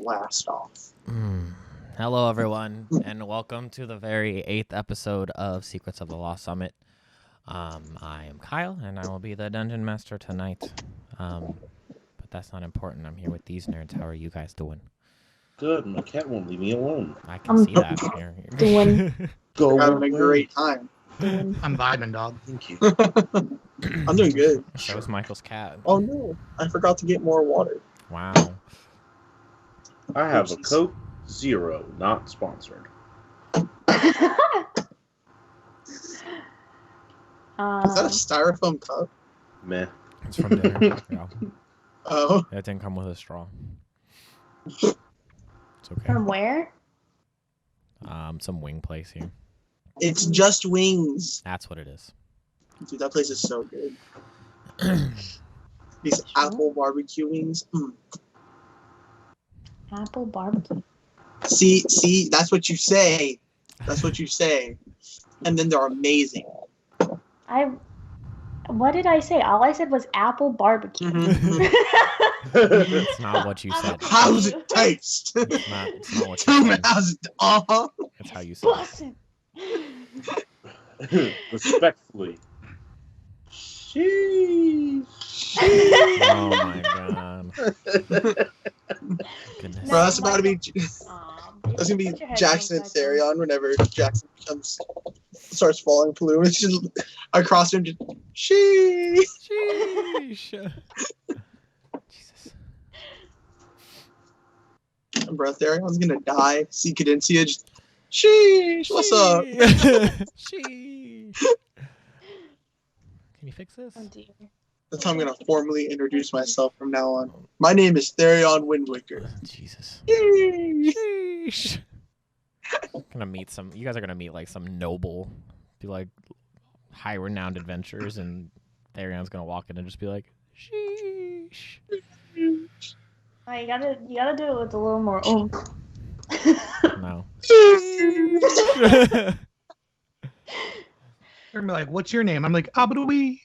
blast off. Hello, everyone, and welcome to the very 8th episode of Secrets of the Lost Summit. I am Kyle, and I will be the dungeon master tonight. But that's not important. I'm here with these nerds. How are you guys doing? Good. My cat won't leave me alone. I can see that. Here. Doing. Go We're having away. a great time. I'm vibing, dog. Thank you. I'm doing good. So is Michael's cat. Oh no, I forgot to get more water. Wow. I have a Coke Zero, not sponsored. Is that a styrofoam cup? Meh. It's from dinner. Yeah. Oh, It didn't come with a straw. It's okay. From where? Some wing place here. it's just wings. That's what it is. Dude, that place is so good. These apple barbecue wings. Apple barbecue. See, that's what you say. That's what you say. And then they're amazing. What did I say? All I said was apple barbecue. It's not what you said. How does it taste? It's not what Tell you me said. how's it. Uh-huh. That's how you said it. Bussin'. Respectfully. Sheesh. Oh my god. Goodness. Bro, that's about to be. Aw, That's gonna be put your headphones Jackson and back Therion whenever Jackson starts falling blue. It's just across him, just sheesh. Sheesh. Jesus. Bro, Therion's gonna die. See Cadencia just sheesh. What's up? Sheesh. Can you fix this? on. Oh dear. That's how I'm gonna formally introduce myself from now on. My name is Therion Windwaker. Jesus. Sheesh. Sheesh. Gonna meet some. You guys are gonna meet like some noble, be like high renowned adventurers, and Therion's gonna walk in and just be like, sheesh. Oh, you gotta do it with a little more oomph. No. They're gonna be like, "What's your name?" I'm like, "Abadoo." Wee.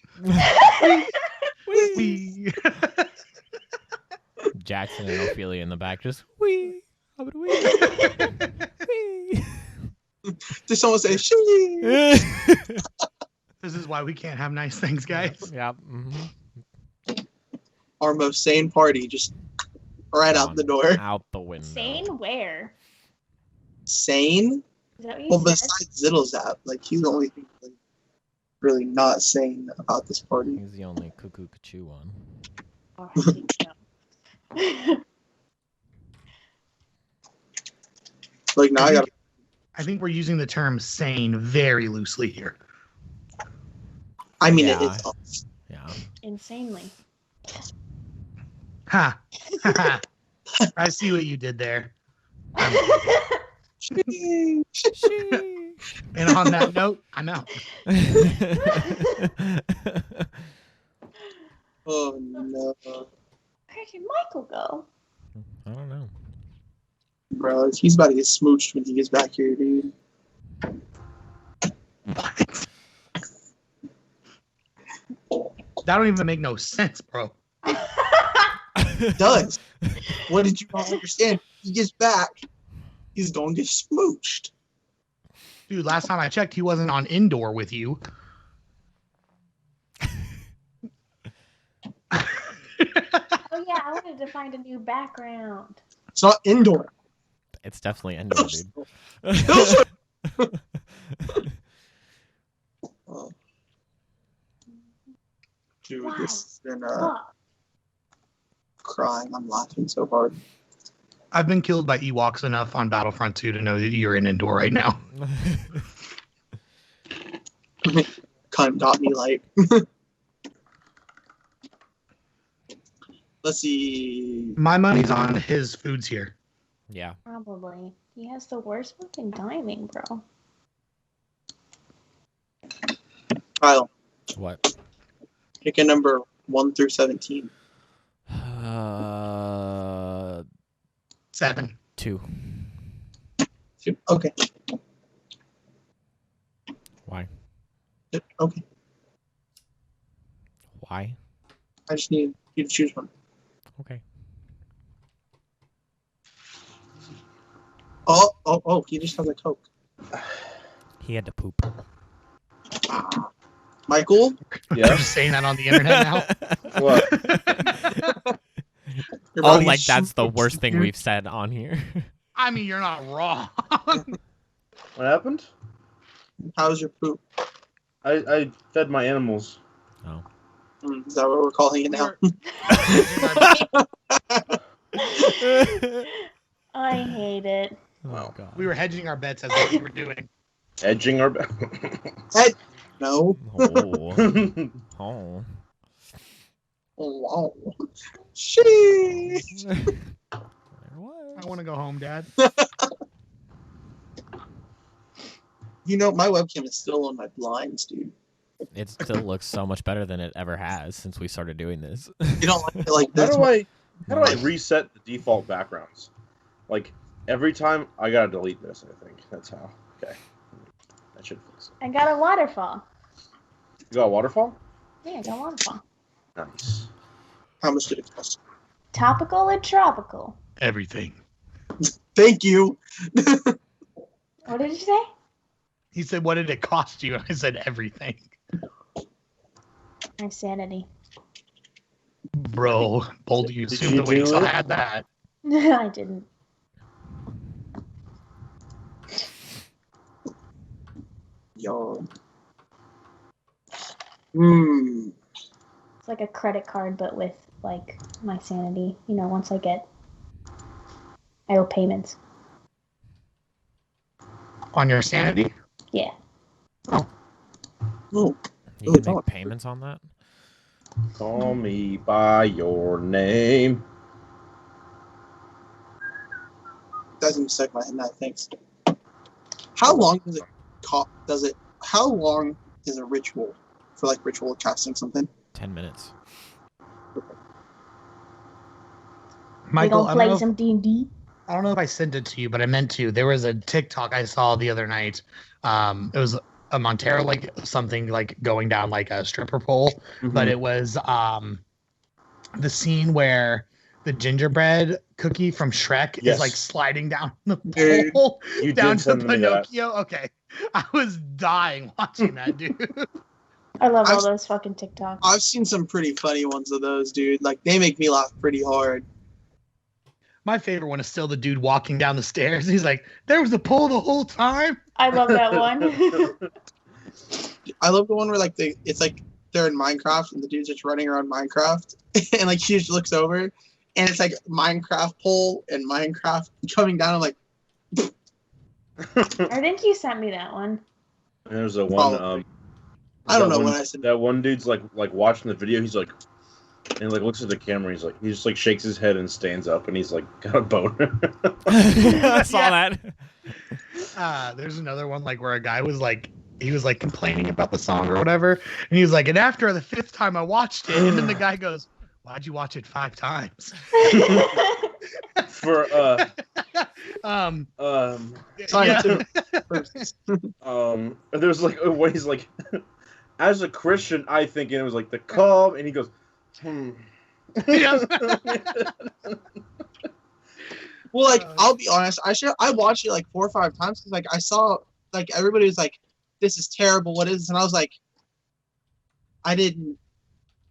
Jackson and Ophelia in the back, just wee. Wee. Did someone say sheesh? This is why we can't have nice things, guys. Yeah. Mm-hmm. Our most sane party, just right out the door. Out the window. Sane where? Sane? Is that what you Well, said? besides Ziddlezap, like he's the only thing really not sane about this party. He's the only cuckoo cachoo one. Oh, I think so. Like now I got. I think we're using the term "sane" very loosely here. I mean, Yeah. it is. Yeah. Insanely. Ha! I see what you did there. Sheesh. And on that note, I'm out. Oh no, Where did Michael go? I don't know. bro, he's about to get smooched when he gets back here, dude. That don't even make no sense, bro. It does. What did you not understand? He gets back, he's going to get smooched. Dude, last time I checked, he wasn't on indoor with you. Oh yeah, I wanted to find a new background. It's not indoor. It's definitely indoor, dude. Oh. Dude, Why? this has been Oh, crying. I'm laughing so hard. I've been killed by Ewoks enough on Battlefront 2 to know that you're in indoor right now. Cunt got me like. Let's see. My money's on his foods here. Yeah. probably. He has the worst fucking timing, bro. Kyle, What? pick a number 1 through 17. 7. 2. Okay. Why? Okay. Why? I just need you to choose one. Okay. Oh, he just has a Coke. He had to poop. Michael? You're Yeah. just saying that on the internet now. What? Your Oh, body's like that's the super worst thing cute. we've said on here. I mean, you're not wrong. What happened? How's your poop? I fed my animals. Oh. Is that what we're calling it now? I hate it. Wow. God. We were hedging our bets as what we were doing. Edging our No. Oh. Oh. Oh, wow. Sheesh. What? I want to go home, Dad. You know, my webcam is still on my blinds, dude. It still looks so much better than it ever has since we started doing this. You don't like it like How this? do I reset the default backgrounds? Like every time I gotta delete this, I think. That's how. Okay. That should fix it. I got a waterfall. You got a waterfall? Yeah, I got a waterfall. Nice. How much did it cost? Topical or tropical? Everything. Thank you. What did you say? He said, "What did it cost you?" I said, "Everything." My sanity. Bro, bold you Did assume you the Wings do it? had that. I didn't. Yo. It's like a credit card, but with like my sanity. You know, once I owe payments. On your sanity? Yeah. Oh. You Oh, can God. make payments on that? Call me by your name. Doesn't stick my head. No, thanks. How long does it how long is a ritual for like ritual casting something? 10 minutes. Michael, we gonna play some D&D. I don't know if I sent it to you, but I meant to. There was a TikTok I saw the other night. It was a Montero, like something like going down like a stripper pole, but it was the scene where the gingerbread cookie from Shrek Yes. is like sliding down the Dude, pole you down did to send me that. Pinocchio. Okay, I was dying watching that, dude. I love all I've- those fucking TikToks. I've seen some pretty funny ones of those, dude. Like they make me laugh pretty hard. My favorite one is still the dude walking down the stairs. He's like, "There was a pole the whole time." I love that one. I love the one where like it's like they're in Minecraft and the dude's just running around Minecraft and like she just looks over and it's like Minecraft pole and Minecraft coming down. I'm like, I think you sent me that one. There's a one. Probably. I don't know one, what I said. That one dude's like watching the video. He's like, and like looks at the camera. He just like shakes his head and stands up, and he's like got a boner. I saw Yeah. that. There's another one like where a guy was like, he was like complaining about the song or whatever, and he was like, and after the 5th time I watched it, and then the guy goes, "Why'd you watch it 5 times?" For Yeah. Scientific. there's like a way he's like, as a Christian, I think, and it was like the calm, and he goes, Yeah. Well, like I'll be honest, I watched it like 4 or 5 times because like I saw like everybody was like, "This is terrible. What is this?" And I was like, I didn't.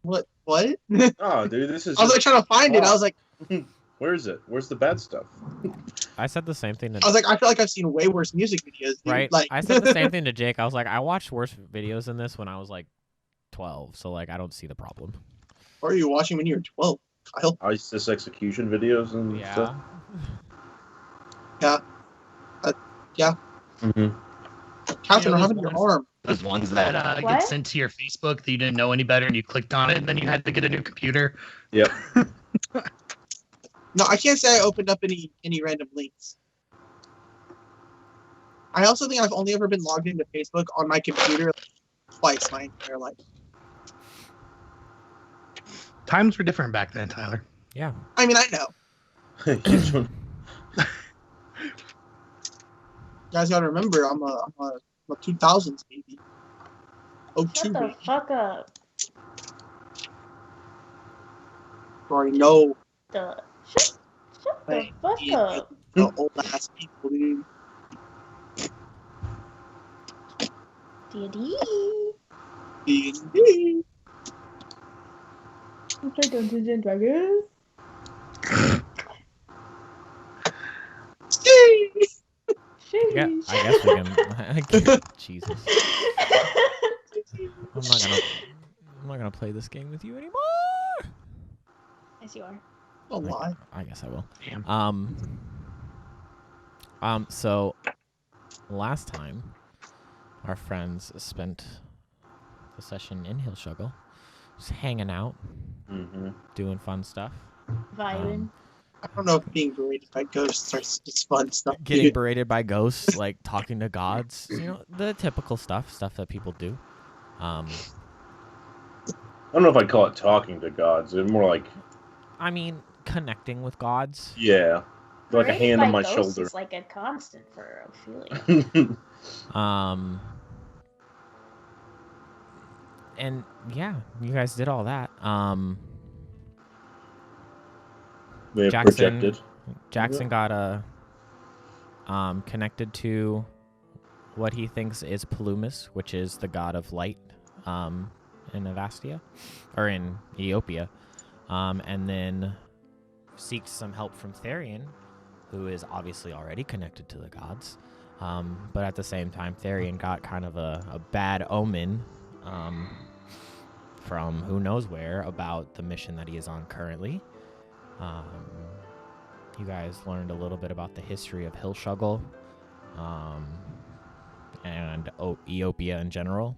What? oh, dude, this is. I was like trying to find it. I was like, Where is it? Where's the bad stuff? I said the same thing to I feel like I've seen way worse music videos. Dude. right. Like I said the same thing to Jake. I was like, I watched worse videos than this when I was like 12, so like I don't see the problem. What were you watching when you were 12, Kyle? ISIS execution videos and Yeah. stuff. Catherine, You know, what happened to your arm? Those ones that What? get sent to your Facebook that you didn't know any better, and you clicked on it, and then you had to get a new computer. Yep. No, I can't say I opened up any random links. I also think I've only ever been logged into Facebook on my computer twice my entire life. Times were different back then, Tyler. Yeah. I mean, I know. You guys gotta remember, I'm a 2000s baby. Oh, Shut the fuck up. You already know Shut the fuck Yeah. up. the old ass people, dude. D&D. D&D. You play Dungeons and Dragons? Yeah, I guess we can. Jesus. I'm not gonna play this game with you anymore. Yes, you are. A lie. I guess I will. Damn. So last time our friends spent the session in Hillshuggle, just hanging out, doing fun stuff. Vibing. I don't know if being berated by ghosts is fun stuff. Getting berated by ghosts, like talking to gods, the typical stuff that people do. I don't know if I'd call it talking to gods. It's more like, I mean, connecting with gods. yeah, like a Berated hand by on my ghosts shoulder. is like a constant for Ophelia. And yeah, you guys did all that. We have Jackson- projected. Jackson got connected to what he thinks is Palumis, which is the god of light in Ivastea, or in Eopea, and then seeked some help from Therian, who is obviously already connected to the gods. But at the same time, Therian got kind of a bad omen from who knows where about the mission that he is on currently. You guys learned a little bit about the history of Hillshuggle and Eopea in general,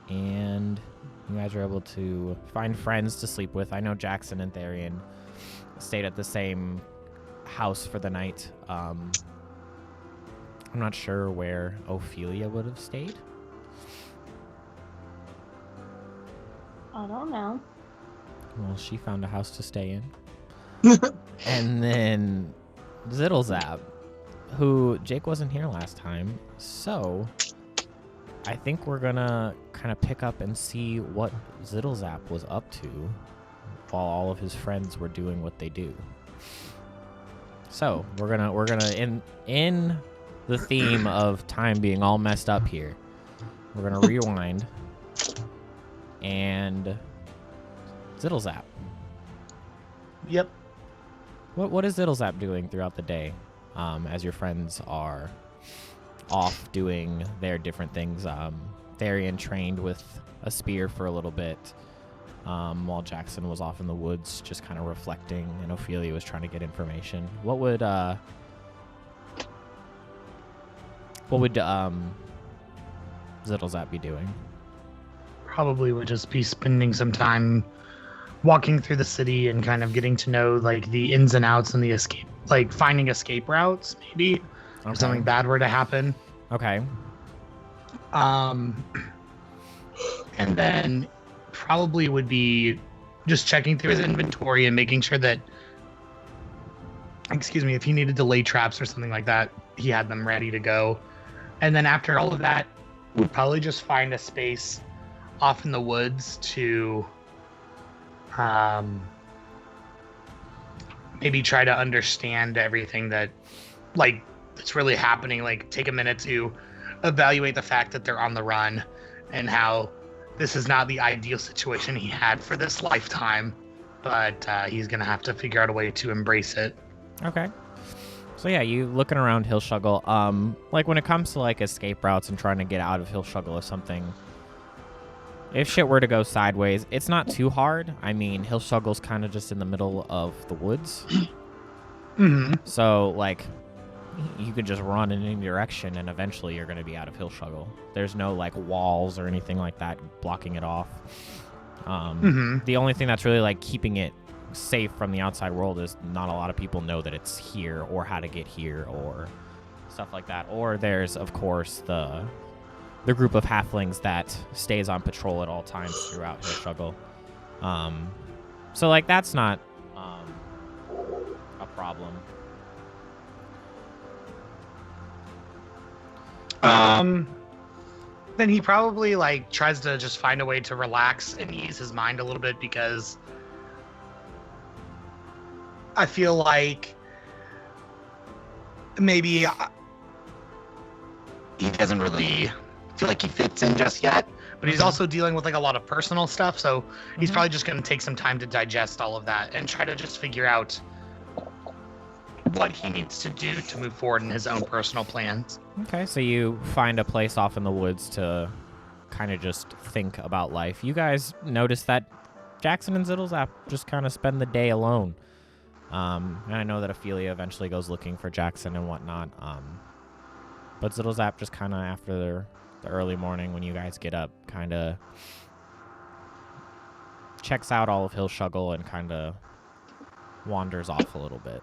and you guys were able to find friends to sleep with. I know Jackson and Therian stayed at the same house for the night. I'm not sure where Ophelia would have stayed. I don't know. Well, she found a house to stay in. And then Ziddlezap, who Jake wasn't here last time, so I think we're gonna kind of pick up and see what Ziddlezap was up to while all of his friends were doing what they do. So we're gonna in the theme of time being all messed up here, we're gonna rewind and Ziddlezap. Yep. What is Ziddlezap doing throughout the day, as your friends are off doing their different things? Therian trained with a spear for a little bit, while Jackson was off in the woods just kind of reflecting, and Ophelia was trying to get information. What would Ziddlezap be doing? Probably would just be spending some time walking through the city and kind of getting to know like the ins and outs and the escape, like finding escape routes maybe if something bad were to happen. Okay. And then probably would be just checking through his inventory and making sure that, if he needed to lay traps or something like that, he had them ready to go. And then after all of that, would probably just find a space off in the woods to maybe try to understand everything that's really happening. Like take a minute to evaluate the fact that they're on the run and how this is not the ideal situation he had for this lifetime, but he's gonna have to figure out a way to embrace it. Okay. So yeah, you looking around Hillshuggle. Like when it comes to like escape routes and trying to get out of Hillshuggle or something, if shit were to go sideways, it's not too hard. I mean, Hillshuggle's kind of just in the middle of the woods. Mm-hmm. So, like, you could just run in any direction and eventually you're going to be out of Hillshuggle. There's no, like, walls or anything like that blocking it off. The only thing that's really, like, keeping it safe from the outside world is not a lot of people know that it's here or how to get here or stuff like that. Or there's, of course, the group of halflings that stays on patrol at all times throughout Hillshuggle. So, like, that's not a problem. Then he probably, like, tries to just find a way to relax and ease his mind a little bit, because I feel like maybe he doesn't really feel like he fits in just yet. But he's also dealing with like a lot of personal stuff, so he's probably just going to take some time to digest all of that and try to just figure out what he needs to do to move forward in his own personal plans. Okay, so you find a place off in the woods to kind of just think about life. You guys notice that Jackson and Ziddlezap just kind of spend the day alone. And I know that Ophelia eventually goes looking for Jackson and whatnot. But Ziddlezap just kind of after the early morning when you guys get up, kind of checks out all of Hillshuggle and kind of wanders off a little bit.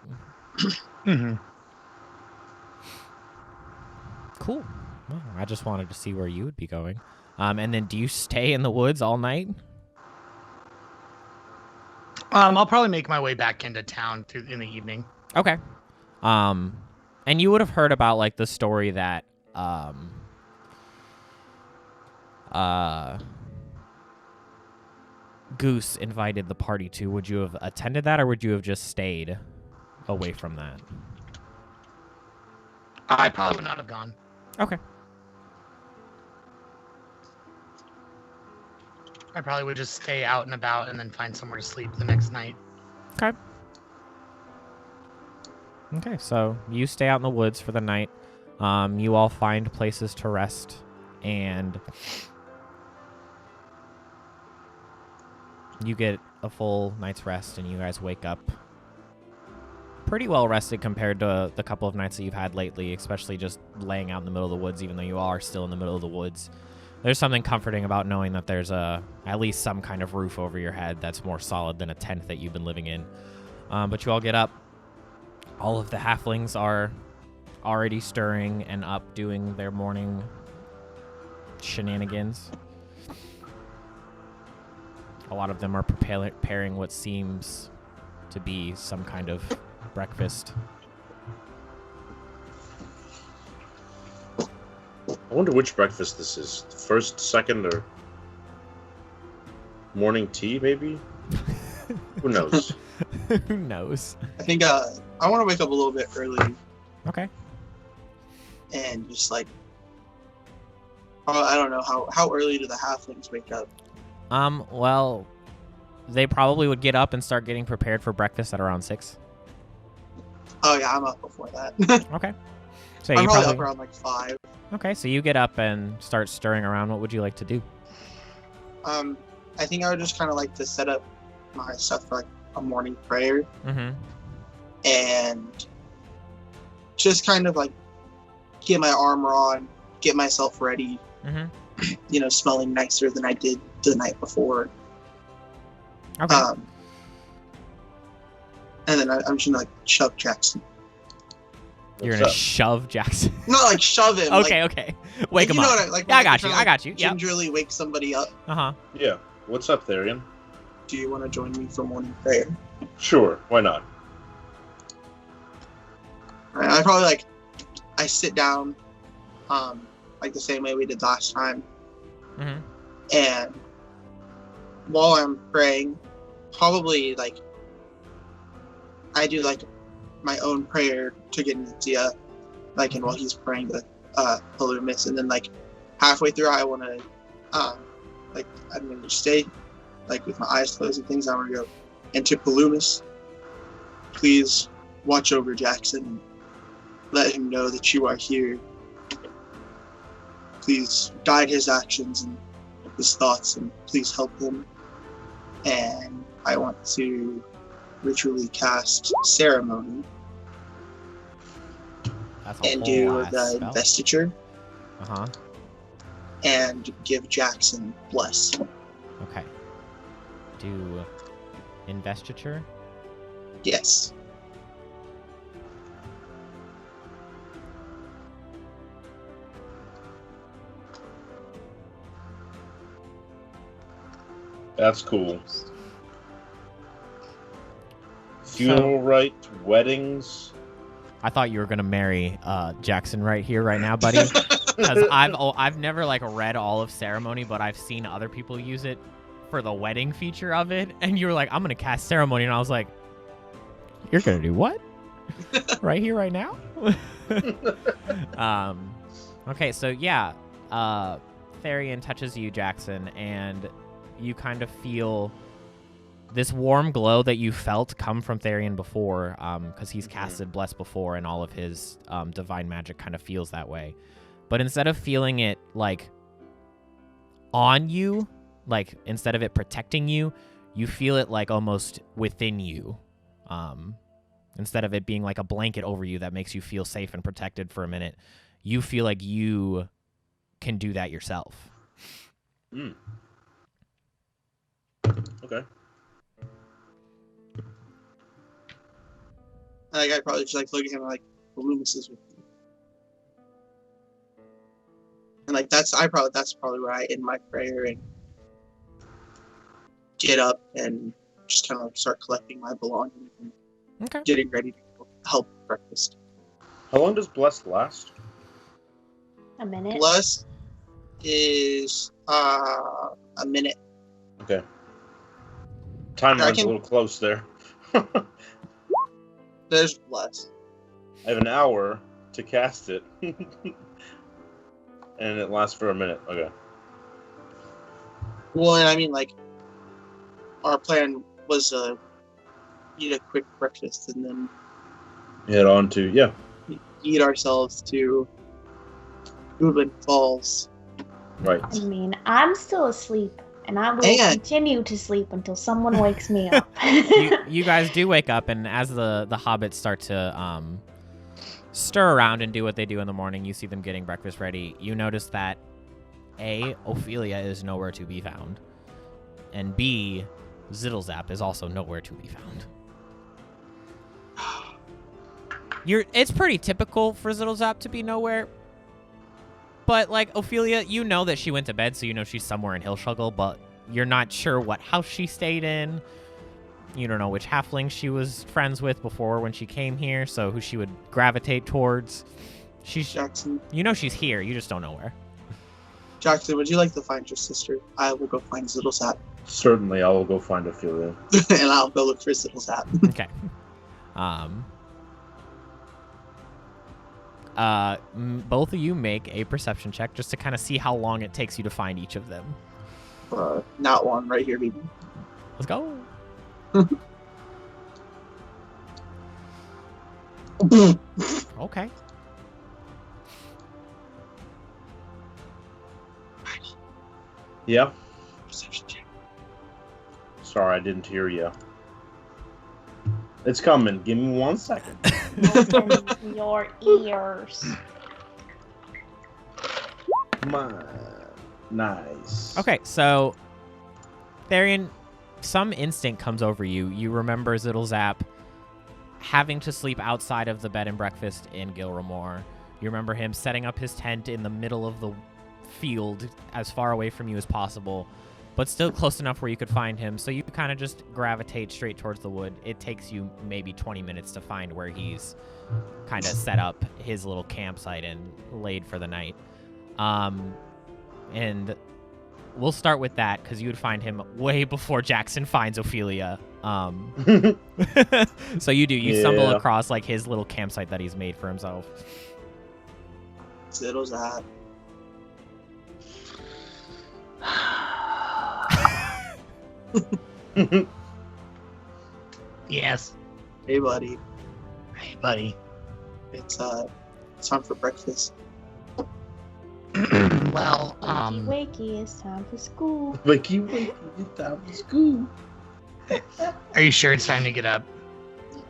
Cool. Well, I just wanted to see where you would be going. And then do you stay in the woods all night? I'll probably make my way back into town in the evening. Okay. And you would have heard about like the story that Goose invited the party to. Would you have attended that, or would you have just stayed away from that? I probably would not have gone. Okay. I probably would just stay out and about and then find somewhere to sleep the next night. Okay. Okay, so you stay out in the woods for the night. You all find places to rest, and you get a full night's rest, and you guys wake up pretty well rested compared to the couple of nights that you've had lately, especially just laying out in the middle of the woods, even though you are still in the middle of the woods. There's something comforting about knowing that there's at least some kind of roof over your head that's more solid than a tent that you've been living in. But you all get up. All of the halflings are already stirring and up doing their morning shenanigans. A lot of them are preparing what seems to be some kind of breakfast. I wonder which breakfast this is. First, second, or morning tea, maybe? Who knows? Who knows? I think I want to wake up a little bit early Okay. and just like, I don't know, how early do the halflings wake up? Well, they probably would get up and start getting prepared for breakfast at around 6. Oh yeah, I'm up before that. Okay. So I'm you probably up around like 5. Okay, so you get up and start stirring around. What would you like to do? I think I would just kind of like to set up my stuff for like a morning prayer Mm-hmm. and just kind of like get my armor on, get myself ready, Mm-hmm. Smelling nicer than I did the night before. Okay. And then I'm just gonna like shove Jackson. You're What's gonna up? shove Jackson. Not like shove him. Okay, like, okay. Wake him you know up. what I, like, Yeah, I when got you. kinda, I got you. Yep. Gingerly wake somebody up. Uh-huh. Yeah. What's up, Therian? Do you want to join me for morning prayer? Sure. Why not? Right, I probably I sit down, like the same way we did last time, Mm-hmm. and while I'm praying, probably I do my own prayer to Genizia, and while he's praying to Palumis, and then halfway through I want to I'm going to stay with my eyes closed and things. I want to go, and to Palumis, please watch over Jackson. Let him know that you are here. Please guide his actions and his thoughts, and please help him. And I want to ritually cast Ceremony That's a and whole do ass the spell. investiture Uh-huh. and give Jackson bless. Okay. Do investiture. Yes. That's cool. Funeral rite, weddings. I thought you were gonna marry Jackson right here, right now, buddy. Because I've never read all of Ceremony, but I've seen other people use it for the wedding feature of it. And you were like, "I'm gonna cast Ceremony," and I was like, "You're gonna do what? Right here, right now?" Okay, so yeah, Therian touches you, Jackson, and you kind of feel this warm glow that you felt come from Therian before, because he's casted Bless before, and all of his divine magic kind of feels that way. But instead of feeling it, like, on you, like, instead of it protecting you, you feel it, like, almost within you. Instead of it being like a blanket over you that makes you feel safe and protected for a minute, you feel like you can do that yourself. Okay. Like, I probably just like look at him like, Loomis is with me. And like that's probably where I end my prayer and get up and just kind of like start collecting my belongings and getting ready to help breakfast. How long does Bless last? A minute. Bless is a minute. Okay. Time runs a little close there. There's Bless. I have an hour to cast it. And it lasts for a minute. Okay. Well, and I mean, like, our plan was eat a quick breakfast and then head on to, eat ourselves to Goodwin Falls. Right. I mean, I'm still asleep, and I will continue to sleep until someone wakes me up. You guys do wake up, and as the hobbits start to stir around and do what they do in the morning, you see them getting breakfast ready. You notice that A, Ophelia is nowhere to be found, and B, Zittlezap is also nowhere to be found. It's pretty typical for Zittlezap to be nowhere, but like Ophelia, you know that she went to bed, so you know she's somewhere in Hillshuggle, but you're not sure what house she stayed in. You don't know which halfling she was friends with before when she came here, so who she would gravitate towards. Jackson. You know she's here, you just don't know where. Jackson, would you like to find your sister? I will go find Zittlezap. Certainly, I will go find Ophelia. And I'll go look for Zittlezap. Okay. Both of you make a perception check just to kind of see how long it takes you to find each of them. Not one right here, baby. Let's go. Okay. Yeah. Perception check. Sorry, I didn't hear you. It's coming. Give me 1 second. Open your ears. Nice. Okay, so Therian, some instinct comes over you. You remember Zittlezap having to sleep outside of the bed and breakfast in Gilramore. You remember him setting up his tent in the middle of the field as far away from you as possible, but still close enough where you could find him. So you kind of just gravitate straight towards the wood. It takes you maybe 20 minutes to find where he's kind of set up his little campsite and laid for the night. And we'll start with that because you would find him way before Jackson finds Ophelia. So you do. You stumble across like his little campsite that he's made for himself. Zittlezap. Yes. Hey, buddy. Hey, buddy. It's time for breakfast. Well, Wakey, it's time for school. Wakey, it's time for school. Are you sure it's time to get up?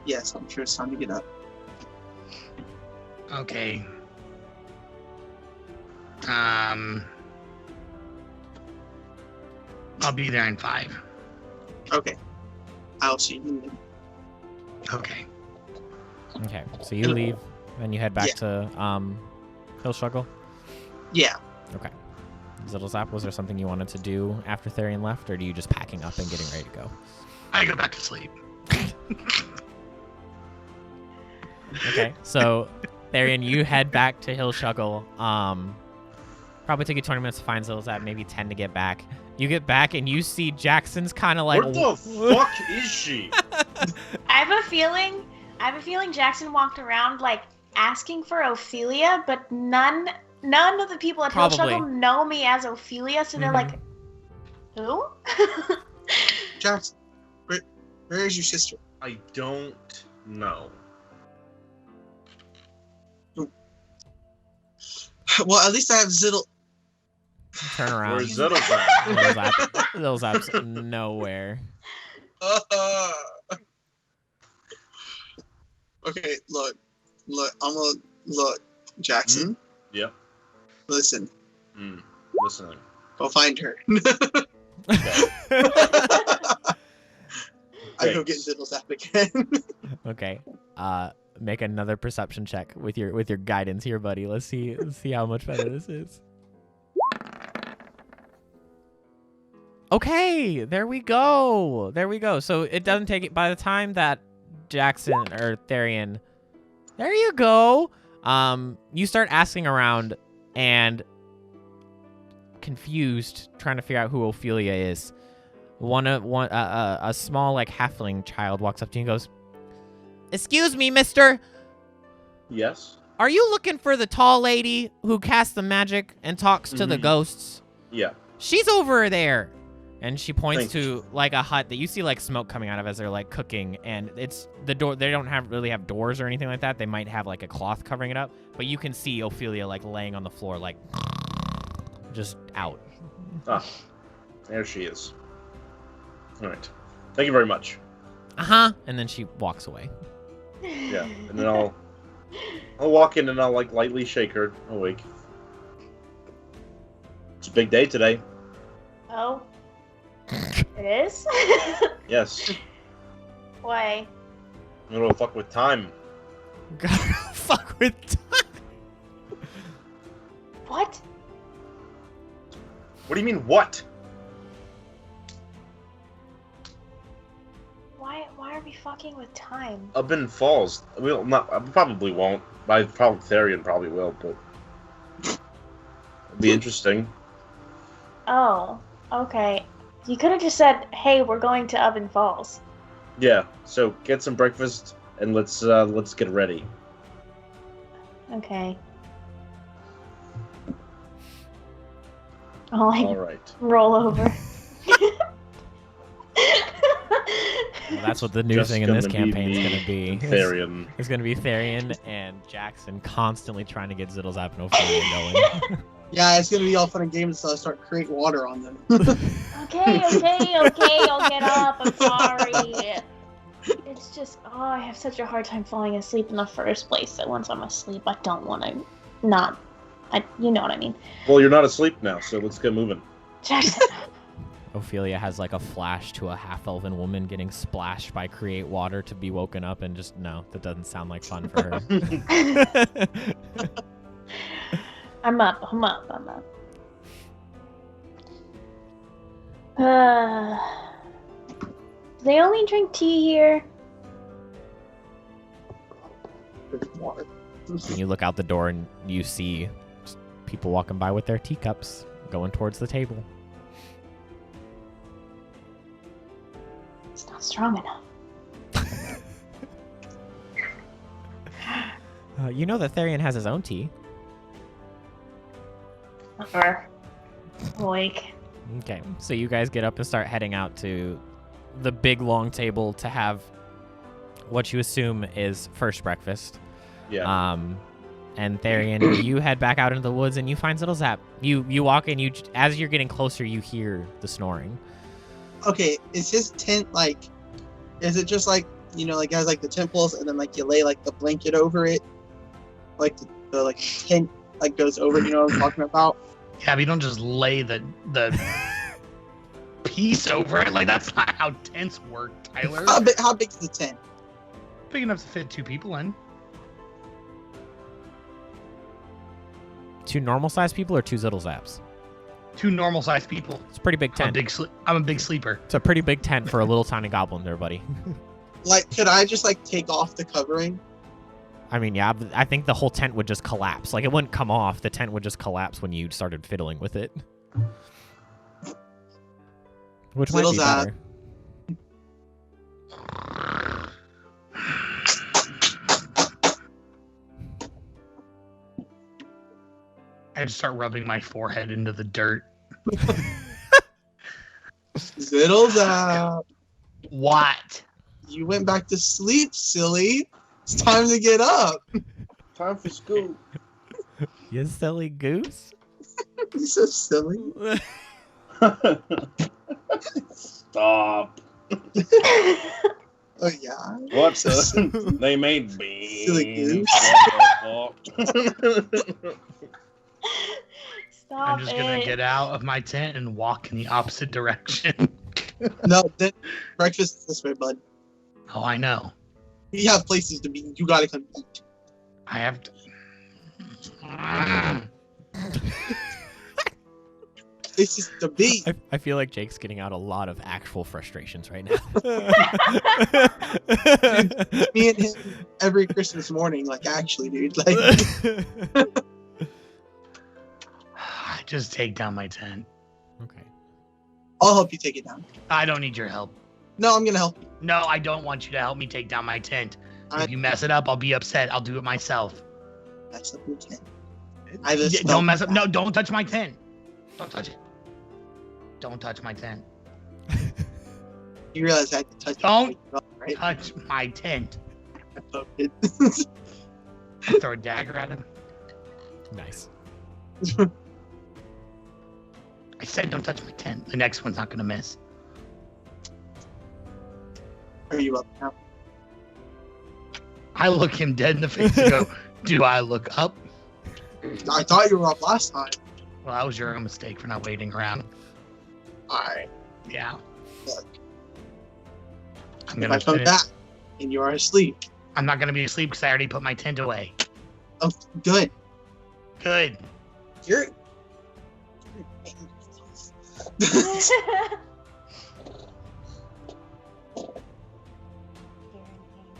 Yes, I'm sure it's time to get up. Okay. I'll be there in 5. Okay. I'll see you then. Okay. Okay, so you leave and you head back to Hillshuggle? Yeah. Okay. Zittlezap, was there something you wanted to do after Therian left, or are you just packing up and getting ready to go? I go back to sleep. Okay, so Therian, you head back to Hillshuggle. Probably took you 20 minutes to find Zittlezap, maybe 10 to get back. You get back and you see Jackson's kind of like, where the fuck is she? I have a feeling Jackson walked around like asking for Ophelia, but none none of the people at Hill Probably. Struggle know me as Ophelia, so they're like, who? Jackson, where is your sister? I don't know. Well, at least I have Ziddle. Turn around. Where's Ziddle's at? Those apps nowhere. Okay, look, Jackson. Yep. Listen, Listening. go find her. Okay. I go get Ziddle's app again. Okay. Make another perception check with your guidance here, buddy. Let's see how much better this is. Okay, there we go. So it doesn't take it by the time that Jackson or Therian. There you go. You start asking around and confused, trying to figure out who Ophelia is. A small like halfling child walks up to you and goes, "Excuse me, mister. Yes. Are you looking for the tall lady who casts the magic and talks to the ghosts? Yeah. She's over there." And she points Thanks. to like a hut that you see like smoke coming out of as they're like cooking, and it's the door. They don't really have doors or anything like that. They might have like a cloth covering it up, but you can see Ophelia like laying on the floor, like just out. Ah, there she is. All right. Thank you very much. And then she walks away. Yeah, and then I'll walk in and I'll like lightly shake her awake. It's a big day today. Oh. It is? Yes. Why? I'm gonna fuck with time. Gotta fuck with time. What? What do you mean, what? Why are we fucking with time? Rubbin Falls. We'll not. I probably won't. Therian probably will, but it'll be interesting. Oh, okay. You could have just said, "Hey, we're going to Oven Falls." Yeah. So get some breakfast and let's get ready. Okay. I'll like All right. roll over. Well, that's what the new Just thing in this gonna be campaign is me going to be. and Therian. It's going to be Therian and Jackson constantly trying to get Ziddle's app and Ophelia going. Yeah, it's gonna be all fun and games until I start creating water on them. Okay, I'll get up. I'm sorry. It's just, I have such a hard time falling asleep in the first place that once I'm asleep, I don't want to you know what I mean. Well, you're not asleep now, so let's get moving. Jackson. Ophelia has like a flash to a half-elven woman getting splashed by create water to be woken up, and just no, that doesn't sound like fun for her. I'm up. Do they only drink tea here? Water. And you look out the door and you see just people walking by with their teacups going towards the table. It's not strong enough. You know that Therian has his own tea. Awake. Okay, so you guys get up and start heading out to the big long table to have what you assume is first breakfast. Yeah. And Therian, you head back out into the woods and you find Ziddle's app. You walk in. As you're getting closer, you hear the snoring. Okay, is his tent like? Is it just like like guys like the temples, and then like you lay like the blanket over it, like the like tent like goes over? You know what I'm talking about? Yeah, but you don't just lay the piece over it. Like, that's not how tents work, Tyler. How big is the tent? Big enough to fit 2 people in. 2 normal-sized people or 2 Ziddle's apps? 2 normal-sized people. It's a pretty big tent. I'm a big sleeper. It's a pretty big tent for a little tiny goblin there, buddy. Like, could I just like take off the covering? I mean, yeah, I think the whole tent would just collapse. Like, it wouldn't come off. The tent would just collapse when you started fiddling with it. Which might be Ziddle's app. better. I just start rubbing my forehead into the dirt. Zittles out. What? You went back to sleep, silly. It's time to get up. Time for school. You silly goose. You're so silly. Stop. Oh yeah. What's they made beans. Silly goose. Stop I'm just gonna get out of my tent and walk in the opposite direction. No, then breakfast is this way, bud. Oh, I know. We have places to be. You gotta come eat. I have to. Places to be. I feel like Jake's getting out a lot of actual frustrations right now. Me and him every Christmas morning, like actually, dude. Like I just take down my tent. Okay. I'll help you take it down. I don't need your help. No, I'm gonna help you. No, I don't want you to help me take down my tent. I- If you mess it up, I'll be upset. I'll do it myself. That's up your tent. I have a Yeah, spell don't mess for up. that. No, don't touch my tent. Don't touch it. Don't touch my tent. You realize I had to touch Don't. it, right? Touch my tent. I poked it. Throw a dagger at him. Nice. I said don't touch my tent. The next one's not gonna miss. Are you up now? I look him dead in the face and go, do I look up? I thought you were up last time. Well, that was your mistake for not waiting around. Alright. Yeah. Look. I'm If gonna I come finish. back and you are asleep, I'm not gonna be asleep because I already put my tent away. oh, good. Good. You're.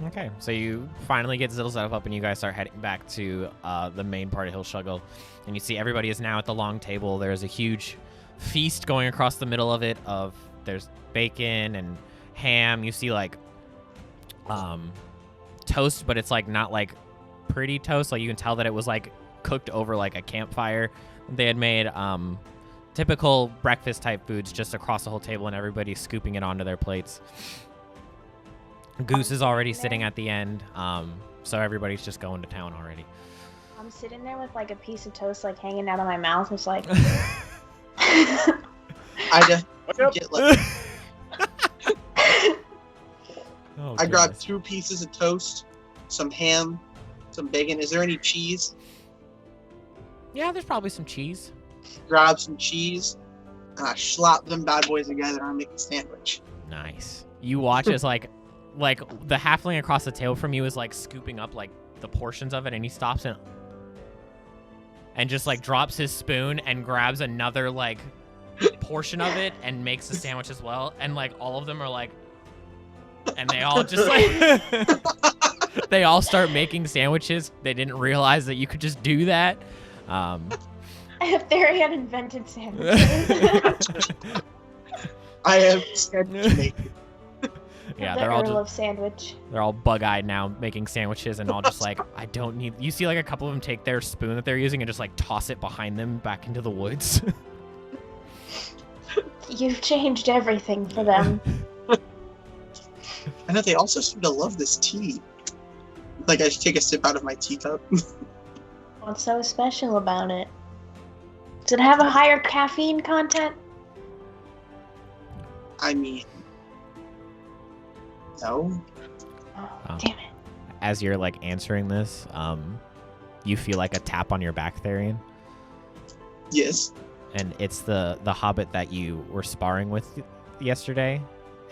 Okay, so you finally get Zittles up and you guys start heading back to the main part of Hill Shuggle. And you see everybody is now at the long table. There's a huge feast going across the middle of it. There's bacon and ham. You see like toast, but it's like not like pretty toast. Like you can tell that it was like cooked over like a campfire. They had made typical breakfast type foods just across the whole table, and everybody's scooping it onto their plates. Goose is already sitting at the end, so everybody's just going to town already. I'm sitting there with like a piece of toast like hanging out of my mouth. It's like I just get like. Oh, I grabbed goodness. 2 pieces of toast, some ham, some bacon. Is there any cheese? Yeah, there's probably some cheese. Grab some cheese, and I slap them bad boys together and I make a sandwich. Nice. You watch as like the halfling across the table from you is like scooping up like the portions of it, and he stops and just like drops his spoon and grabs another like portion of it and makes a sandwich as well. And like all of them are like, and they all just like they all start making sandwiches. They didn't realize that you could just do that. if they had invented sandwiches. I am sandwich maker. Yeah, the they're all Earl just, of Sandwich. they're all bug-eyed now making sandwiches, and all just like, I don't need. You see like a couple of them take their spoon that they're using and just like toss it behind them back into the woods. You've changed everything for them. I know they also seem to love this tea. Like I should take a sip out of my teacup. What's so special about it? Does it have a higher caffeine content? I mean, no. Oh, damn it. As you're like answering this, you feel like a tap on your back, Therian, Yes. and it's the hobbit that you were sparring with yesterday,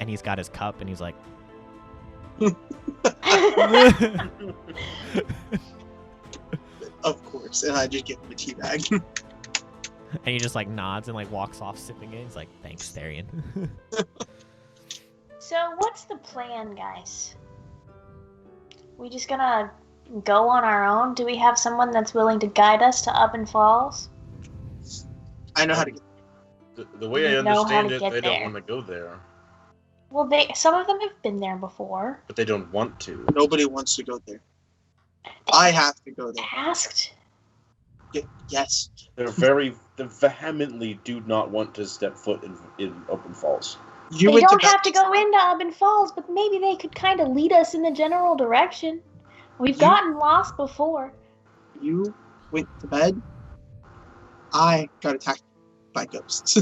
and he's got his cup, and he's like, Of course. And I just give him a tea bag. and he just like nods and like walks off sipping it. He's like, thanks, Therian. So, what's the plan, guys? We just gonna go on our own? Do we have someone that's willing to guide us to Uppin Falls? I know how to get. The way I You know how understand to it, get they there. don't want to go there, Well, some of them have been there before. but they don't want to. Nobody wants to go there. I have to go there. Asked. Yes. They vehemently do not want to step foot in Open Falls. You They went don't to have to bed. go into Urban Falls, but maybe they could kind of lead us in the general direction. We've gotten lost before. You went to bed. I got attacked by ghosts.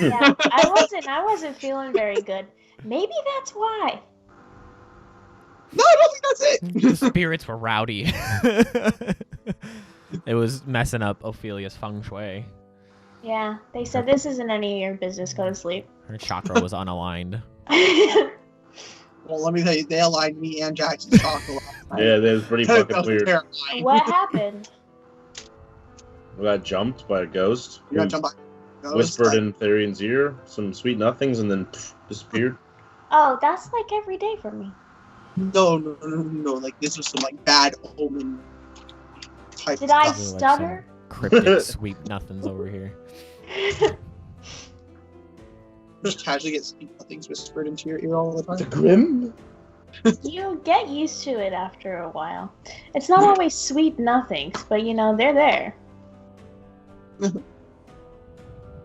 Yeah, I wasn't feeling very good. Maybe that's why. No, I don't think that's The it. spirits were rowdy. It was messing up Ophelia's feng shui. Yeah, they said this isn't any of your business. Go to sleep. Her chakra was unaligned. Well, let me tell you, they aligned me and Jackson's talk a lot. Yeah, that was pretty fucking weird. Terrifying. What happened? We got jumped by a ghost. You got who jumped by ghosts, whispered in Therion's ear some sweet nothings and then disappeared. Oh, that's like every day for me. No. Like this was some like bad omen type Did I stuff. stutter? Cryptic sweep nothings over here. Just casually get things whispered into your ear all the time. Grim? You get used to it after a while. It's not always sweet nothings, but you know, they're there.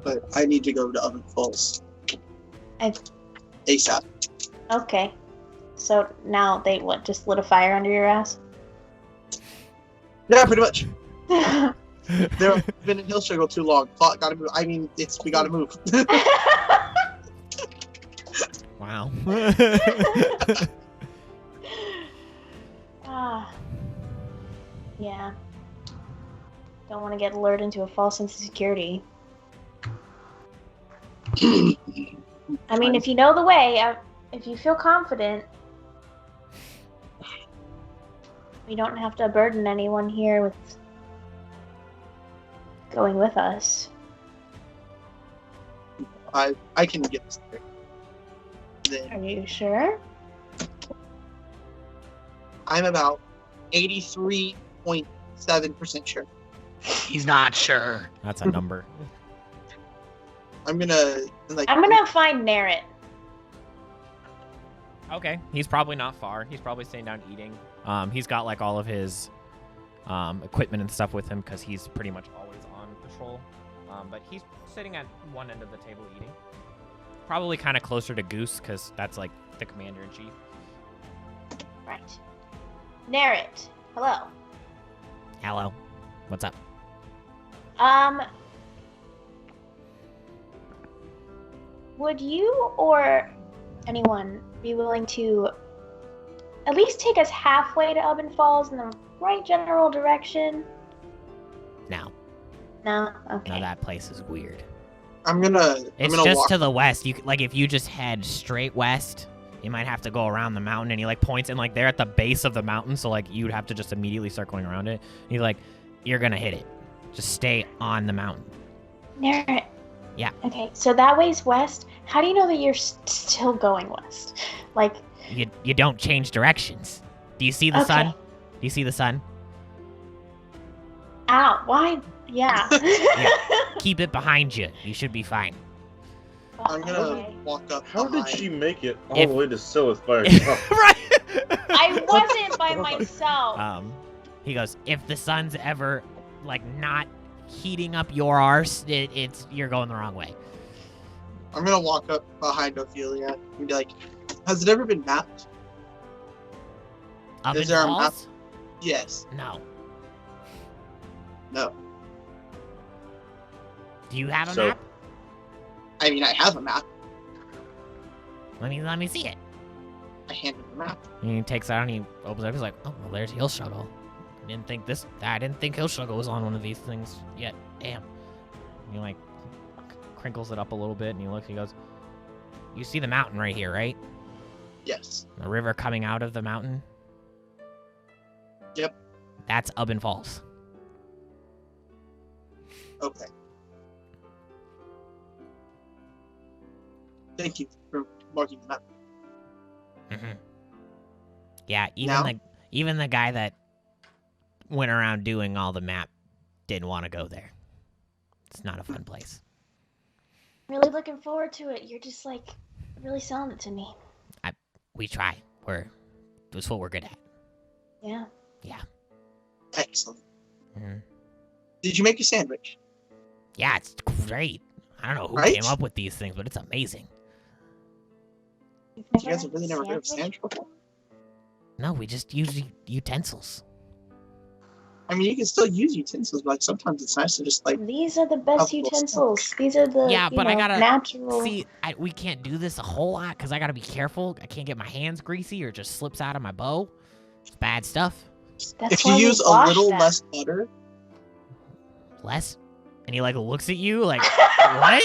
But I need to go to Oven Falls. I- ASAP. Okay. So now they just lit a fire under your ass? Yeah, pretty much. They've been in Hill Struggle too long. Gotta move. I mean, we gotta move. Wow. Yeah. Don't want to get lured into a false sense of security. I mean, if you know the way, if you feel confident, we don't have to burden anyone here with going with us. I can get this there. Are you sure? I'm about 83.7% sure. He's not sure. That's a number. I'm gonna find Narret. Okay, he's probably not far. He's probably sitting down eating. He's got like all of his equipment and stuff with him because he's pretty much always on patrol. But he's sitting at one end of the table eating. Probably kind of closer to Goose because that's like the commander-in-chief. Right. Narret. Hello. Hello. What's up? Would you or anyone be willing to at least take us halfway to Urban Falls in the right general direction? No. No? Okay. No, that place is weird. I'm gonna Just walk. to the west. You like if you just head straight west, you might have to go around the mountain. And he like points and like they're at the base of the mountain, so like you'd have to just immediately start going around it. And he's like, you're gonna hit it. Just stay on the mountain. Narret. Yeah. Okay, so that way's west. How do you know that you're still going west? Like, You don't change directions. Do you see the sun? Okay. Do you see the sun? ow, why? Yeah. Keep it behind you. You should be fine. I'm gonna Okay. walk up. How did behind. she make it all If- the way to Silith by herself? Right. I wasn't by myself. He goes, if the sun's ever like not heating up your arse, you're going the wrong way. I'm gonna walk up behind Ophelia and be like, "Has it ever been mapped?" Up Is in there a Falls? Yes. No. No. Do you have a So- map? I mean, I have a map. Let me see it. I handed the map. And he takes it out and he opens it up. He's like, oh, well, there's Hill Struggle. I didn't think Hill Struggle was on one of these things yet. Damn. And he like crinkles it up a little bit and he looks. He goes, you see the mountain right here, right? Yes. The river coming out of the mountain. Yep. That's Urban Falls. Okay. Thank you for marking the map. Mm-hmm. Yeah, Now? even the guy that went around doing all the map didn't want to go there. It's not a fun place. Really looking forward to it. You're just like really selling it to me. We try. That's what we're good at. Yeah. Yeah. Excellent. Mm-hmm. Did you make a sandwich? Yeah, it's great. I don't know who Right? came up with these things, but it's amazing. You guys have really never heard of sandwich before? No, we just use utensils. I mean, you can still use utensils, but like sometimes it's nice to just like. These are the best Helpful utensils. These are the Yeah, but I gotta natural. See, we can't do this a whole lot because I gotta be careful. I can't get my hands greasy or it just slips out of my bow. It's bad stuff. That's If you why we use a wash little them. less butter, Less? And he like looks at you like, what?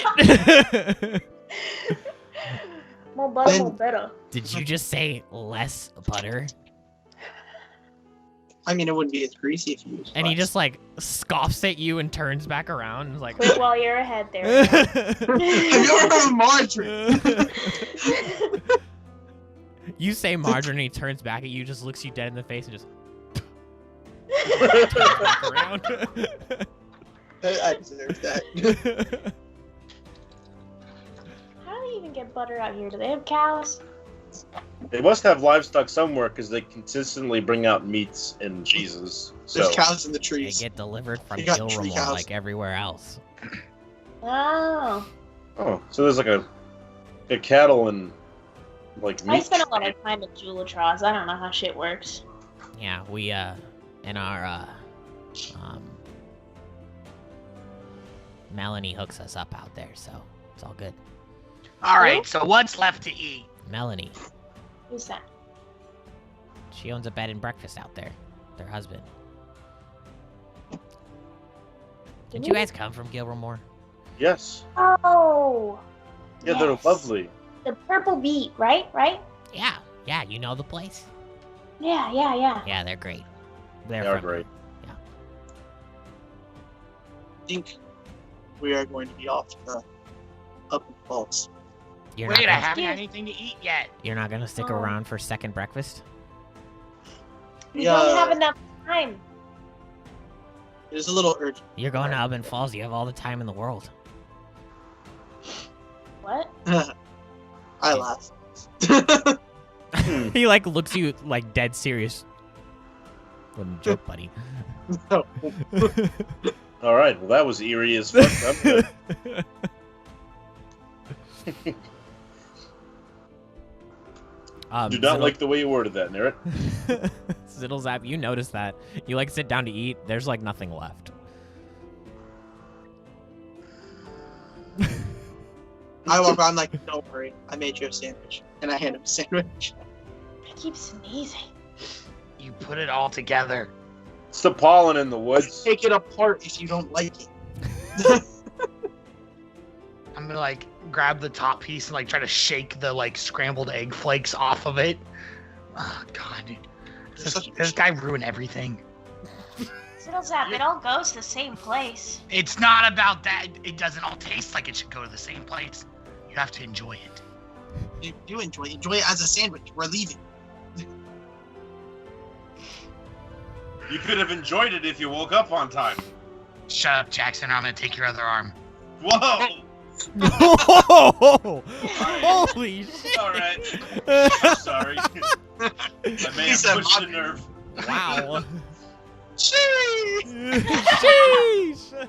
More butter, Then- more better. Did you just say less butter? I mean, it wouldn't be as greasy if you used. And he less. just like scoffs at you and turns back around and is like, Quit while you're ahead there. Have you ever heard of margarine? You say margarine and he turns back at you, just looks you dead in the face and just turns back around. I deserve that. How do they even get butter out here? Do they have cows? They must have livestock somewhere because they consistently bring out meats and cheeses. There's So cows in the They trees. get delivered from You got tree Gilramore cows. like everywhere else. Oh. so there's like a cattle and like meat. I spent a lot of time at Julatraz. I don't know how shit works. Yeah, we in our Melanie hooks us up out there, so it's all good. All right, so what's left to eat? Melanie, Who's that? she owns a bed and breakfast out there. Their husband. Did you guys come from Gilramore? Yes. Oh. Yeah, they're yes. lovely. The purple beet, right? Right? Yeah, you know the place? Yeah. Yeah, they're great. They are friendly. great. I think we are going to be off to the up and falls. You're Wait, I not gonna, haven't had anything to eat yet. you're not gonna stick Oh. around for second breakfast? We Yeah. don't have enough time. It is a little urgent. You're going to Urban Falls. You have all the time in the world. What? I laugh. He like looks at you like dead serious. Wouldn't joke, buddy. No. All right. Well, that was eerie as fuck. Do not like the way you worded that, Narret. Ziddlezap, you notice that. You like sit down to eat, there's like nothing left. I walk around like, don't worry, I made you a sandwich, and I hand him a sandwich. I keep sneezing. You put it all together. It's the pollen in the woods. Take it apart if you don't like it. I'm gonna like grab the top piece and like try to shake the like scrambled egg flakes off of it. Oh god, dude. This guy ruined everything. Ziddlezap, it all goes to the same place. It's not about that. It doesn't all taste like it should go to the same place. You have to enjoy it. You do enjoy it as a sandwich. We're leaving. You could have enjoyed it if you woke up on time. Shut up, Jackson, or I'm gonna take your other arm. Whoa! Holy shit! All right. I'm sorry. I may He have said, pushed a "Bobby." nerve. Wow. Sheesh! Sheesh!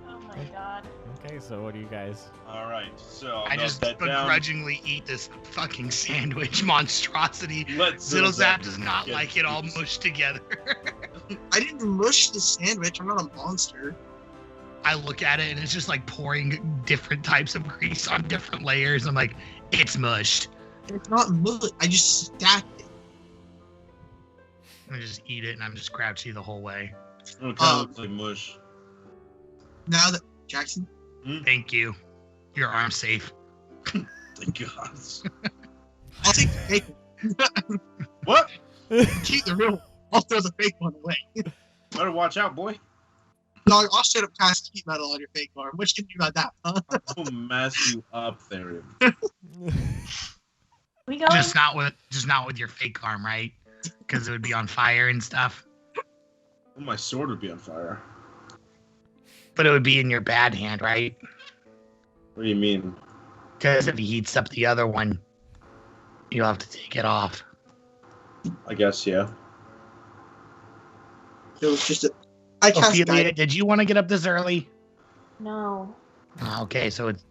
Oh my god. Okay, so what do you guys? All right. So I note just that down. begrudgingly eat this fucking sandwich monstrosity. Let Ziddlezap does not get like it all these. mushed together. I didn't mush the sandwich. I'm not a monster. I look at it and it's just like pouring different types of grease on different layers. I'm like, it's mushed. It's not mush. I just stacked it. I just eat it and I'm just grouchy the whole way. It kind of looks like mush. Now that Jackson, Thank you. Your arm's safe. Thank God. I'll take the fake one. What? Keep the real one. I'll throw the fake one away. Better watch out, boy. Dog, I'll straight up cast heat metal on your fake arm. What you can do about that, huh? I'll mass you up there. We going? Just not with your fake arm, right? Because it would be on fire and stuff. Well, my sword would be on fire. But it would be in your bad hand, right? What do you mean? Because if he heats up the other one, you'll have to take it off. I guess, yeah. It was just I cast Ophelia, guidance. did you want to get up this early? No. Okay, so it's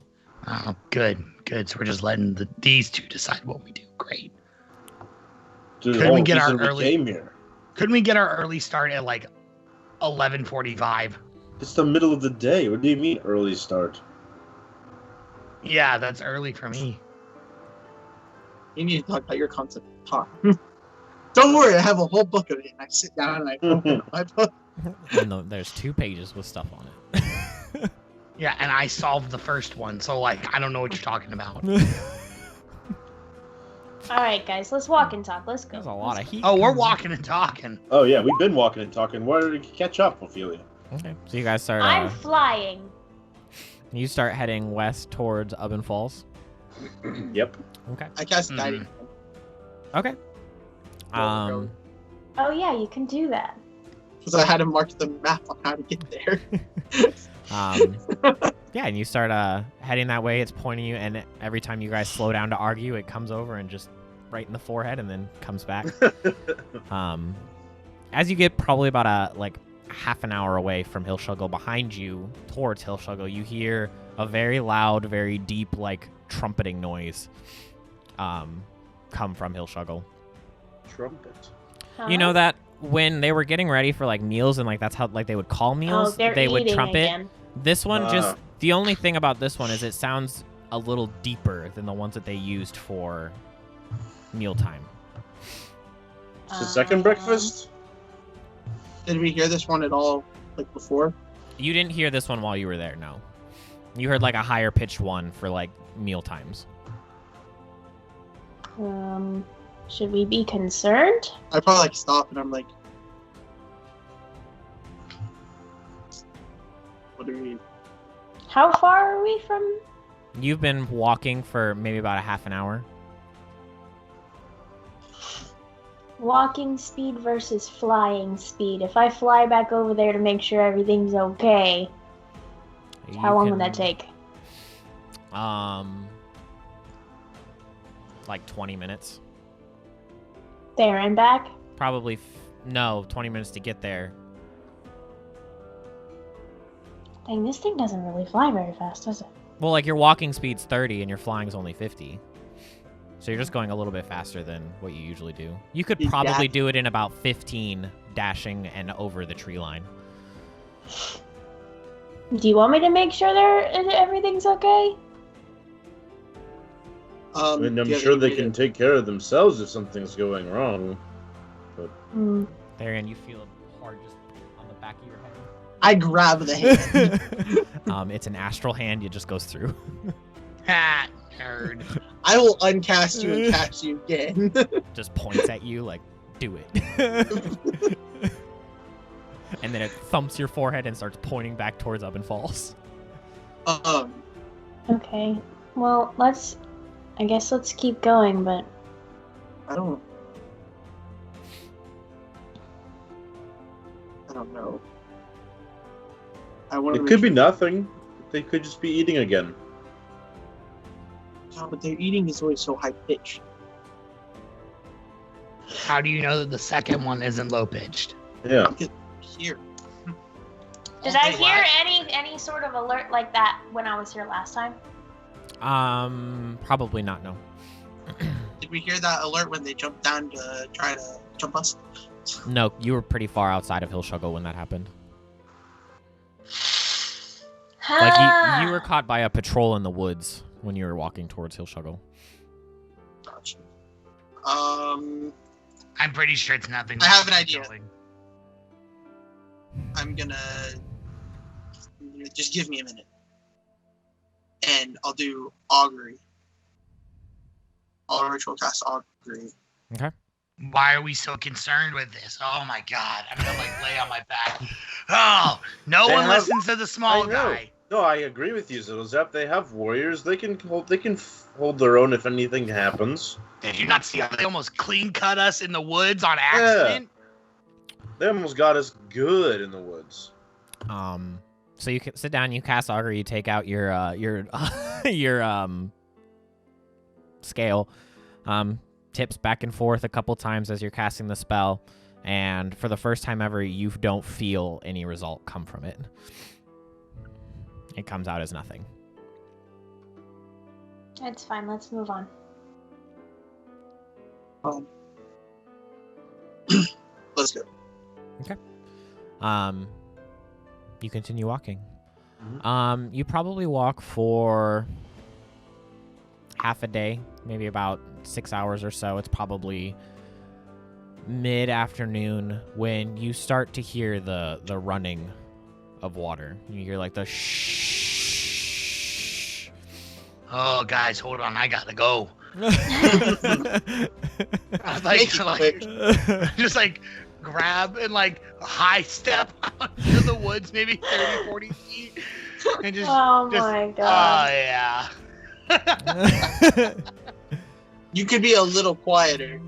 good. So we're just letting these two decide what we do. Great. Dude, Couldn't the we whole get our reason we early- came here. Couldn't we get our early start at like 11:45? It's the middle of the day. What do you mean early start? Yeah, that's early for me. You need to talk about your concept. Talk. Don't worry, I have a whole book of it. And I sit down and I open my book. And there's 2 pages with stuff on it. Yeah, and I solved the first one, so like I don't know what you're talking about. All right, guys, let's walk and talk. Let's go. There's a lot of heat. Oh, we're walking and talking. Oh yeah, we've been walking and talking. Why did we catch up, Ophelia? Okay, so you guys start. I'm flying. You start heading west towards Ubbin Falls. Yep. Okay. I cast guidance. Okay. Oh yeah, you can do that. Because I had to mark the map on how to get there. Yeah, and you start heading that way. It's pointing you, and every time you guys slow down to argue, it comes over and just right in the forehead, and then comes back. As you get probably about a half an hour away from Hillshuggle, behind you towards Hillshuggle, you hear a very loud, very deep, trumpeting noise come from Hillshuggle. Trumpet. Huh? You know that when they were getting ready for meals and that's how they would call meals, they're they would eating trumpet. again. This one just the only thing about this one is it sounds a little deeper than the ones that they used for mealtime. It's the second breakfast? Did we hear this one at all before? You didn't hear this one while you were there, no. You heard a higher pitched one for meal times. Should we be concerned? I probably stop and I'm like, what do we? How far are we from? You've been walking for maybe about a half an hour. Walking speed versus flying speed. If I fly back over there to make sure everything's okay, how long would that take? 20 minutes. There and back? Probably, no, 20 minutes to get there. Dang, this thing doesn't really fly very fast, does it? Well, your walking speed's 30 and your flying's only 50. So you're just going a little bit faster than what you usually do. You could probably do it in about 15, dashing and over the tree line. Do you want me to make sure everything's okay? I'm sure they can take care of themselves if something's going wrong. But There, and you feel it hard just on the back of your head. I grab the hand. It's an astral hand. It just goes through. Ha, nerd. I will uncast you and cast you again. Just points at you do it. And then it thumps your forehead and starts pointing back towards Ubbin Falls. Okay. Well, I guess let's keep going, but I don't know. it could be nothing. They could just be eating again. No, but their eating is always so high pitched. How do you know that the second one isn't low pitched? Yeah. Here. did I hear any sort of alert like that when I was here last time? Probably not, no. Did we hear that alert when they jumped down to try to jump us? No, you were pretty far outside of Hillshuggle when that happened. You were caught by a patrol in the woods when you were walking towards Hillshuggle. Gotcha. I'm pretty sure it's nothing. I have an idea. I'm gonna just give me a minute, and I'll do augury. I'll ritual cast augury. Okay. Why are we so concerned with this? Oh my god, I'm gonna lay on my back. Oh, no one listens to the small guy. No, I agree with you, Zilzap. They have warriors. They can hold their own if anything happens. Did you not see how they almost clean cut us in the woods on accident? Yeah. They almost got us good in the woods. So you can sit down, you cast augury, you take out your scale, tips back and forth a couple times as you're casting the spell, And for the first time ever, you don't feel any result come from it. It comes out as nothing. It's fine. Let's move on. Let's go. You continue walking. Mhm. You probably walk for half a day, maybe about 6 hours or so. It's probably mid-afternoon when you start to hear the running of water. You hear like the shh. Oh, guys, hold on. I gotta go. I Make it quick. just like grab and like high step out into the woods, maybe 30, 40 feet. And just, Oh just, my oh, god. yeah. You could be a little quieter.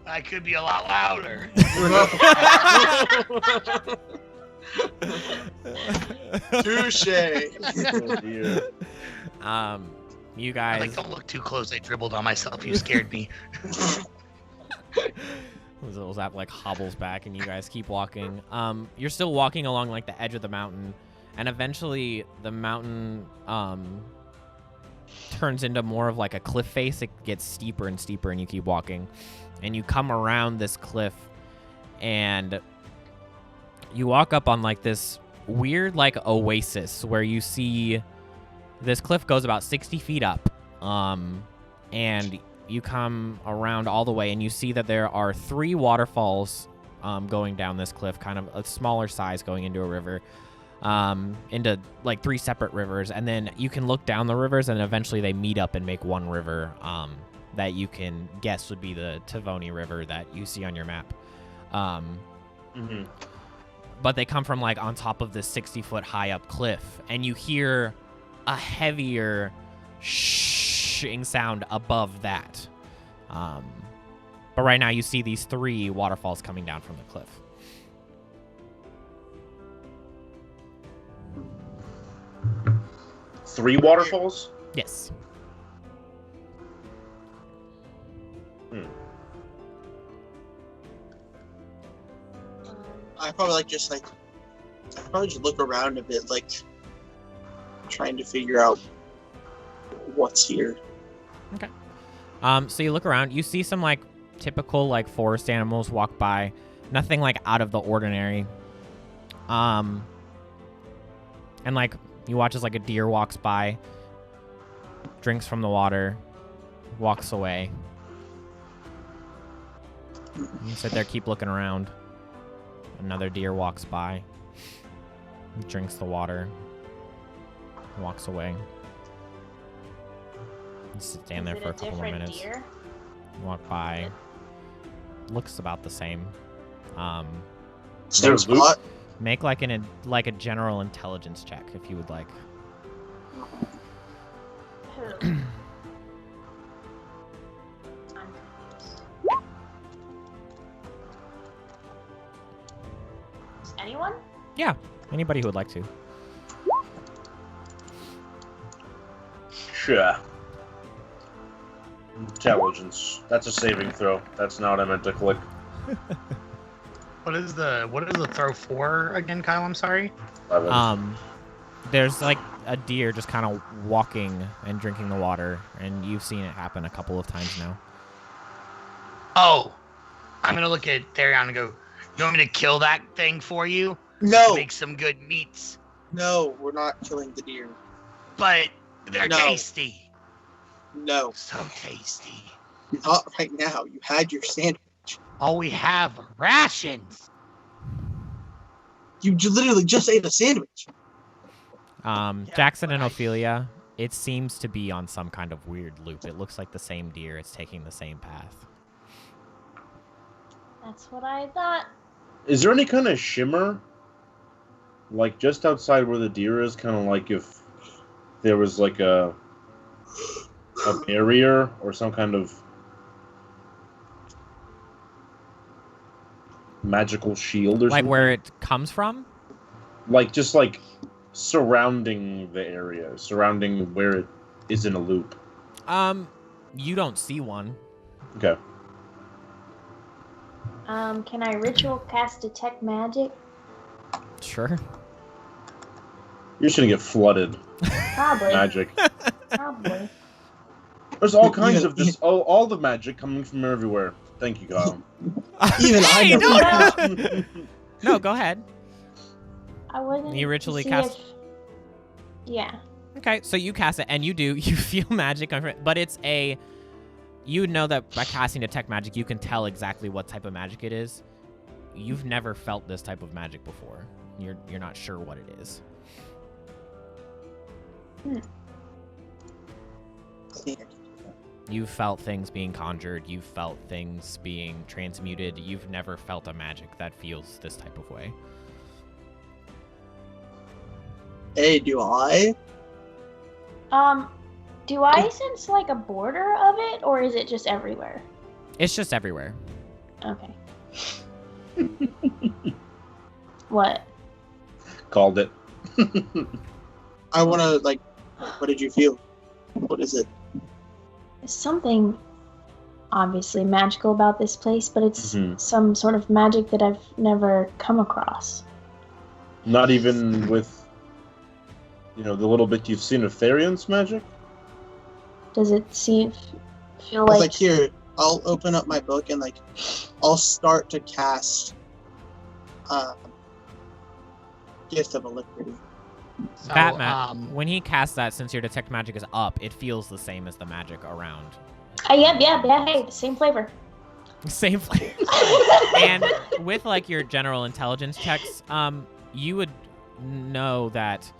I could be a lot louder. Touche. Oh, dear. You I'm guys. like, don't look too close. I dribbled on myself. You scared me. Zap like hobbles back, and you guys keep walking. You're still walking along like the edge of the mountain, and eventually the mountain turns into more of like a cliff face. It gets steeper and steeper, and you keep walking, and you come around this cliff, and you walk up on like this weird like oasis where you see this cliff goes about 60 feet up, and you come around all the way, and you see that there are 3 waterfalls going down this cliff, kind of a smaller size, going into a river, into like 3 separate rivers, and then you can look down the rivers, and eventually they meet up and make one river that you can guess would be the Tavoni River that you see on your map. Mhm. But they come from like on top of this 60-foot high up cliff, and you hear a heavier shing sound above that. But right now you see these 3 waterfalls coming down from the cliff. Three waterfalls? Yes. I probably just look around a bit, like trying to figure out what's here. Okay. So you look around, you see some like typical like forest animals walk by, nothing like out of the ordinary. And like you watch as like a deer walks by, drinks from the water, walks away. You sit there, keep looking around. Another deer walks by, drinks the water, walks away. You stand there for a couple more minutes. Deer? Walk by. Looks about the same. Same spot. Make like a general intelligence check if you would like. Who? I'm confused. Anyone? Yeah, anybody who would like to. Sure. Intelligence. That's a saving throw. That's not what I meant to click. What is the throw for again, Kyle? I'm sorry. 11. There's like a deer just kind of walking and drinking the water, and you've seen it happen a couple of times now. Oh, I'm gonna look at Therion and go, you want me to kill that thing for you? No, Make some good meats. no, we're not killing the deer. But they're No. tasty. No, So tasty. not right now. You had your sandwich. All we have are rations. You literally just ate a sandwich. Jackson and but I- Ophelia, it seems to be on some kind of weird loop. It looks like the same deer. It's taking the same path. That's what I thought. Is there any kind of shimmer? Like just outside where the deer is, kind of like if there was like a barrier or some kind of magical shield or Like something? where it comes from? Like just like surrounding the area, surrounding where it is in a loop. You don't see one. Okay. Can I ritual cast detect magic? Sure. You're just gonna get flooded. Probably. Magic. Probably. There's all kinds of this. All the magic coming from everywhere. Thank you, Kyle. Even I Hey, know. no. No, go ahead. I wasn't. You ritually see cast- if- Yeah. Okay, so you cast it, and you feel magic, but it's a. You know that by casting detect magic, you can tell exactly what type of magic it is. You've never felt this type of magic before. You're not sure what it is. You've felt things being conjured. You've felt things being transmuted. You've never felt a magic that feels this type of way. Hey, do I? Do I sense like a border of it, or is it just everywhere? It's just everywhere. Okay. What? Called it. I want to, like, what did you feel? What is it? There's something obviously magical about this place, but it's Mhm. some sort of magic that I've never come across. Not even with, the little bit you've seen of Therian's magic? Does it feel I was like like, here, I'll open up my book and, like, I'll start to cast Gift of Alacrity. So, Batman, when he casts that, since your detect magic is up, it feels the same as the magic around. yeah, hey, the same flavor. Same flavor. And with like your general intelligence checks, you would know that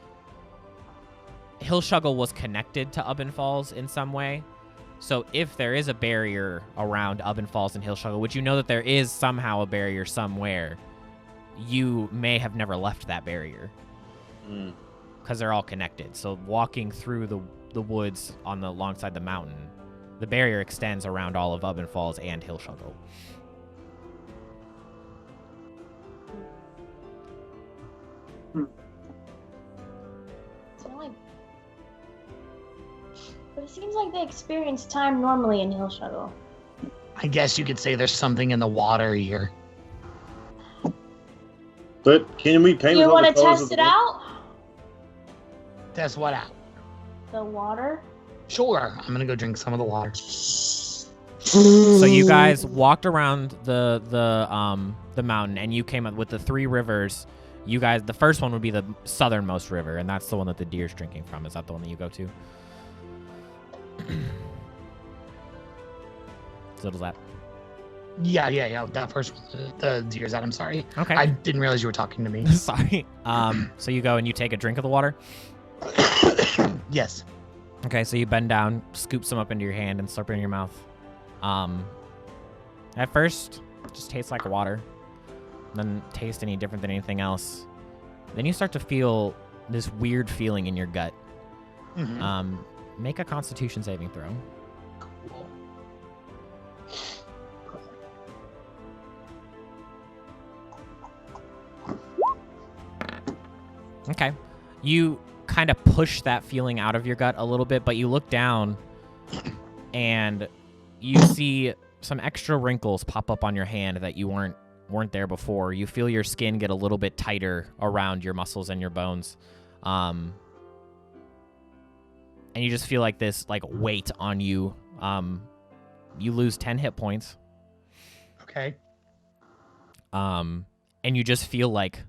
Hillshuggle was connected to Ubbin Falls in some way. So if there is a barrier around Ubbin Falls and Hillshuggle, which you know that there is somehow a barrier somewhere, you may have never left that barrier. Because they're all connected. So walking through the woods alongside the mountain, the barrier extends around all of Ubbin Falls and Hillshuggle. But it seems like they experience time normally in Hillshuggle. I guess you could say there's something in the water here. But can we paint You with all want the to colors test of it the out? Test what out? The water? Sure. I'm gonna go drink some of the water. So you guys walked around the mountain, and you came up with the 3 rivers. You guys, the first one would be the southernmost river, and that's the one that the deer's drinking from. Is that the one that you go to? Ziddle's that? Yeah. That first one, the deer's out. I'm sorry. Okay. I didn't realize you were talking to me. Sorry. So you go and you take a drink of the water. Yes. Okay, so you bend down, scoop some up into your hand, and slurp it in your mouth. At first, it just tastes like water. Doesn't taste any different than anything else. Then you start to feel this weird feeling in your gut. Mhm. Make a Constitution saving throw. Cool. Okay. You kind of push that feeling out of your gut a little bit, but you look down and you see some extra wrinkles pop up on your hand that you weren't there before. You feel your skin get a little bit tighter around your muscles and your bones. And you just feel like this weight on you. You lose 10 hit points. Okay. And you just feel like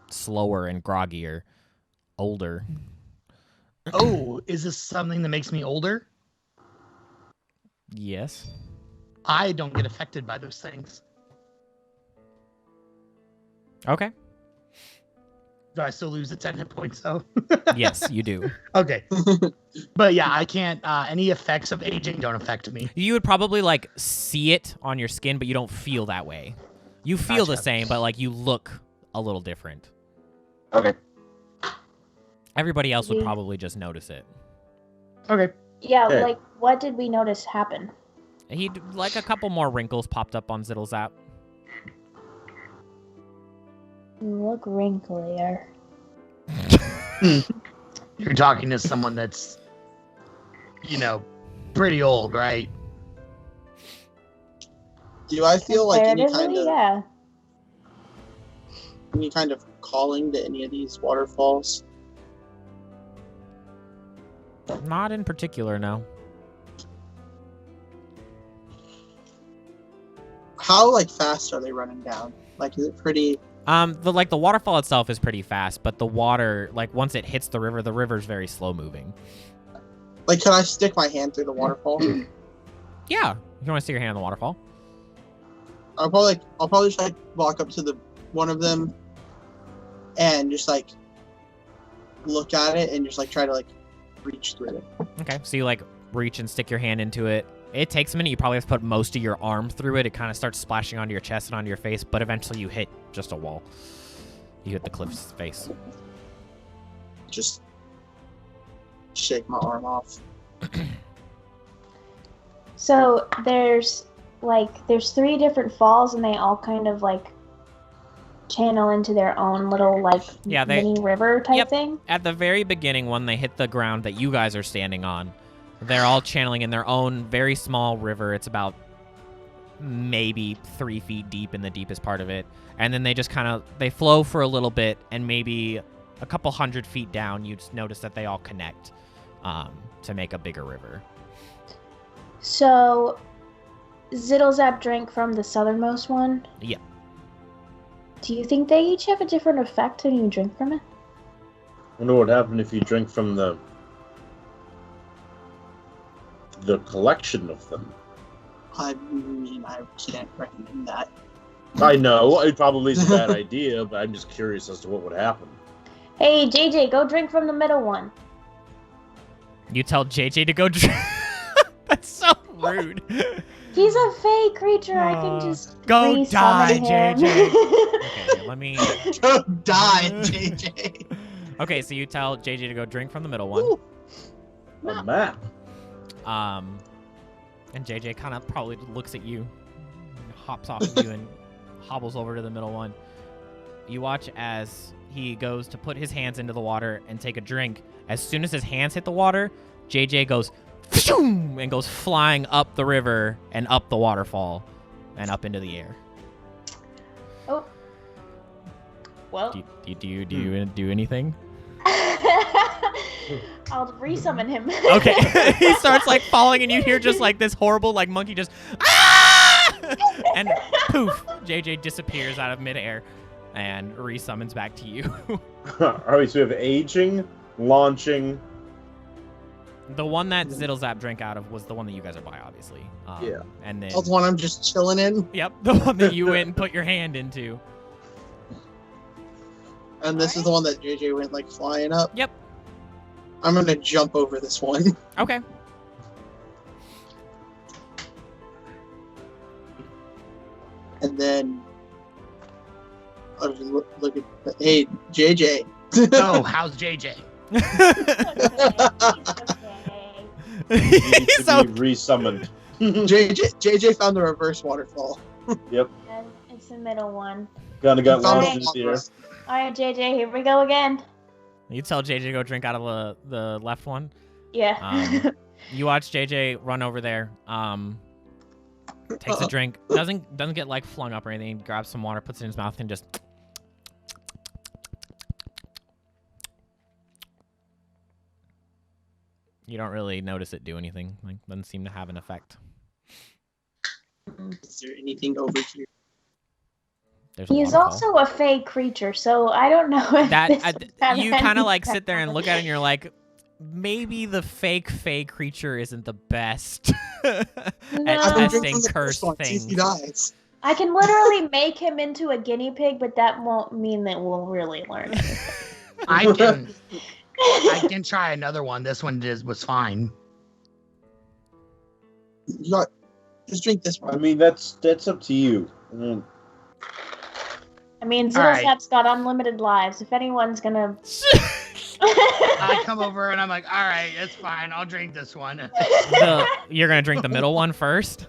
slower and groggier, older. Oh, is this something that makes me older? Yes. I don't get affected by those things. Okay. Do I still lose the 10 hit points though? Yes, you do. Okay. But yeah, I can't, any effects of aging don't affect me. You would probably see it on your skin, but you don't feel that way. You feel the Gotcha. same, but you look a little different. Okay. Everybody else would Yeah. probably just notice it. Okay. Yeah, Hey. what did we notice happen? He a couple more wrinkles popped up on Ziddle's app. You look wrinklier. You're talking to someone that's, pretty old, right? Do I feel like Comparatively, yeah. any kind of calling to any of these waterfalls? Not in particular, no. How like fast are they running down? Like, is it pretty? The waterfall itself is pretty fast, but the water, like once it hits the river's very slow moving. Like, can I stick my hand through the waterfall? Yeah, you want to stick your hand on the waterfall? I'll probably just like walk up to one of them and just like look at it and just like try to like reach through it. Okay, so you like reach and stick your hand into it. It takes a minute. You probably have to put most of your arm through it. It kind of starts splashing onto your chest and onto your face, but eventually you hit just a wall. You hit the cliff's face. Just shake my arm off. So there's 3 different falls, and they all kind of like channel into their own little like mini river type thing. At the very beginning, when they hit the ground that you guys are standing on, they're all channeling in their own very small river. It's about maybe 3 feet deep in the deepest part of it. And then they just they flow for a little bit, and maybe a couple 100 feet down, you just notice that they all connect to make a bigger river. So Zittlezap drank from the southernmost one? Yeah. Do you think they each have a different effect when you drink from it? I wonder what happened if you drink from the collection of them. I mean, I can't recommend that. I know, it probably is a bad idea, but I'm just curious as to what would happen. Hey, JJ, go drink from the middle one. You tell JJ to go drink? That's so rude. He's a fey creature. I can just go die, him. JJ. Okay, let me... Go die, JJ. Okay, so you tell JJ to go drink from the middle one. Ooh. A map. And JJ kind of probably looks at you, hops off of you, and hobbles over to the middle one. You watch as he goes to put his hands into the water and take a drink. As soon as his hands hit the water, JJ goes and goes flying up the river and up the waterfall and up into the air. Oh. Well. Do you do anything? I'll resummon him. Okay. He starts like falling, and you hear just like this horrible like monkey just and poof, JJ disappears out of midair and resummons back to you. Alright, so we have aging, launching. The one that Zittlezap drank out of was the one that you guys are by, obviously. Yeah. And then That's the one I'm just chilling in. Yep, the one that you went and put your hand into. And this is the one that JJ went like flying up. Yep. I'm gonna jump over this one. Okay. And then I'll just look at hey JJ. Oh, how's JJ? Needs to be resummoned. JJ found the reverse waterfall. Yep. And it's the middle one. Kinda got Found launched the into the air. waterfall. Alright, JJ, here we go again. You tell JJ to go drink out of the left one. Yeah. You watch JJ run over there. Takes a drink. Doesn't get like flung up or anything. Grabs some water, puts it in his mouth, and just. You don't really notice it do anything. Like, doesn't seem to have an effect. Is there anything over here? There's a He's waterfall. also a fey creature, so I don't know if That this would have you kind any of like sit there and effect look on at it, and you're like, maybe the fake fey creature isn't the best at No. I've been testing drinking the cursed first one, see if things. he dies. I can literally make him into a guinea pig, but that won't mean that we'll really learn anything. I can try another one. This one was fine. You got just drink this I one. mean, that's up to you. I mean, All right. Zittlezap's got unlimited lives. If anyone's gonna... I come over and I'm like, all right, it's fine. I'll drink this one. You're gonna drink the middle one first.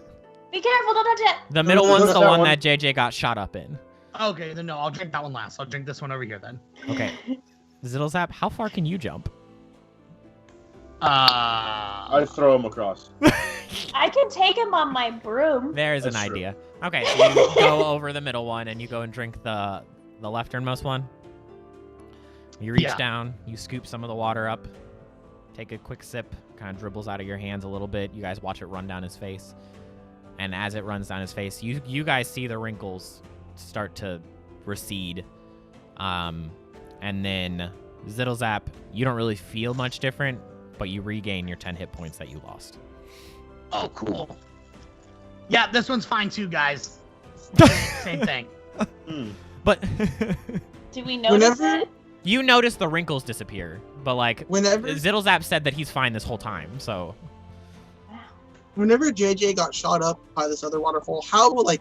Be careful, don't touch it! The middle No, one's the that one one. that JJ got shot up in. Okay, then no, I'll drink that one last. I'll drink this one over here then. Okay. Zittlezap, how far can you jump? I throw him across. I can take him on my broom. There's an That's true. idea. Okay, so you go over the middle one and you go and drink the lefternmost one. You reach down, you scoop some of the water up, take a quick sip, kind of dribbles out of your hands a little bit. You guys watch it run down his face. And as it runs down his face, you guys see the wrinkles start to recede. And then Zittlezap, you don't really feel much different, but you regain your 10 hit points that you lost. Oh, cool. Yeah, this one's fine too, guys. Same thing. But Do we notice it? you notice the wrinkles disappear, but like Whenever Zittlezap said that he's fine this whole time, so. Whenever JJ got shot up by this other waterfall, how like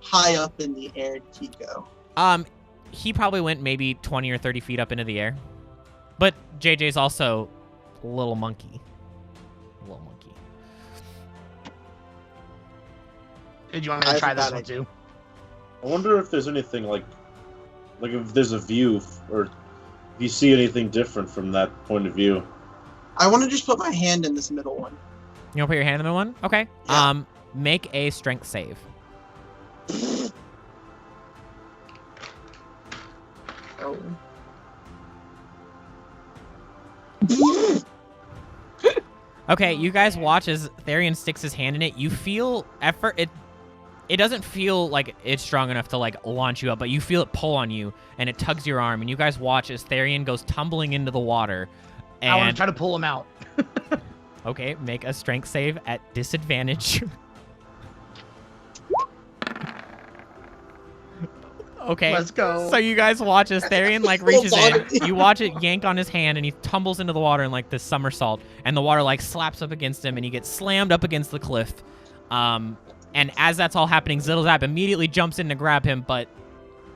high up in the air did he go? He probably went maybe 20 or 30 feet up into the air. But JJ's also a little monkey. Did you want me to try this one too? I wonder if there's anything like if there's a view or if you see anything different from that point of view. I want to just put my hand in this middle one. You want to put your hand in the one? Okay. Yeah. Make a strength save. Oh. Okay, you guys watch as Therian sticks his hand in it. You feel effort. It doesn't feel like it's strong enough to like launch you up, but you feel it pull on you and it tugs your arm. And you guys watch as Therian goes tumbling into the water. And I want to try to pull him out. okay, make a strength save at disadvantage. Okay. Let's go. So you guys watch as Therian like reaches in. You watch it yank on his hand and he tumbles into the water in like this somersault. And the water like slaps up against him and he gets slammed up against the cliff. And as that's all happening, Zittlezap immediately jumps in to grab him, but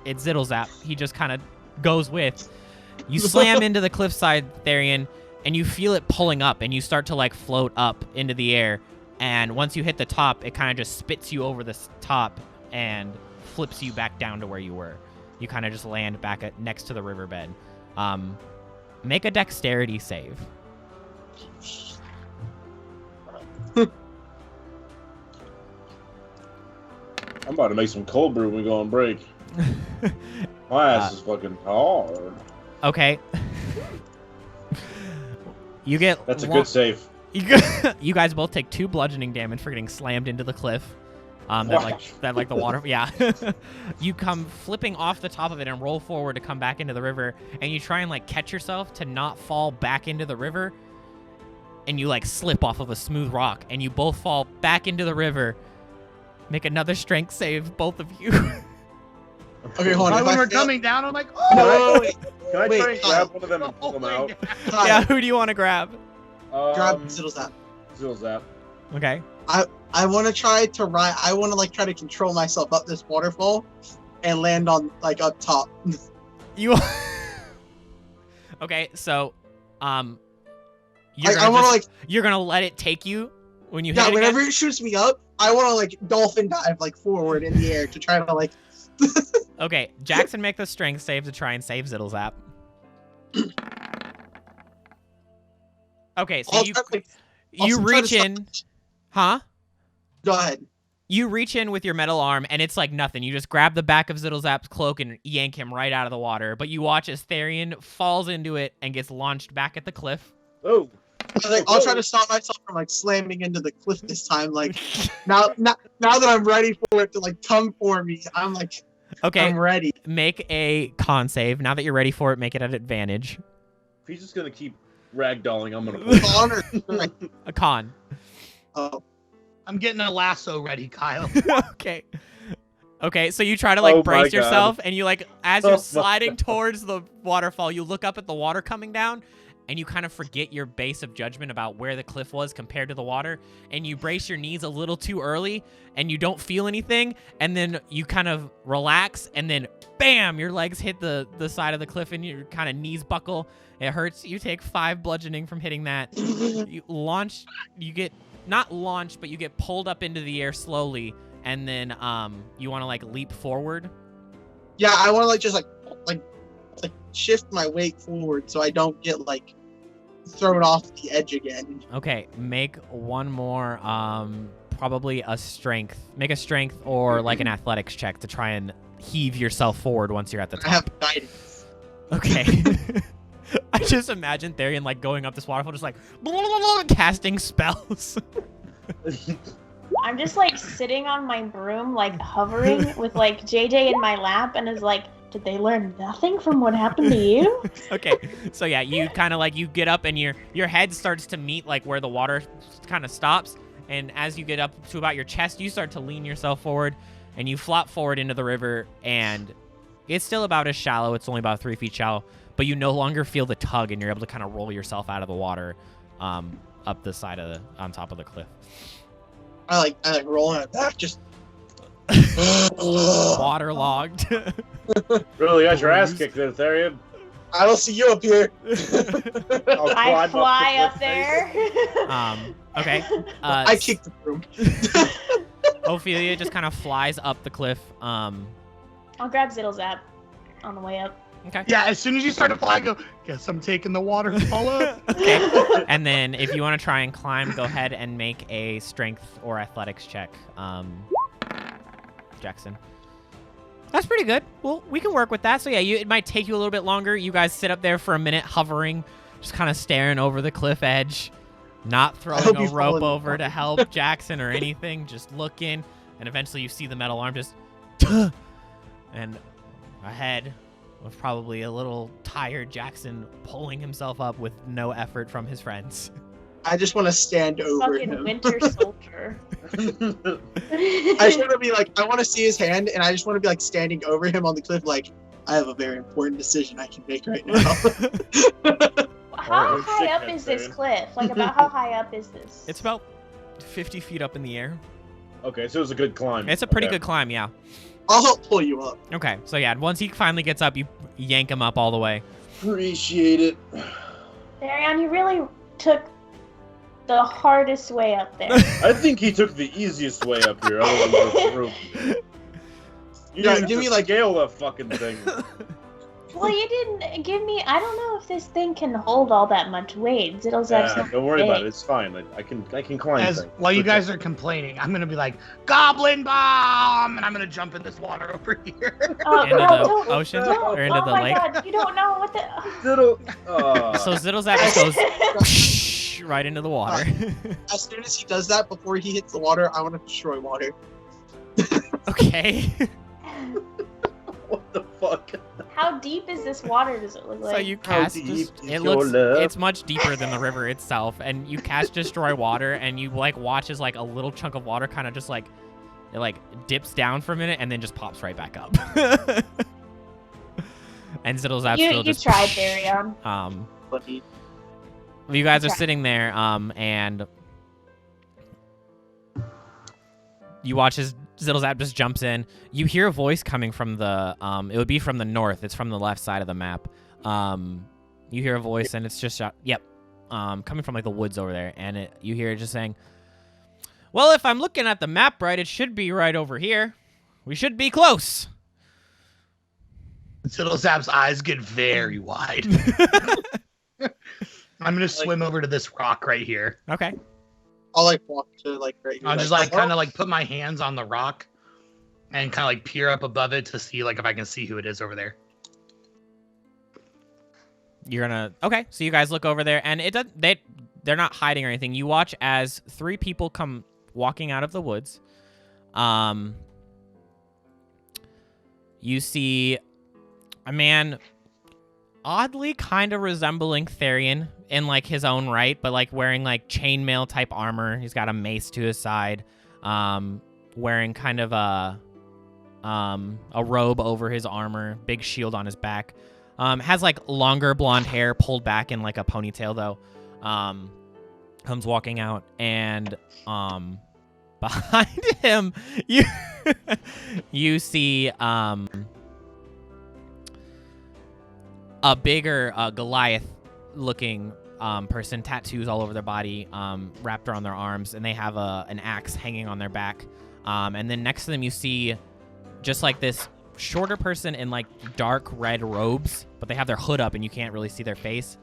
it's Zittlezap. He just kind of goes with. You slam into the cliffside, Therian, and you feel it pulling up, and you start to like float up into the air. And once you hit the top, it kind of just spits you over the top and flips you back down to where you were. You kind of just land back next to the riverbed. Make a dexterity save. I'm about to make some cold brew when we go on break. My ass is fucking hard. Okay. You get. That's a good save. You guys both take 2 bludgeoning damage for getting slammed into the cliff. That like the water. Yeah. You come flipping off the top of it and roll forward to come back into the river, and you try and like catch yourself to not fall back into the river, and you like slip off of a smooth rock, and you both fall back into the river. Make another strength save, both of you. Okay, hold on. When we're coming down, I'm like, oh! Wait. Can I try and grab one of them and pull them out? Yeah, who do you want to grab? Grab Zittlezap. Zittlezap. Okay. I want to try to ride. I want to like try to control myself up this waterfall, and land on like up top. You. Okay, so, I want to like. You're gonna let it take you when you hit Yeah, it whenever again? it shoots me up, I want to like dolphin dive like forward in the air to try to like. Okay, Jackson, make the strength save to try and save Zittlezap. Okay, so you reach in, huh? Go ahead. You reach in with your metal arm, and it's like nothing. You just grab the back of Zittlezap's cloak and yank him right out of the water. But you watch as Therian falls into it and gets launched back at the cliff. Oh. I'll try to stop myself from like slamming into the cliff this time. Like now that I'm ready for it to like come for me, I'm like, okay, I'm ready. Make a con save. Now that you're ready for it, make it at advantage. If he's just gonna keep ragdolling, I'm gonna pull Honor. A con. Oh. I'm getting a lasso ready, Kyle. Okay. Okay, so you try to like Oh my brace God. yourself, and you like as you're Oh my sliding towards the waterfall, you look up at the water coming down, and you kind of forget your base of judgment about where the cliff was compared to the water, and you brace your knees a little too early, and you don't feel anything, and then you kind of relax, and then bam, your legs hit the side of the cliff, and your kind of knees buckle. It hurts. You take 5 bludgeoning from hitting that. You launch. You get not launched, but you get pulled up into the air slowly, and then you want to like leap forward. Yeah, I want to like just like shift my weight forward so I don't get like thrown off the edge again. Okay, make one more probably make a strength or like an athletics check to try and heave yourself forward once you're at the top. I have guidance. Okay. I just imagine Therian like going up this waterfall, just like blah, blah, blah, casting spells. I'm just like sitting on my broom, like hovering with like JJ in my lap, and is like, did they learn nothing from what happened to you? Okay, so yeah, you kind of like you get up and your head starts to meet like where the water kind of stops, and as you get up to about your chest, you start to lean yourself forward, and you flop forward into the river, and it's still about as shallow. It's only about 3 feet shallow, but you no longer feel the tug, and you're able to kind of roll yourself out of the water, up the side of on top of the cliff. I like rolling it back, just Waterlogged. Really got your ass kicked there, Therian. I don't see you up here. I fly up there. Okay. I kicked the broom. Ophelia just kind of flies up the cliff. I'll grab Ziddlezap on the way up. Okay. Yeah, as soon as you start to fly, I go, guess I'm taking the waterfall up. Okay. And then if you want to try and climb, go ahead and make a strength or athletics check. Jackson. That's pretty good. Well, we can work with that. So yeah, it might take you a little bit longer. You guys sit up there for a minute, hovering, just kind of staring over the cliff edge, not throwing a rope over to help Jackson or anything, just looking. And eventually you see the metal arm just, and ahead with probably a little tired Jackson pulling himself up with no effort from his friends. I just want to stand over Fucking him. Winter Soldier. I just want to be like, I want to see his hand, and I just want to be like standing over him on the cliff, like, I have a very important decision I can make right now. How Oh, high up shit, is this man. cliff? Like, about how high up is this? It's about 50 feet up in the air. Okay, so it was a good climb. It's a pretty Okay. good climb, yeah. I'll help pull you up. Okay, so yeah, once he finally gets up, you yank him up all the way. Appreciate it. Darian, you really took the hardest way up there. I think he took the easiest way up here, other than this room. You Yeah, didn't give me, like- scale that fucking thing. Well, you didn't give me. I don't know if this thing can hold all that much weight. Ziddlezap's Yeah, not don't worry about it. big. It's fine. I can climb As things. while you Okay. guys are complaining, I'm gonna be like, Goblin Bomb! And I'm gonna jump in this water over here. Oh, Into no, the don't, ocean don't. or into Oh the my lake? God, you don't know what the. Diddle. So Ziddlezap just goes right into the water. As soon as he does that, before he hits the water, I want to destroy water. Okay. What the fuck? How deep is this water? Does it look like? So you How cast deep it is looks your love? it's much deeper than the river itself, and you cast destroy water, and you like watch as like a little chunk of water kind of just like it like dips down for a minute and then just pops right back up. And Ziddlezap's you still just tried, Darian. But he, you guys are Okay. sitting there, and you watch as Ziddlezap just jumps in. You hear a voice coming from the, it would be from the north. It's from the left side of the map. You hear a voice, and it's just, coming from like the woods over there, and you hear it just saying, "Well, if I'm looking at the map right, it should be right over here. We should be close." Ziddlezap's eyes get very wide. I'm gonna swim over to this rock right here. Okay. I'll like walk to like right here. I'll just like kind of like put my hands on the rock and kind of like peer up above it to see like if I can see who it is over there. You're gonna so you guys look over there, and they're not hiding or anything. You watch as 3 people come walking out of the woods. You see a man oddly kind of resembling Therian in like his own right, but like wearing like chainmail type armor. He's got a mace to his side, wearing kind of a robe over his armor, big shield on his back. Has like longer blonde hair pulled back in like a ponytail though. Comes walking out, and behind him you see a bigger Goliath looking person, tattoos all over their body, wrapped around their arms, and they have an axe hanging on their back. And then next to them you see just like this shorter person in like dark red robes, but they have their hood up and you can't really see their face.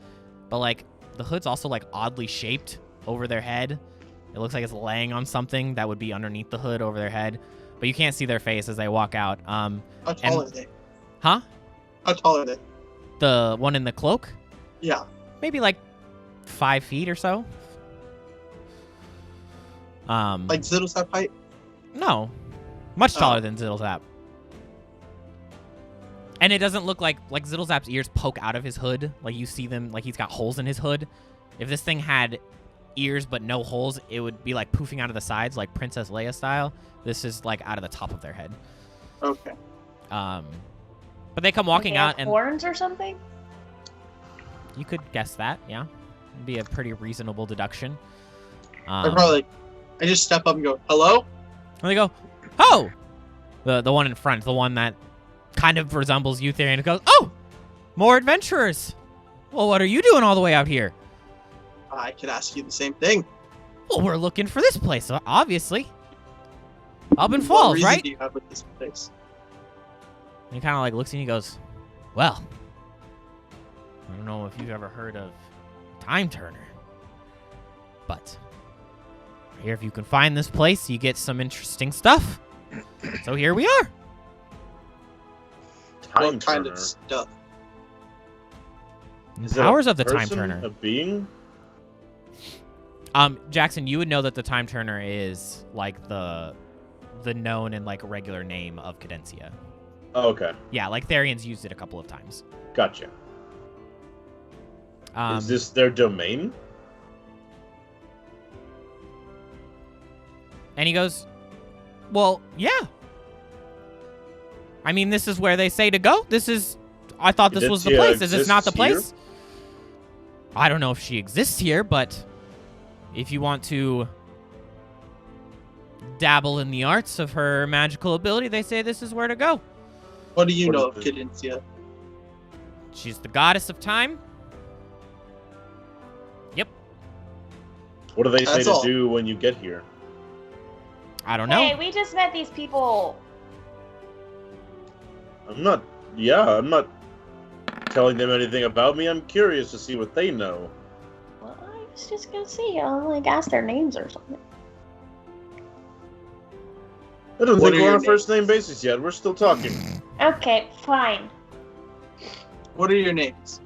But like the hood's also like oddly shaped over their head. It looks like it's laying on something that would be underneath the hood over their head, but you can't see their face as they walk out. How tall are they? Huh? How tall are they? The one in the cloak? Yeah. Maybe like 5 feet or so. Like Ziddlesap height? No. Much taller than Ziddlesap. And it doesn't look like Ziddlesap's ears poke out of his hood. Like you see them, like he's got holes in his hood. If this thing had ears but no holes, it would be like poofing out of the sides, like Princess Leia style. This is like out of the top of their head. Okay. But they come walking out and horns or something. You could guess that, yeah. It'd be a pretty reasonable deduction. They're probably like, I just step up and go, hello? And they go, oh! The one in front, the one that kind of resembles you, Therian, goes, oh! More adventurers! Well, what are you doing all the way out here? I could ask you the same thing. Well, we're looking for this place, obviously. Up in What Falls, reason right? do you have with this place? And he kind of like looks at you and he goes, well, I don't know if you've ever heard of Time Turner, but here, if you can find this place, you get some interesting stuff. So here we are. Time What kind Turner. of stuff? Is it Powers a of the Time person, Turner. A being? Jackson, you would know that the Time Turner is like the known and like regular name of Cadencia. Oh, okay. Yeah, like Therian's used it a couple of times. Gotcha. Is this their domain? And he goes, well, yeah. I mean, this is where they say to go. I thought this was the Cadencia place. Is this not the exists here? place? I don't know if she exists here, but if you want to dabble in the arts of her magical ability, they say this is where to go. What do you What know is of this? Cadencia? She's the goddess of time. Yep. What do they say That's to all. do when you get here? I don't know. Hey, we just met these people. I'm not telling them anything about me. I'm curious to see what they know. Well, I was just gonna see. I'll like ask their names or something. I don't What think are we're on your a first name basis yet. We're still talking. Okay, fine. What are your names?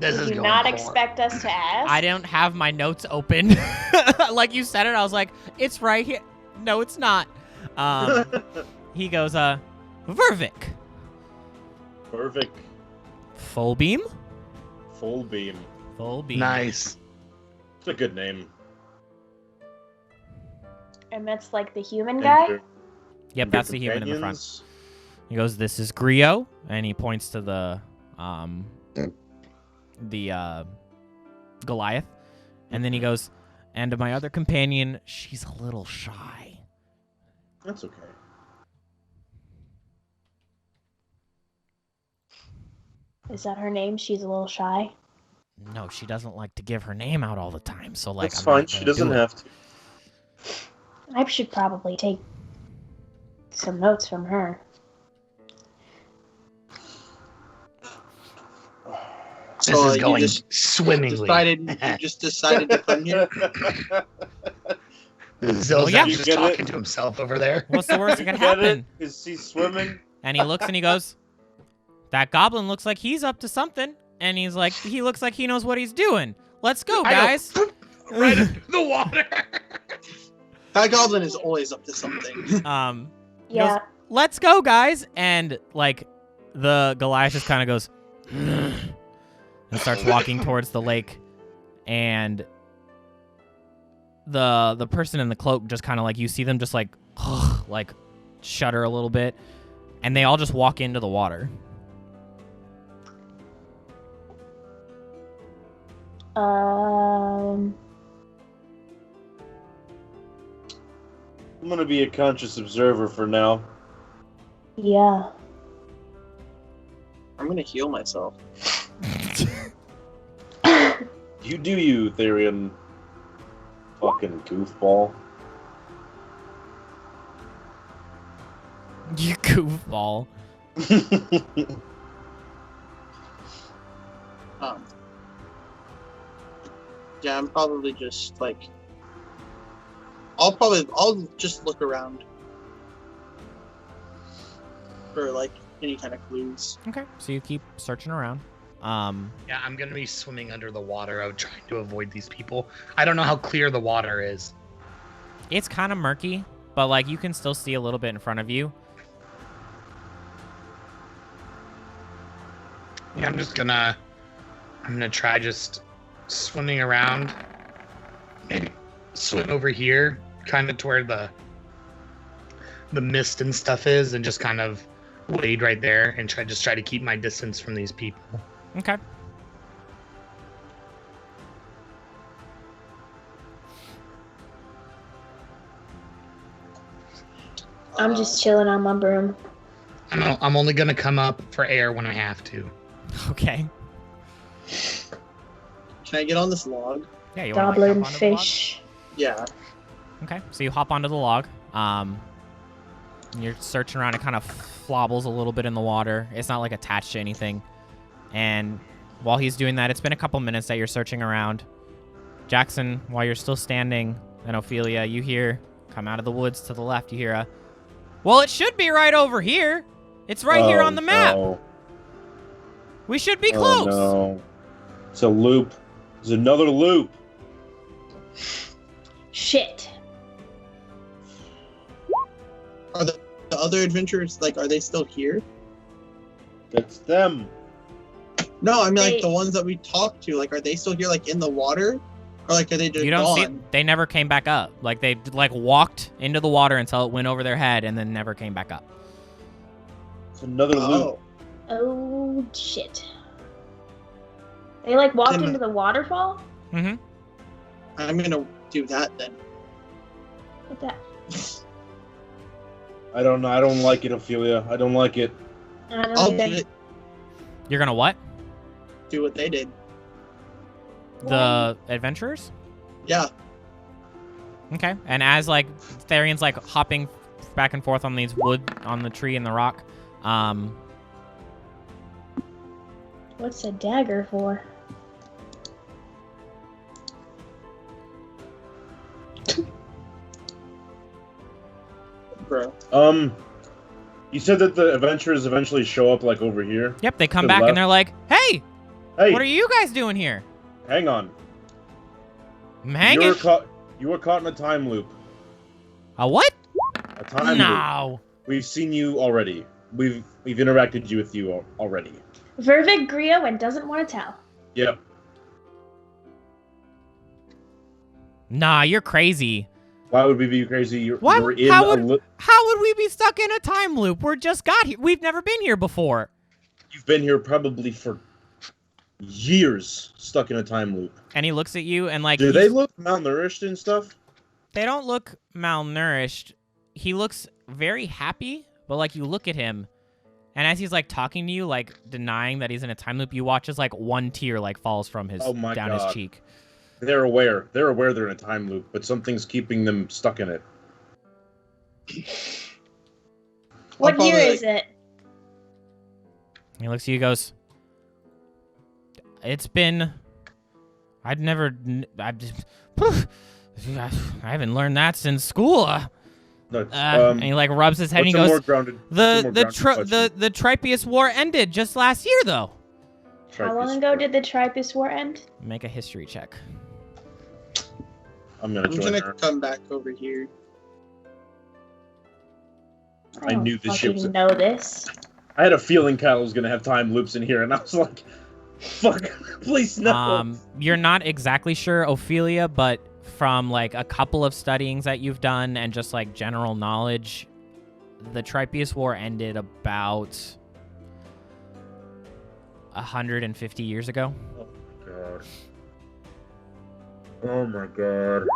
This is Did you going not for it. expect us to ask? I don't have my notes open. Like you said it, I was like, it's right here. No, it's not. He goes, Vervik. Perfect. Full beam? Full beam. Full beam. Nice. It's a good name. And that's like the human And guy? your- Yep, your that's the human in the front. companions? He goes, this is Griot, and he points to the Goliath. And then he goes, and my other companion, she's a little shy. That's okay. Is that her name? She's a little shy. No, she doesn't like to give her name out all the time. So like, That's I'm fine. not She gonna doesn't do it. have to. I should probably take some notes from her. This is you going just swimmingly. you just decided to come here. Zill's yeah. just You get talking it? to himself over there. What's the worst that can Get it? happen? Is he swimming? And he looks and he goes, that goblin looks like he's up to something. And he's like, he looks like he knows what he's doing. Let's go, I know. guys. Right into the water. That goblin is always up to something. He Yeah. goes, let's go, guys. And like the Goliath just kind of goes and starts walking towards the lake. And the person in the cloak just kind of like, you see them just like shudder a little bit. And they all just walk into the water. I'm gonna be a conscious observer for now. Yeah. I'm gonna heal myself. You do you, Therian. Fucking goofball. You goofball. Yeah, I'm probably just like. I'll just look around for like any kind of clues. Okay, so you keep searching around. Yeah, I'm gonna be swimming under the water. I'm trying to avoid these people. I don't know how clear the water is. It's kind of murky, but like you can still see a little bit in front of you. Yeah, I'm gonna try just swimming around. Maybe swim over here, kind of to where the mist and stuff is, and just kind of wade right there and try to keep my distance from these people. Okay. I'm just chilling on my broom. I'm only gonna come up for air when I have to. Okay. Can I get on this log? Yeah, you want to Goblin hop onto the log? fish. Yeah. Okay, so you hop onto the log. And you're searching around. It kind of flobbles a little bit in the water. It's not like attached to anything. And while he's doing that, it's been a couple minutes that you're searching around. Jackson, while you're still standing, and Ophelia, you hear, come out of the woods to the left, you hear a, well, it should be right over here. It's right here on the map. No. We should be close. No. It's a loop. It's another loop. Shit. Are the other adventurers like? Are they still here? That's them. No, I mean like They- the ones that we talked to. Like, are they still here? Like in the water, or like are they just You don't gone? see, they never came back up. Like they like walked into the water until it went over their head and then never came back up. It's another loop. Oh, Oh shit. They like walked Can- into the waterfall? Mm-hmm. I'm gonna do that then. What that? I don't know. I don't like it, Ophelia. I don't like it. I don't I'll either. You're gonna what? do what they did. The adventurers? Yeah. Okay. And as like Therion's like hopping back and forth on these wood on the tree and the rock, What's a dagger for? Bro. You said that the adventurers eventually show up like over here. yep, they come To the back left. and they're like, "Hey, Hey, what are you guys doing here?" hang on. I'm hanging. You were caught in a time loop. A what? A time loop. No. We've seen you already. We've interacted with you already. Vervig Grio and doesn't want to tell. Yep. Nah, you're crazy. Why would we be crazy? What? We're in How a would- How would we be stuck in a time loop? We're just got here. We've never been here before. You've been here probably for years, stuck in a time loop. And he looks at you and like Do they look malnourished and stuff? they don't look malnourished. He looks very happy, but like you look at him, and as he's like talking to you, like denying that he's in a time loop, you watch as like one tear like falls from his Oh my down his God. cheek. They're aware. They're aware they're in a time loop, but something's keeping them stuck in it. What I'll year probably, is it? He looks at you, goes, "It's been, I haven't learned that since school." No, And he like rubs his head and he what's a goes, more grounded, the Tripius War ended just last year, though. How long ago did the Tripus War end? Make a history check. I'm gonna I'm join gonna her. come back over here. I don't knew this shit was- fucking know this. I had a feeling Kyle was gonna have time loops in here, and I was like, "Fuck, please no." You're not exactly sure, Ophelia, but from like a couple of studyings that you've done and just like general knowledge, the Tripius War ended about 150 years ago. God. Oh my God.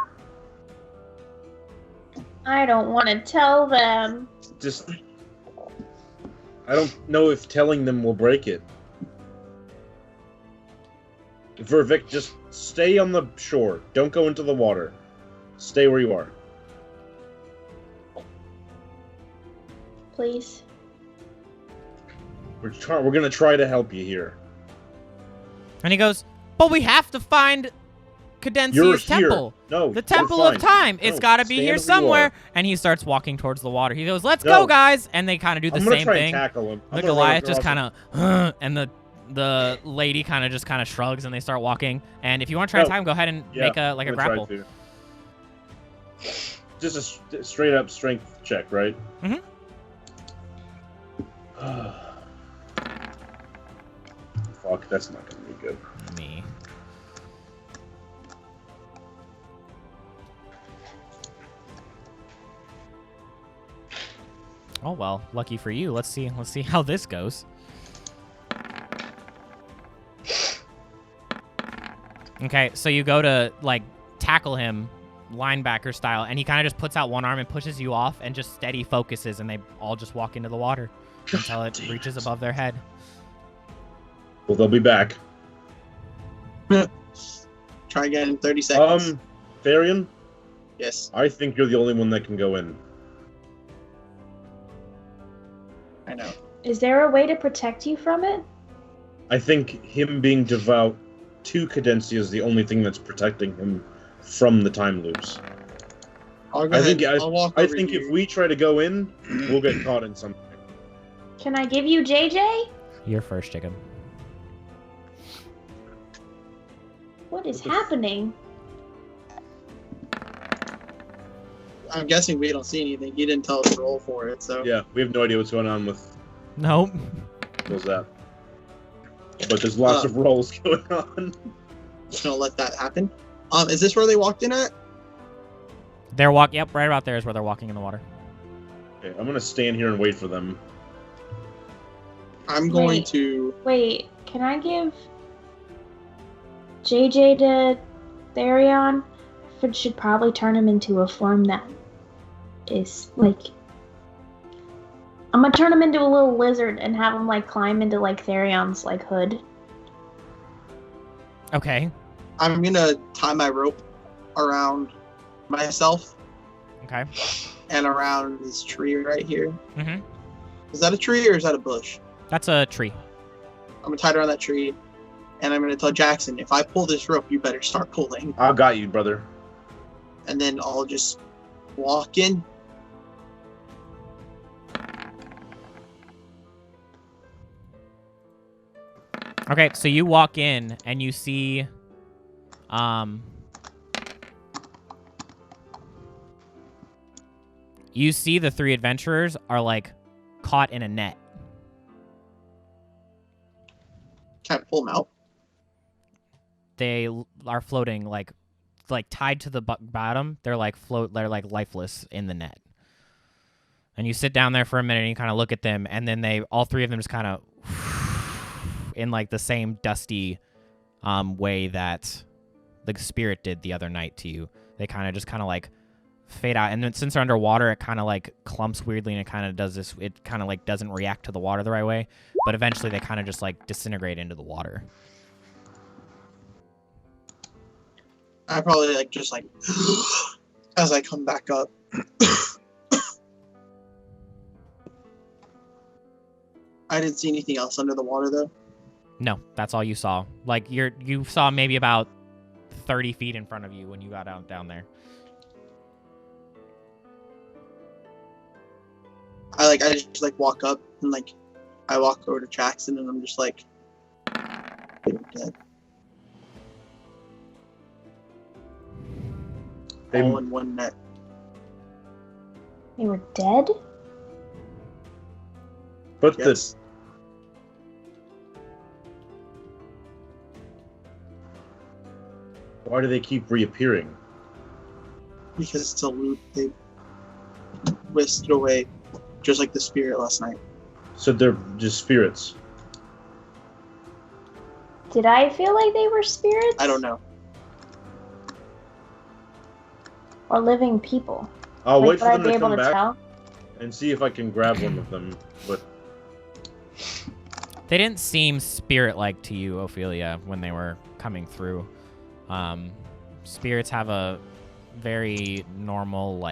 I don't want to tell them. Just, I don't know if telling them will break it. Vervic, just stay on the shore. Don't go into the water. Stay where you are. Please. We're gonna try to help you here. And he goes, "But we have to find Cadencia's temple. No, The you're temple of fine. time. It's No, got to be stand here where you somewhere. are. And he starts walking towards the water. He goes, "Let's No. go, guys!" And they kind of do the I'm gonna same try thing. and tackle him. The Goliath just kind of, and the lady kind of just shrugs, and they start walking. And if you want to try and No. time, go ahead and make a I'm gonna grapple. try to. Just a straight up strength check, right? Mhm. Fuck, that's not gonna be good. Me. Oh well, lucky for you. Let's see how this goes. Okay, so you go to like tackle him linebacker style, and he kind of just puts out one arm and pushes you off and just steady focuses, and they all just walk into the water until it reaches above their head. Well, they'll be back. Try again in 30 seconds. Therian, Yes, I think you're the only one that can go in. I know. Is there a way to protect you from it? I think him being devout to Cadencia is the only thing that's protecting him from the time loops. I'll go ahead. I'll walk I over think here. if we try to go in, we'll get caught in something. Can I give you JJ? You're first, Jacob. What is happening? I'm guessing we don't see anything. He didn't tell us to roll for it, so. Yeah, we have no idea what's going on with Nope. that. But there's lots of rolls going on. Just gonna let that happen. Is this where they walked in at? Yep, right about there is where they're walking in the water. Okay, I'm gonna stand here and wait for them. I'm going Wait. to. Wait, can I give JJ to Therion? I should probably turn him into a form that is like. I'm gonna turn him into a little lizard and have him like climb into like Therion's like hood. Okay. I'm gonna tie my rope around myself Okay. and around this tree right here. Mhm. Is that a tree or is that a bush? That's a tree. I'm gonna tie it around that tree, and I'm gonna tell Jackson, if I pull this rope, you better start pulling. I got you, brother. And then I'll just walk in. Okay, so you walk in and you see you see the three adventurers are like caught in a net. Can I pull them out? They are floating like tied to the bottom. They're like lifeless in the net. And you sit down there for a minute and you kind of look at them, and then all three of them just kind of in like the same dusty way that the spirit did the other night to you. They kind of like fade out, and then since they're underwater, it kind of like clumps weirdly, and it kind of does this. It kind of like doesn't react to the water the right way, but eventually they kind of just like disintegrate into the water. I probably just as I come back up. I didn't see anything else under the water though. No, that's all you saw. Like you saw maybe about 30 feet in front of you when you got down there. I just walk up and I walk over to Jackson and I'm just like, they're dead. All in one net. They were dead? But Yes. Why do they keep reappearing? Because it's a loop. They whisked it away, just like the spirit last night. So they're just spirits. Did I feel like they were spirits? I don't know. Or living people? I'll wait Like, for would I them be to able come to back tell? and see if I can grab one of them. But They didn't seem spirit-like to you, Ophelia, when they were coming through. Spirits have a very normal,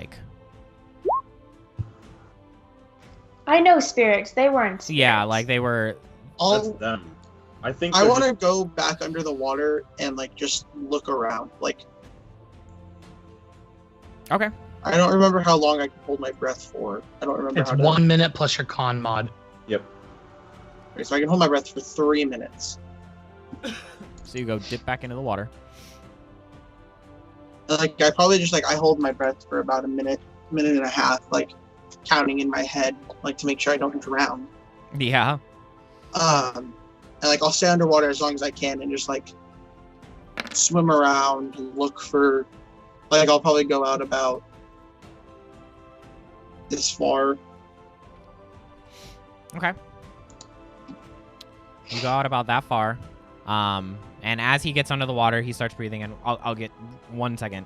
I know spirits. They weren't spirits. yeah, like they were. that's them. I think I want to go back under the water and like just look around. Like, Okay. I don't remember how long I can hold my breath for. I don't remember It's how to. 1 minute plus your con mod. Yep. Okay, so I can hold my breath for 3 minutes. So you go dip back into the water. Like I probably just I hold my breath for about a minute and a half, like counting in my head, like to make sure I don't drown. Yeah. And like I'll stay underwater as long as I can and just like swim around and look for. Like I'll probably go out about this far. Okay. You go out about that far. And as he gets under the water, he starts breathing. And I'll get 1 second.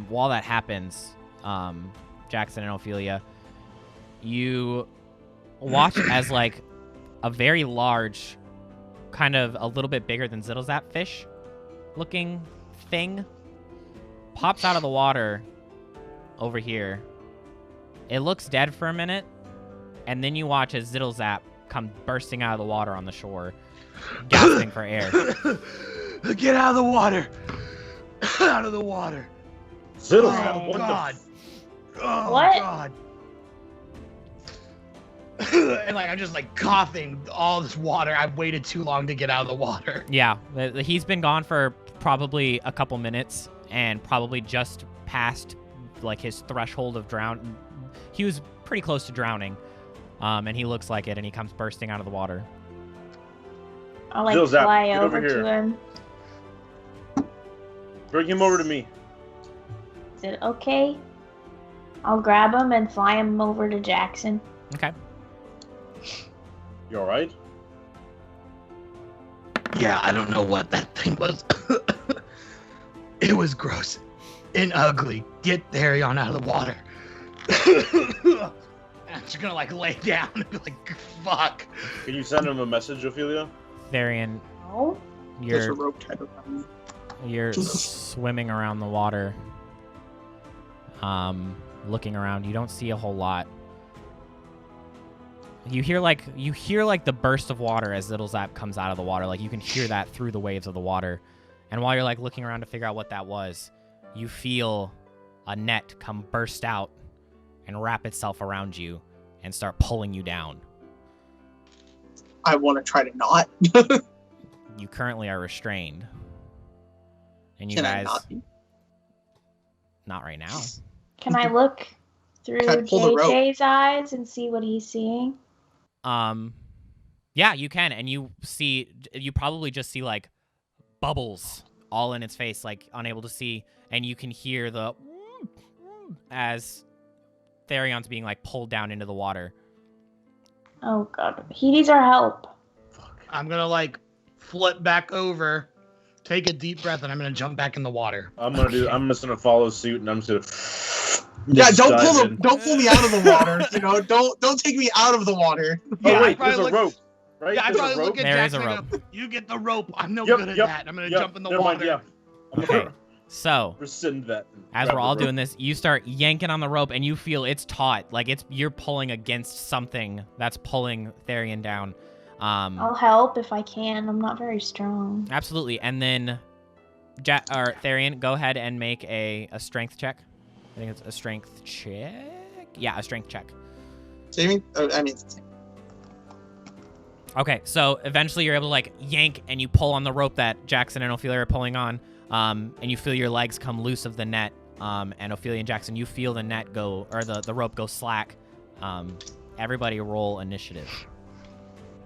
While that happens, Jackson and Ophelia, you watch as like a very large, kind of a little bit bigger than Zittlezap fish looking thing pops out of the water over here. It looks dead for a minute, and then you watch as Zittlezap come bursting out of the water on the shore, gasping for air. Get out of the water! Out of the water! Zittlezap, Oh, what God! Oh, What? God! And like I'm just like coughing all this water. I've waited too long to get out of the water. Yeah, he's been gone for probably a couple minutes, and probably just past like his threshold of drown. He was pretty close to drowning, and he looks like it, and he comes bursting out of the water. I'll like Zittlezap, fly get over over to here. him. Bring him over to me. Is it okay? I'll grab him and fly him over to Jackson. Okay. You all right? Yeah, I don't know what that thing was. It was gross and ugly. Get Harry on out of the water. I'm just gonna like lay down and be like, fuck. Can you send him a message, Ophelia? Varian, No? There's a you're rope tied around me. you're swimming around the water, looking around. You don't see a whole lot. You hear like the burst of water as Zittlezap comes out of the water. Like you can hear that through the waves of the water. And while you're like looking around to figure out what that was, you feel a net come burst out and wrap itself around you and start pulling you down. I want to try to not. You currently are restrained. And you Can guys I not be? not right now. Can I look through Can I pull the rope? JJ's eyes and see what he's seeing? Yeah, you can, and you probably just see like bubbles all in its face, like unable to see, and you can hear the as Therion's being like pulled down into the water. Oh god. He needs our help. I'm gonna like flip back over, take a deep breath, and I'm gonna jump back in the water. I'm just gonna follow suit, and I'm just gonna. Yeah, just dive in. don't pull me out of the water. You know, don't take me out of the water. Oh Yeah, I wait, probably there's a look- rope, right? Yeah, I There's a probably rope. look at There is Jackson a and go, you get the rope. I'm no Yep, good at yep, that. I'm gonna Yep, jump in the never water. mind, yeah. I'm Okay. gonna So rescind that. as Grab we're the all rope. doing this, you start yanking on the rope, and you feel it's taut, like you're pulling against something that's pulling Therion down. I'll help if I can. I'm not very strong. Absolutely, and then Therion, go ahead and make a strength check. I think it's a strength check. Yeah, a strength check. Saving? Okay, so eventually you're able to like yank and you pull on the rope that Jackson and Ophelia are pulling on, and you feel your legs come loose of the net. And Ophelia and Jackson, you feel the net go, or the rope go slack. Everybody roll initiative.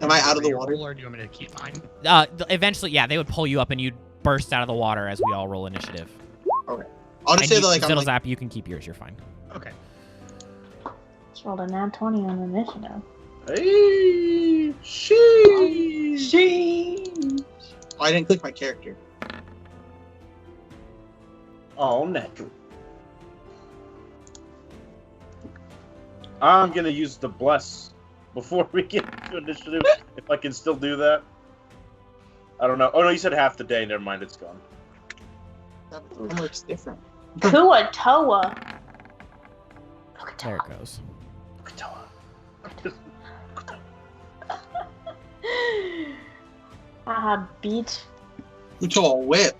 Am I out of the Your water? roll, or do you want me to keep mine? Eventually, yeah, they would pull you up and you'd burst out of the water as we all roll initiative. I'll just And say you, that like I'm like, Zittlezap, you can keep yours. You're fine. Okay. Just rolled a nat 20 on initiative. Hey, she. I didn't click my character. All natural. I'm gonna use the bless before we get to initiative. If I can still do that. I don't know. Oh no, you said half the day. Never mind, it's gone. That looks different. Kua Toa. There it goes. Beat. We took a whip.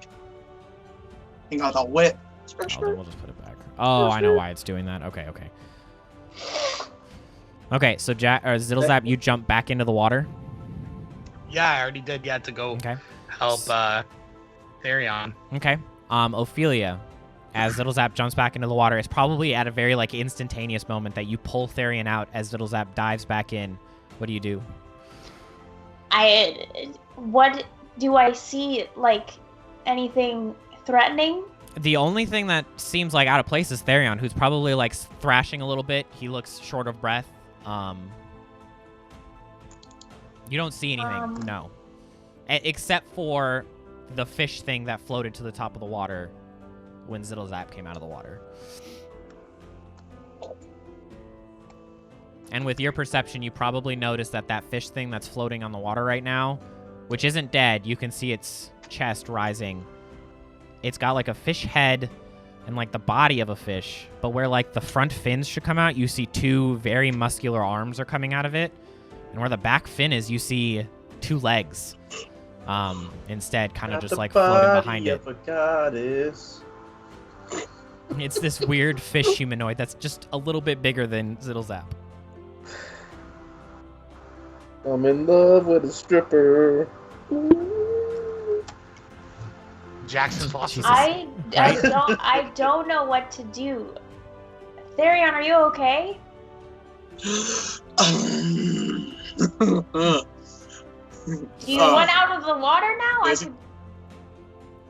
He got a whip. Oh, then we'll just put it back. Oh, I know why it's doing that. Okay. Okay, so Zittlezap, you jump back into the water. Yeah, I already did. Yeah, to go help Therion. Okay. Ophelia, as Zittlezap jumps back into the water, it's probably at a very instantaneous moment that you pull Therion out as Zittlezap dives back in. What do you do? What do I see? Anything threatening? The only thing that seems out of place is Therion, who's probably thrashing a little bit. He looks short of breath. You don't see anything, no. Except for the fish thing that floated to the top of the water when Zittlezap came out of the water. And with your perception, you probably notice that fish thing that's floating on the water right now, which isn't dead, you can see its chest rising. It's got a fish head and the body of a fish, but where the front fins should come out, you see two very muscular arms are coming out of it. And where the back fin is, you see two legs. Instead, kind of just floating behind it. It's this weird fish humanoid that's just a little bit bigger than Zittlezap. I'm in love with a stripper. Jackson's lost his I don't know what to do. Therion, are you okay? Do you want out of the water now?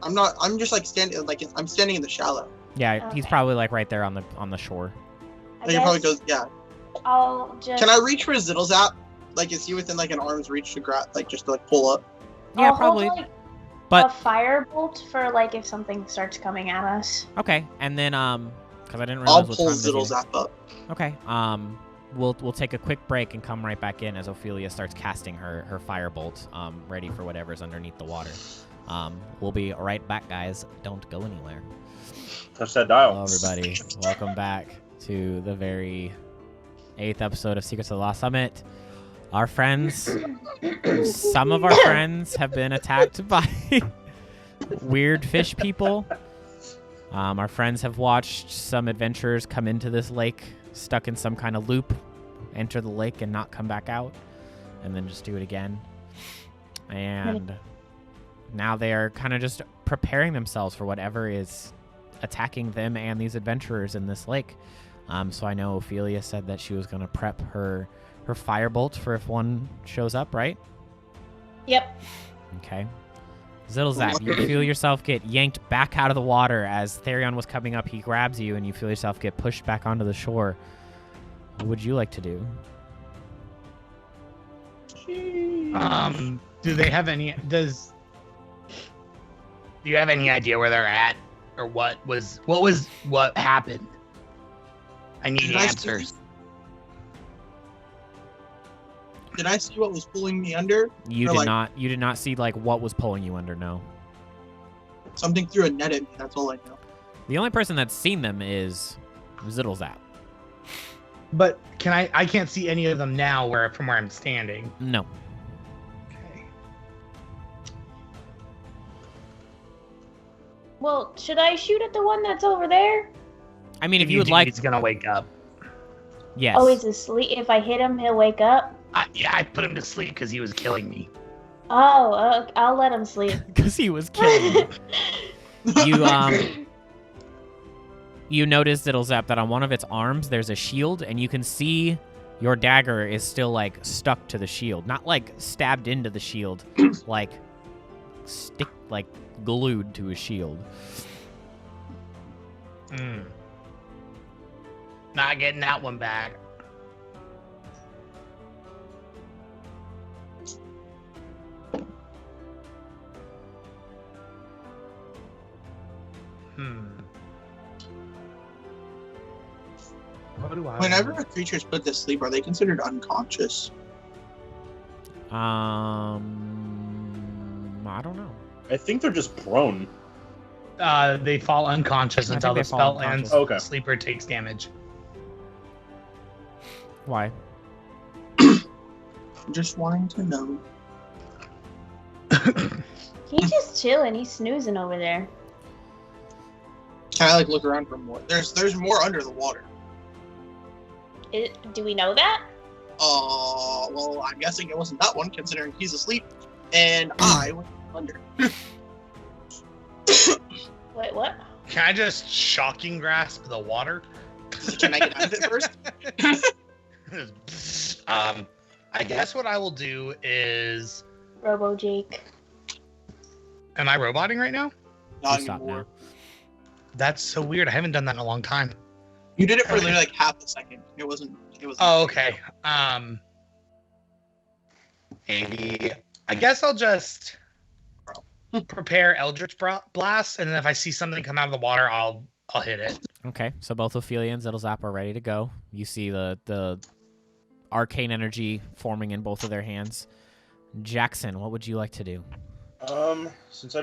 I'm not. I'm just standing. I'm standing in the shallow. Yeah, Okay. he's probably like right there on the shore. I think it probably goes. Yeah. I'll just. Can I reach for Zittlezap? Is he within an arm's reach to grab, just to pull up? Yeah, I'll probably. Hold, But a firebolt for if something starts coming at us. okay, and then because I didn't I'll realize what pull time it is either. Zittlezap up. Okay, we'll take a quick break and come right back in as Ophelia starts casting her firebolt, ready for whatever's underneath the water. We'll be right back, guys. Don't go anywhere. Touch that dial. Hello, everybody. Welcome back to the very 8th episode of Secrets of the Lost Summit. Our friends, some of our friends have been attacked by weird fish people. Our friends have watched some adventurers come into this lake, stuck in some kind of loop, enter the lake and not come back out, and then just do it again. And now they are kind of just preparing themselves for whatever is attacking them and these adventurers in this lake. So I know Ophelia said that she was going to prep her firebolt for if one shows up, right? Yep. Okay. Zittlezap, you feel yourself get yanked back out of the water as Therion was coming up. He grabs you, and you feel yourself get pushed back onto the shore. What would you like to do? Do they have any? Do you have any idea where they're at, or what happened? I need answers. Did I see what was pulling me under? You did not. You did not see what was pulling you under. No. Something threw a net at me. That's all I know. The only person that's seen them is Zittlezap. But I can't see any of them now from where I'm standing. No. Okay. Well, should I shoot at the one that's over there? I mean, if you would like, he's gonna wake up. yes. Oh, he's asleep. If I hit him, he'll wake up. I put him to sleep because he was killing me. Oh, I'll let him sleep. Because he was killing you. You notice, Zittlezap, that on one of its arms there's a shield, and you can see your dagger is still stuck to the shield, not stabbed into the shield, glued to a shield. Not getting that one back. What do I Whenever want? a creature is put to sleep, are they considered unconscious? I don't know. I think they're just prone. They fall unconscious I until think the they fall spell ends. unconscious. Okay. Sleeper takes damage. Why? Just wanting to know. He's just chilling. He's snoozing over there. Can I like look around for more? There's more under the water. Do we know that? Well, I'm guessing it wasn't that one, considering he's asleep, and I was under. Wait, what? Can I just shocking grasp the water? Can I get out of it first? I guess what I will do is. Robo Jake. Am I roboting right now? Not Stop anymore. now. That's so weird. I haven't done that in a long time. You did it for literally like half a second. It wasn't. Oh, okay. Maybe. I guess I'll just prepare Eldritch Blast, and then if I see something come out of the water, I'll hit it. Okay, so both Ophelia and Zittlezap are ready to go. You see the arcane energy forming in both of their hands. Jackson, what would you like to do? Since I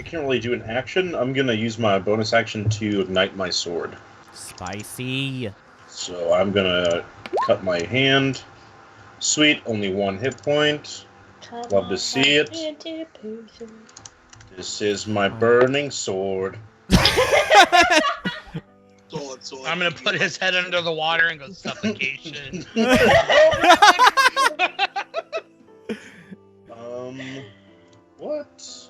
can't really do an action, I'm gonna use my bonus action to ignite my sword. Spicy. So I'm gonna cut my hand. Sweet, only 1 hit point. Love to see it. This is my burning sword. Sword. I'm gonna put his head under the water and go suffocation. What?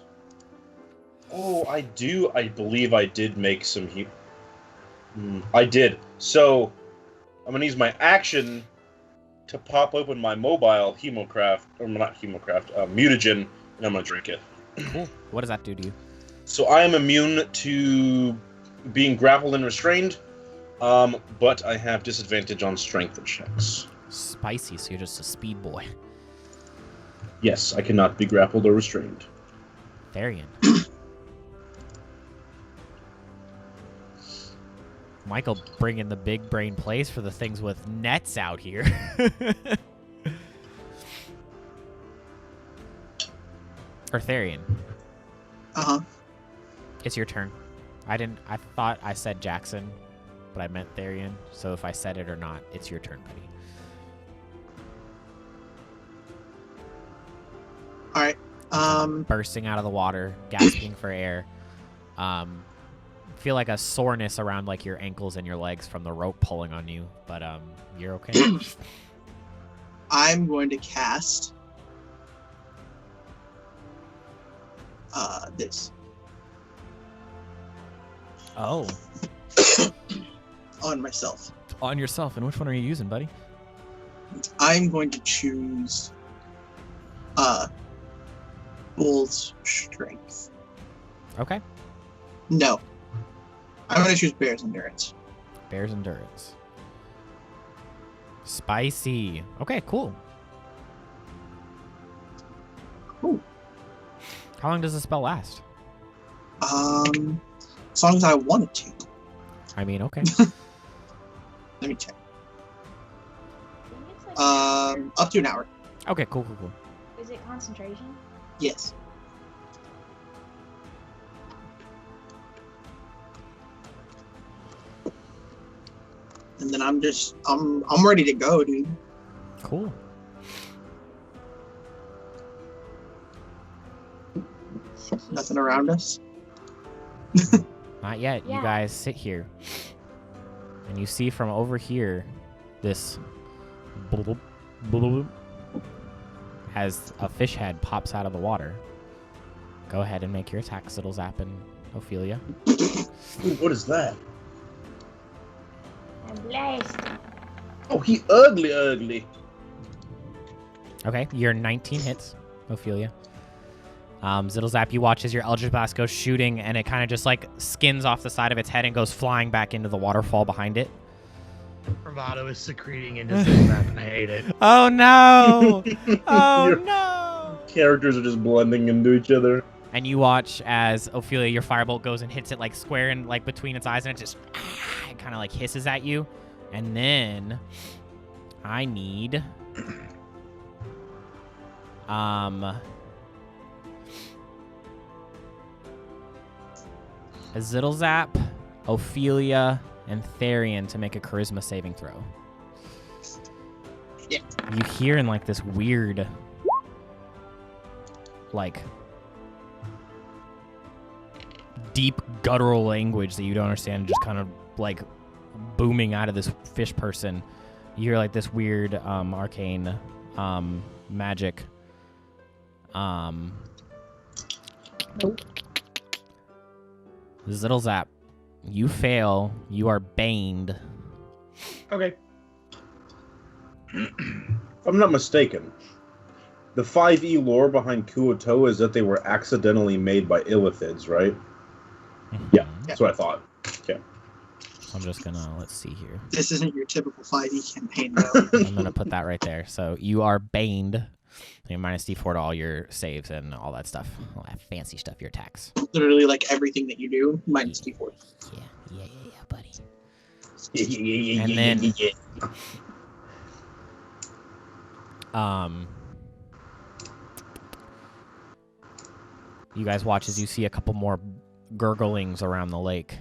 Oh, I believe I did make some I did. So, I'm gonna use my action to pop open my mobile mutagen, and I'm gonna drink it. Cool. What does that do to you? So I am immune to being grappled and restrained, but I have disadvantage on strength checks. Spicy, so you're just a speed boy. Yes, I cannot be grappled or restrained. Therian. Michael bringing the big brain plays for the things with nets out here. Or Therian. Uh-huh. It's your turn. I thought I said Jackson, but I meant Therian. So if I said it or not, it's your turn, buddy. All right. Bursting out of the water, gasping for air. Feel like a soreness around like your ankles and your legs from the rope pulling on you, but you're okay. I'm going to cast this Oh, on myself. on yourself. And which one are you using, buddy? I'm going to choose Bull's Strength. Okay. No. I'm going to choose Bear's Endurance. Bear's Endurance. Spicy. Okay, cool. Cool. How long does the spell last? As long as I want it to. I mean, okay. Let me check. I think it's like Up to an hour. Okay, cool. Is it concentration? Yes. And then I'm ready to go, dude. Cool. Nothing around us. Not yet. You Yeah. guys sit here. And you see from over here this bloop, bloop, as a fish head pops out of the water. Go ahead and make your attack, Zittlezap and Ophelia. Ooh, what is that? I'm blasting. Oh, he ugly. Okay, you're 19 hits, Ophelia. Zittlezap, you watch as your Eldritch Blast goes shooting, and it kind of just like skins off the side of its head and goes flying back into the waterfall behind it. Bravado is secreting into Zittlezap, and I hate it. Oh no! Oh Your no! characters are just blending into each other. And you watch as Ophelia, your firebolt goes and hits it like square in like between its eyes, and it just it kind of like hisses at you. And then I need Zittlezap, Ophelia, and Therian to make a charisma saving throw. Yeah. You hear in like this weird like deep guttural language that you don't understand, just kind of like booming out of this fish person. You hear like this weird arcane magic. Zittle Zap, you fail. You are baned. Okay. If I'm not mistaken, the 5e lore behind Kuoto is that they were accidentally made by illithids, right? Yeah, that's what I thought. Okay. I'm just gonna, let's see here. This isn't your typical 5e campaign, though. I'm gonna put that right there. So you are baned. You minus D4 to all your saves and all that stuff. All that fancy stuff, your attacks. Literally, like everything that you do, minus D4. Yeah, buddy. Yeah. And then, you guys watch as you see a couple more gurglings around the lake.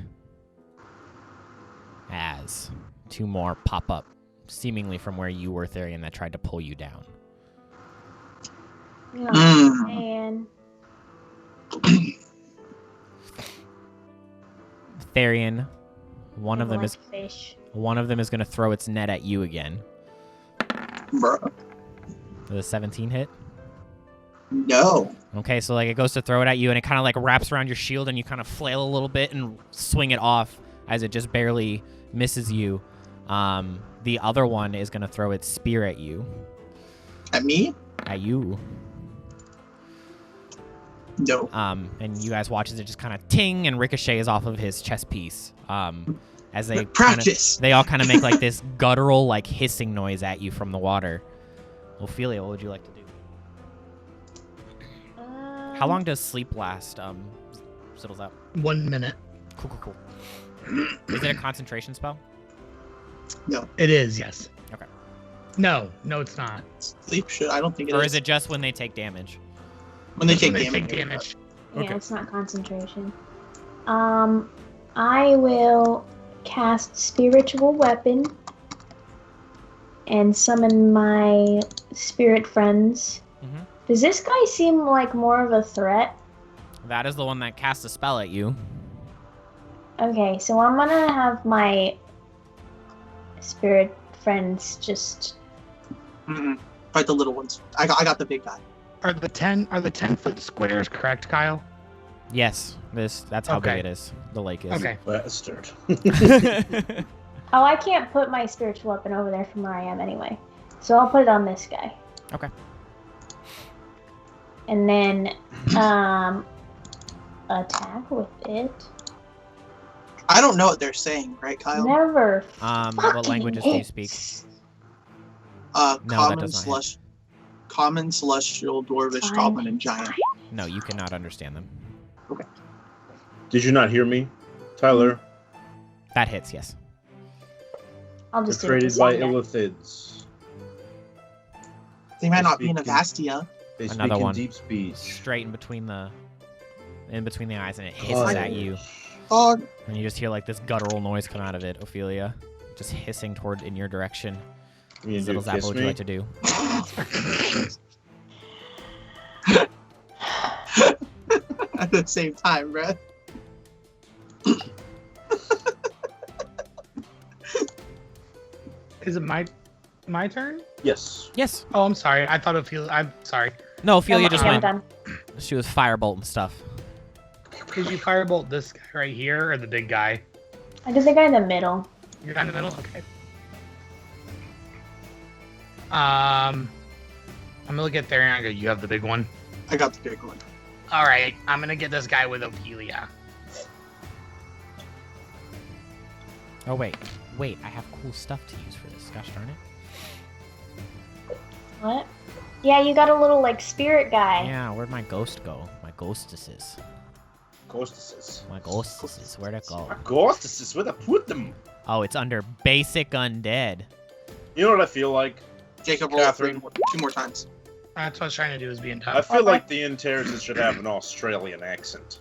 As 2 more pop up, seemingly from where you were, Therian, that tried to pull you down. Oh, man. Therian, one of them is fish. going to throw its net at you again. Bruh. The 17 hit. No. Okay, so like it goes to throw it at you, and it kind of like wraps around your shield, and you kind of flail a little bit and swing it off as it just barely misses you. The other one is going to throw its spear at you. At me? At you. No. And you guys watch as it just kind of ting and ricochets off of his chest piece. As they practice. They all kind of make like this guttural, like hissing noise at you from the water. Ophelia, what would you like to do? How long does sleep last? Settles out. 1 minute. Cool. Is it a concentration spell? No. It is, yes. Okay. No, it's not. Sleep should. I don't think it Or is. is it just when they take damage? When they take They damage. take damage. Yeah, Okay. it's not concentration. I will cast Spiritual Weapon and summon my spirit friends. Mm-hmm. Does this guy seem like more of a threat? That is the one that casts a spell at you. Okay, so I'm gonna have my spirit friends just. Fight the little ones. I got the big guy. Are the 10-foot squares correct, Kyle? Yes, that's how Okay. big it is. The lake is. Okay. Bastard. Oh, I can't put my spiritual weapon over there from where I am anyway. So I'll put it on this guy. Okay. And then attack with it. I don't know what they're saying, right, Kyle? Never. What languages do you speak? that Common, Celestial, Dwarvish, Fine. Goblin, and Giant. No, you cannot understand them. Did you not hear me, Tyler? That hits, yes. I'll They're just do it created this by one then. illithids. They might not be in Speaking- Ivastea. They Another speak one. in deep speech. Straight in between the eyes, and it hisses at you. Oh, And you just hear like this guttural noise come out of it, Ophelia. Just hissing toward in your direction. You Little Zap, kiss what would you me? like to do? at the same time, bruh. Is it my turn? Yes. Yes. Oh, I'm sorry. I thought I'm sorry. No, Ophelia No, just I'm went. done. She was firebolt and stuff. Did you firebolt this guy right here or the big guy? I did the guy in the middle. You're in the middle? Okay. I'm gonna look at there and I go, you have the big one? I got the big one. Alright, I'm gonna get this guy with Ophelia. Oh wait, I have cool stuff to use for this. Gosh darn it. What? Yeah, you got a little like spirit guy. Yeah, where'd my ghost go? My ghostesses. Ghostesses. My ghostesses. Where'd it go? Ghostesses, where to put them? Oh, it's under basic undead. You know what I feel like? Jacob rolled Catherine. 2 more times. That's what I was trying to do is being I tough. feel like the Interroters should have an Australian accent.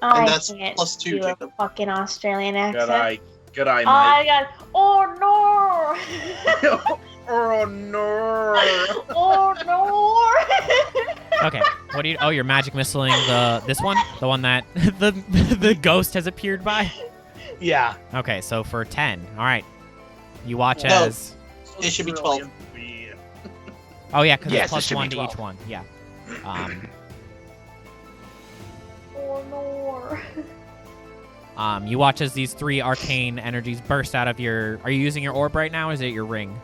And I that's can't plus 2, do a Jacob. fucking Australian accent. Good eye, I mate. got. Oh no! Oh no! Oh no! Okay, What do you? Oh, you're magic missiling this one, the one that the ghost has appeared by. Yeah. Okay, so for 10, all right. You watch No. as. It should be 12. Oh yeah, because Yes, it's it plus should be 1 to 12. each one. Yeah. Oh no. You watch as these 3 arcane energies burst out of your. Are you using your orb right now? Or is it your ring?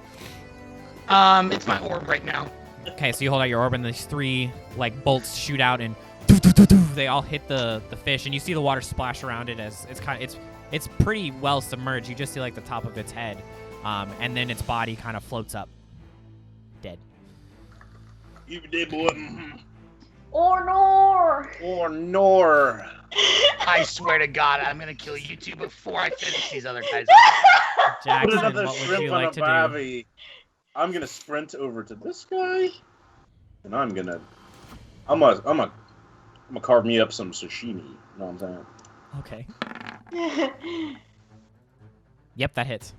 It's my orb right now. Okay, so you hold out your orb, and these 3 like bolts shoot out, and they all hit the fish, and you see the water splash around it as it's pretty well submerged. You just see like the top of its head, and then its body kind of floats up, dead. You did, boy. Or nor. Or nor. I swear to God, I'm gonna kill you two before I finish these other guys. Put Jackson, another what would shrimp you on like a to do? barbie. I'm gonna sprint over to this guy, and I'm gonna carve me up some sashimi. You know what I'm saying? Okay. Yep, that hits.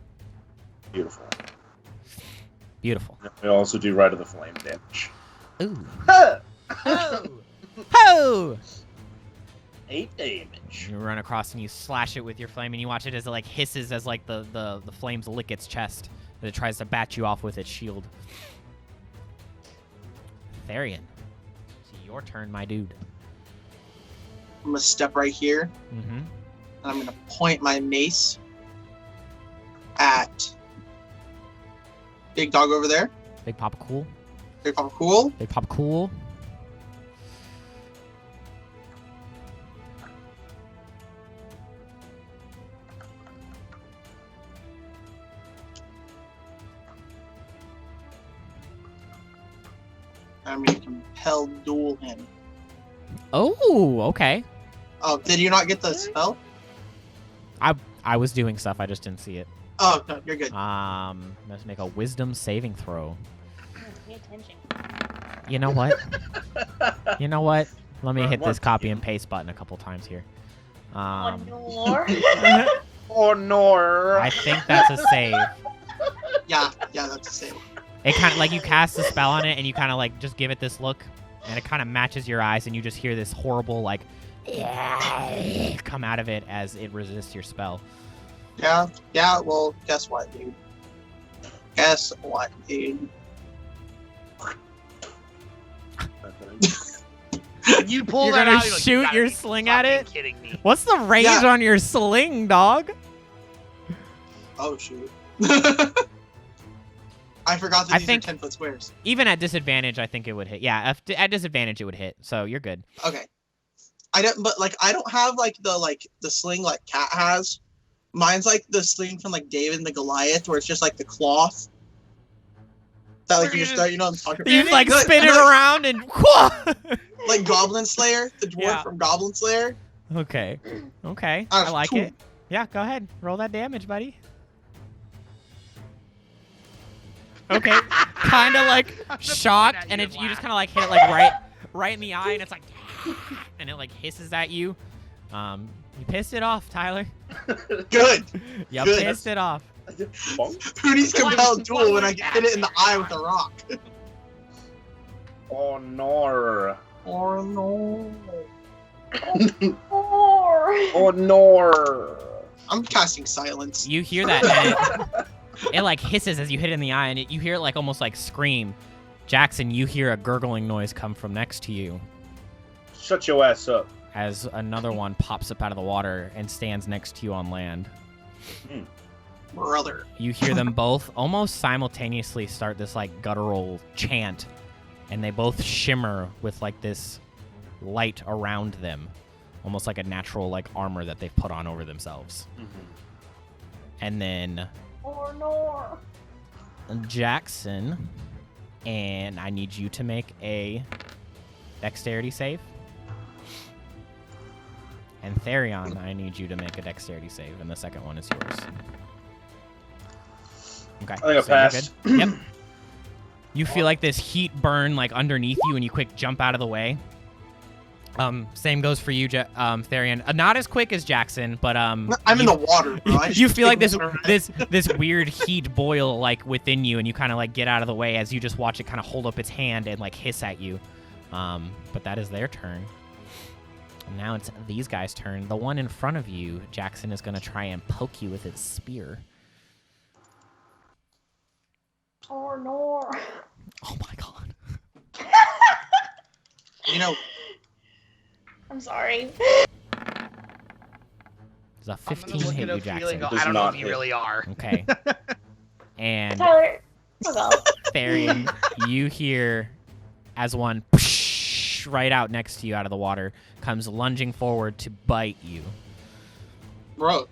Beautiful. Beautiful. We also do right of the flame damage. Ooh. Huh! Ho! Ho! 8 damage. You run across and you slash it with your flame, and you watch it as it like hisses as like the flames lick its chest as it tries to bat you off with its shield. Therian, it's your turn, my dude. I'm gonna step right here. Mm-hmm. And I'm gonna point my mace at big dog over there. Big Papa Cool. Big Papa Cool. Big Papa Cool. I'm gonna compel duel him. Oh, okay. Oh, did you not get the spell? I was doing stuff, I just didn't see it. Oh, no, you're good. Let's make a wisdom saving throw. Pay attention. You know what? You know what? Let me hit What? this copy and paste button a couple times here. Or nor. Or nor. I think that's a save. Yeah, that's a save. It kind of like you cast the spell on it and you kind of like just give it this look, and it kind of matches your eyes, and you just hear this horrible like come out of it as it resists your spell. Yeah, well, guess what, dude? You pull You're that gonna out, you're like, shoot "You gotta your be sling at fucking it? Kidding me. What's the range Yeah. on your sling, dog? Oh, shoot. I forgot that I these think- are 10-foot squares. Even at disadvantage, I think it would hit. Yeah, at disadvantage it would hit. So you're good. Okay. I don't have the sling like Cat has. Mine's like the sling from like David and the Goliath, where it's just like the cloth. That like you just start, you know what I'm talking about? You like No, spin it no, around and like Goblin Slayer, the dwarf Yeah. from Goblin Slayer. Okay. Okay. I I like two. it. Yeah, go ahead. Roll that damage, buddy. Okay. Kind of like shocked, and you just kind of like hit it like right in the eye, and it's like, and it like hisses at you. You pissed it off, Tyler. Good. You Good. pissed it off. Bonk. Who needs compelled duel when I One can hit it in the eye with a rock? Or nor. Or no. Or. Or nor. I'm casting silence. You hear that, and it like hisses as you hit it in the eye, and you hear it like almost like scream. Jackson, you hear a gurgling noise come from next to you Shut your ass up. as another one pops up out of the water and stands next to you on land. Brother. You hear them both almost simultaneously start this like guttural chant, and they both shimmer with like this light around them, almost like a natural like armor that they've put on over themselves. And then Or nor. Jackson, and I need you to make a dexterity save. And Therion, I need you to make a dexterity save, and the second one is yours. Okay. I think I so you're passed. good. Yep. You feel like this heat burn like underneath you, and you quick jump out of the way. Same goes for you, Therion. Not as quick as Jackson, but I'm in the water, bro. I just you feel like take this water. this weird heat boil like within you, and you kind of like get out of the way as you just watch it kind of hold up its hand and like hiss at you. But that is their turn. And now it's these guys' turn. The one in front of you, Jackson, is going to try and poke you with its spear. Oh no. Oh my god. You know, I'm sorry. Does a I'm 15 gonna look hit at you, Ophelia Jackson? and go, Does I don't know not if you hit. really are. Okay. And Tyler, go. Therian, you hear as one right out next to you out of the water comes lunging forward to bite you. bro.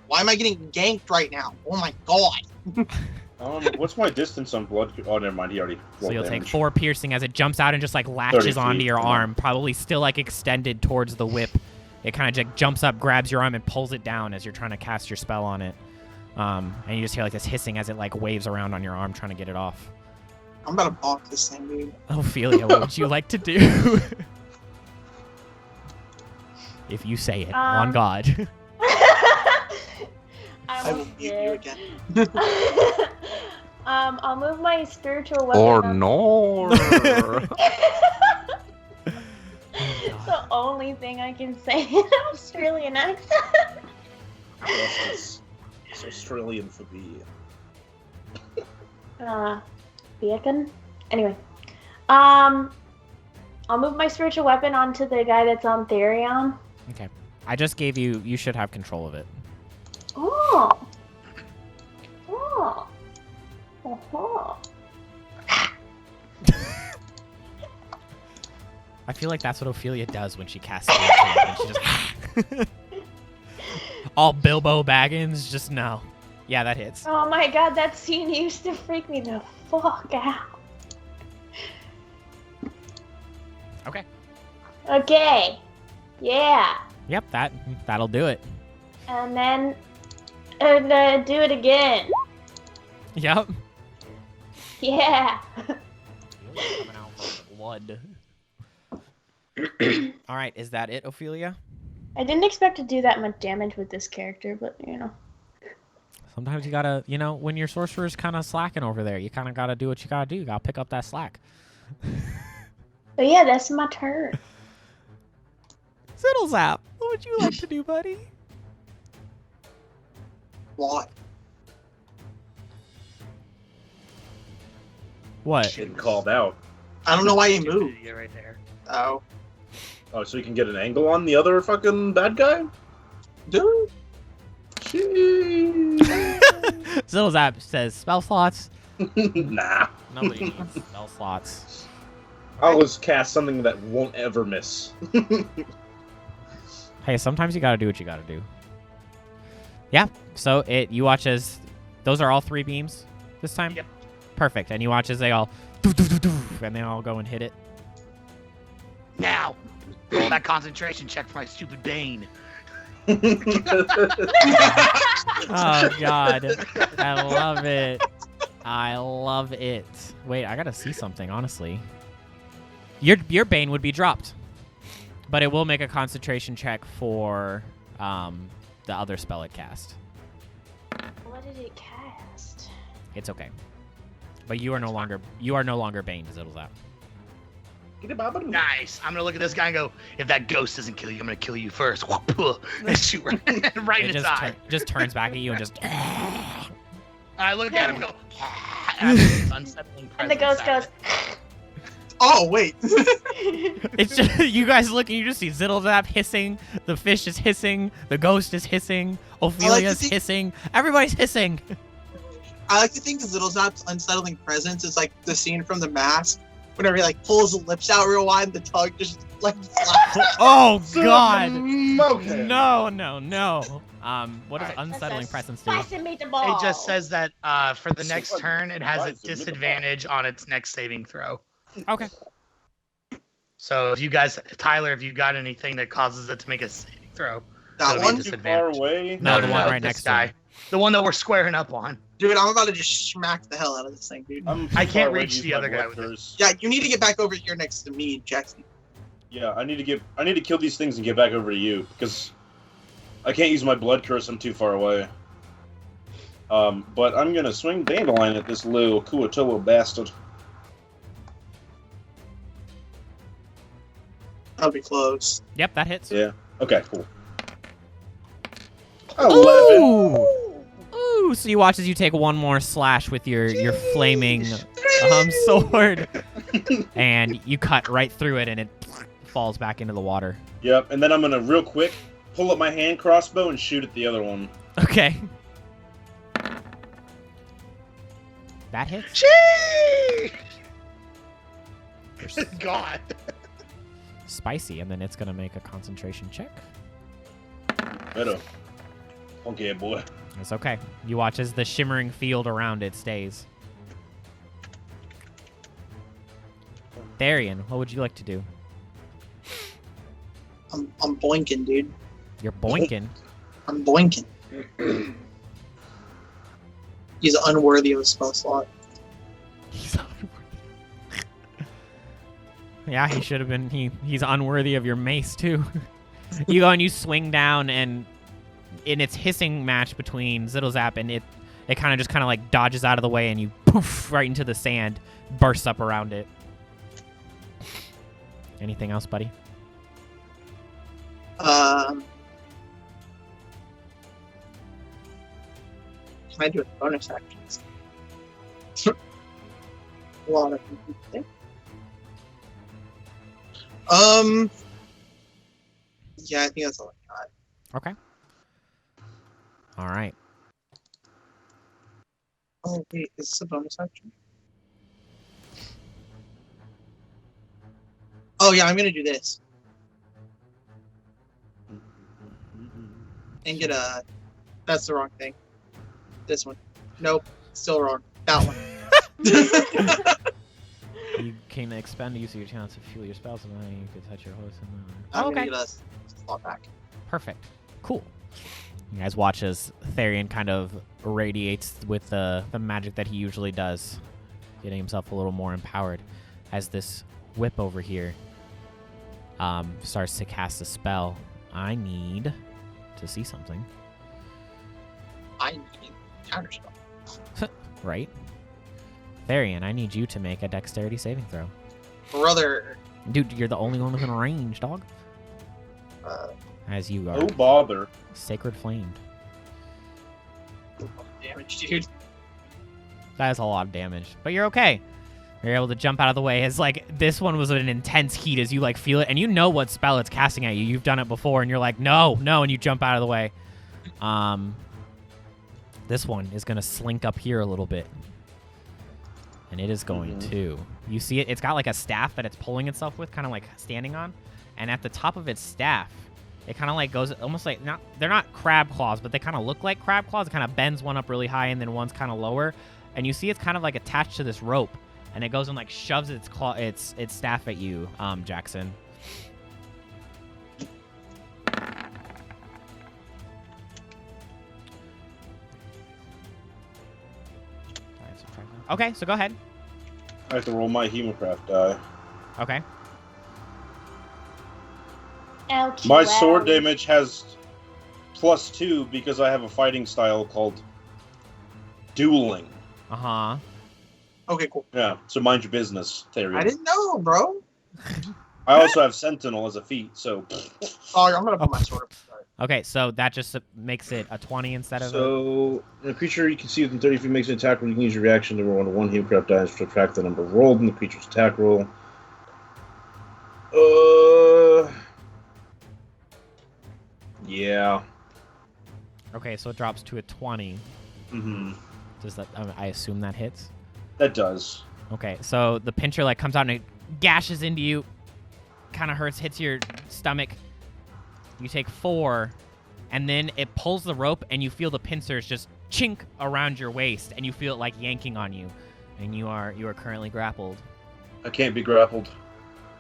Why am I getting ganked right now? Oh my god. What's my distance on blood? Oh, never mind. He already. So rolled you'll damage. take 4 piercing as it jumps out and just like 30 latches onto feet, your yeah. arm, probably still like extended towards the whip. It kind of just jumps up, grabs your arm, and pulls it down as you're trying to cast your spell on it. And you just hear like this hissing as it like waves around on your arm, trying to get it off. I'm about to bonk this thing, dude. Ophelia, what would you like to do? If you say it, on God. I will mute you again. I'll move my spiritual weapon. Or up. no. The only thing I can say in Australian accent. Yes, it's Australian for me. Beacon? Anyway. I'll move my spiritual weapon onto the guy that's on Therion. Okay. I just gave you. You should have control of it. Oh. Oh. Oh. I feel like that's what Ophelia does when she casts spiritual weapon. She just all Bilbo Baggins. Just no. Yeah, that hits. Oh my god, that scene used to freak me the fuck out. Okay. Okay. Yeah. Yep. That'll do it. And then do it again. Yep. Yeah. Coming out with blood. All right, is that it, Ophelia? I didn't expect to do that much damage with this character, but you know. Sometimes you gotta, when your sorcerer's kind of slacking over there, you kind of gotta do what you gotta do. You gotta pick up that slack. But yeah, that's my turn. Ziddlezap, what would you like to do, buddy? What? What? Getting called out. I don't know why he moved. Yeah, right there. Oh. Oh, so you can get an angle on the other fucking bad guy? Dude. Jeez. Ziddlezap says spell slots. Nah. Nobody needs spell slots. I'll just cast something that won't ever miss. Hey, sometimes you gotta do what you gotta do. Yeah. So you watch as those are all 3 beams this time. Yep. Perfect. And you watch as they all and they all go and hit it. Now, roll that concentration check for my stupid Bane. Oh God, I love it. I love it. Wait, I gotta see something. Honestly, your Bane would be dropped, but it will make a concentration check for the other spell it cast. What did it cast? It's okay, but you are no longer Bane, Ziddlezap. Nice. I'm gonna look at this guy and go, if that ghost doesn't kill you, I'm gonna kill you first. And shoot right in his eye. Just turns back at you and just. I look at him and go, and unsettling And the ghost goes. Oh, wait. It's just you guys look and you just see Ziddlezap hissing, the fish is hissing, the ghost is hissing, Ophelia's hissing, everybody's hissing. I like to think of Ziddlezap's unsettling presence is like the scene from The Mask, whenever he like pulls the lips out real wide and the tongue just like flaps. Oh God! Okay. No. What does Alright. unsettling presence do? Slice and meet the ball. it just says that for the next So, turn, it has a right, so make a disadvantage on its next saving throw. Okay. So if you guys, Tyler, if you've got anything that causes it to make a saving throw, That it'll be one? Too far disadvantage. away. No, the one right this next to guy. him. The one that we're squaring up on. Dude, I'm about to just smack the hell out of this thing, dude. I'm too I far can't away to reach use the my other guy blood with it. curse. Yeah, you need to get back over here next to me, Jackson. Yeah, I need to kill these things and get back over to you because I can't use my blood curse. I'm too far away. But I'm gonna swing dandelion at this little Kuatoa bastard. That'll be close. Yep, that hits. Yeah. Okay, cool. 11. Ooh! So you watch as you take one more slash with your flaming sword, and you cut right through it, and it falls back into the water. Yep, and then I'm gonna real quick pull up my hand crossbow and shoot at the other one. Okay. That hits. God. Spicy, and then it's gonna make a concentration check. Better. Okay, boy. It's okay. You watch as the shimmering field around it stays. Therian, what would you like to do? I'm boinking, dude. You're boinking. I'm boinking. He's unworthy of a spell slot. Yeah, he should have been. He's unworthy of your mace too. You go and you swing down, and in its hissing match between Zittlezap and it kind of like dodges out of the way, and you poof right into the sand, bursts up around it. Anything else, buddy? Can I do a bonus actions? A lot of things. Yeah, I think that's all I got. Okay. All right. Oh wait, is this a bonus action? Oh yeah, I'm gonna do this. And get a... That's the wrong thing. This one. Nope, still wrong. That one. You can expend the use of your talents to fuel your spells, and then you can touch your host. I'm Okay. gonna get a slot back. Perfect. Cool. You guys watch as Therian kind of radiates with the magic that he usually does, getting himself a little more empowered as this whip over here starts to cast a spell. I need to see something. I need counterspell. Right? Therian, I need you to make a dexterity saving throw. Brother. Dude, you're the only one within range, dog. As you are Oh, bother. sacred flamed. Damage, dude. That is a lot of damage, but you're okay. You're able to jump out of the way. As like this one was an intense heat as you like feel it, and you know what spell it's casting at you. You've done it before, and you're like, no, and you jump out of the way. This one is gonna slink up here a little bit, and it is going to. You see it? It's got like a staff that it's pulling itself with, kind of like standing on, and at the top of its staff, it kind of like goes almost like they're not crab claws, but they kind of look like crab claws. It kind of bends one up really high, and then one's kind of lower, and you see it's kind of like attached to this rope. And it goes and like shoves its staff at you, Jackson. Okay, so go ahead. I have to roll my Hemocraft die. Okay. Ouch. My sword damage has +2 because I have a fighting style called dueling. Uh-huh. Okay, cool. Yeah, so mind your business, Therian. I didn't know, bro. I also have Sentinel as a feat, so... Oh, I'm gonna put my sword up. Okay, so that just makes it a 20 instead of So, a creature you can see within 30 feet makes an attack roll. You can use your reaction to roll one Hemocraft dice to subtract the number rolled in the creature's attack roll. Yeah. Okay, so it drops to a 20. Mm-hmm. Does that? I assume that hits. That does. Okay, so the pincher like comes out and it gashes into you, kind of hurts, hits your stomach. You take 4, and then it pulls the rope, and you feel the pincers just chink around your waist, and you feel it like yanking on you, and you are currently grappled. I can't be grappled.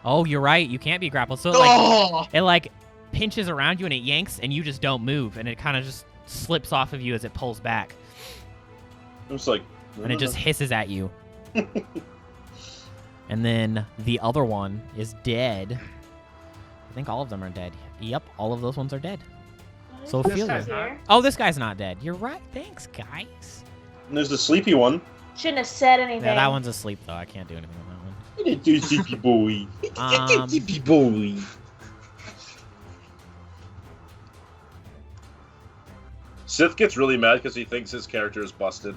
Oh, you're right. You can't be grappled. So it like pinches around you, and it yanks, and you just don't move, and it kind of just slips off of you as it pulls back. It's like, and it just hisses at you. And then the other one is dead. I think all of them are dead. Yep, all of those ones are dead. So Ophelia. Oh, this guy's not dead. You're right. Thanks, guys. And there's the sleepy one. Shouldn't have said anything. Yeah, that one's asleep though. I can't do anything with that one. Sleepy boy. Sleepy boy. Sith gets really mad because he thinks his character is busted.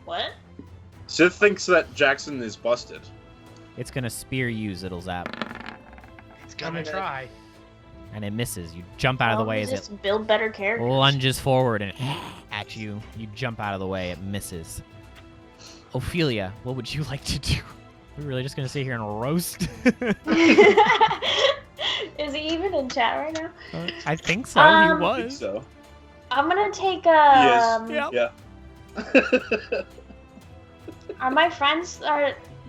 What? Sith thinks that Jackson is busted. It's gonna spear you, Ziddle Zap. It's gonna try. And it misses. You jump out of the way as it just build better characters. lunges forward and at you. You jump out of the way. It misses. Ophelia, what would you like to do? We're really just gonna sit here and roast? Is he even in chat right now? I think so. He I think was. so. I'm gonna take Yep. Yeah. Are my friends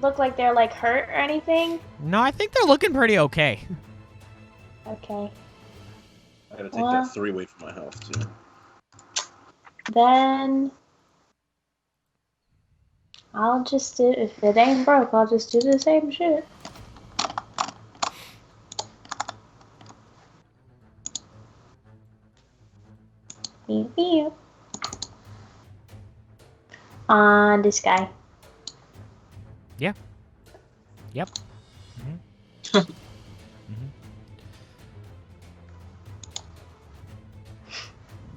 look like they're like hurt or anything? No, I think they're looking pretty okay. Okay. I gotta take that 3 away from my health too. Then I'll just do, if it ain't broke, I'll just do the same shit. Beep, beep. On this guy. Yeah. Yep.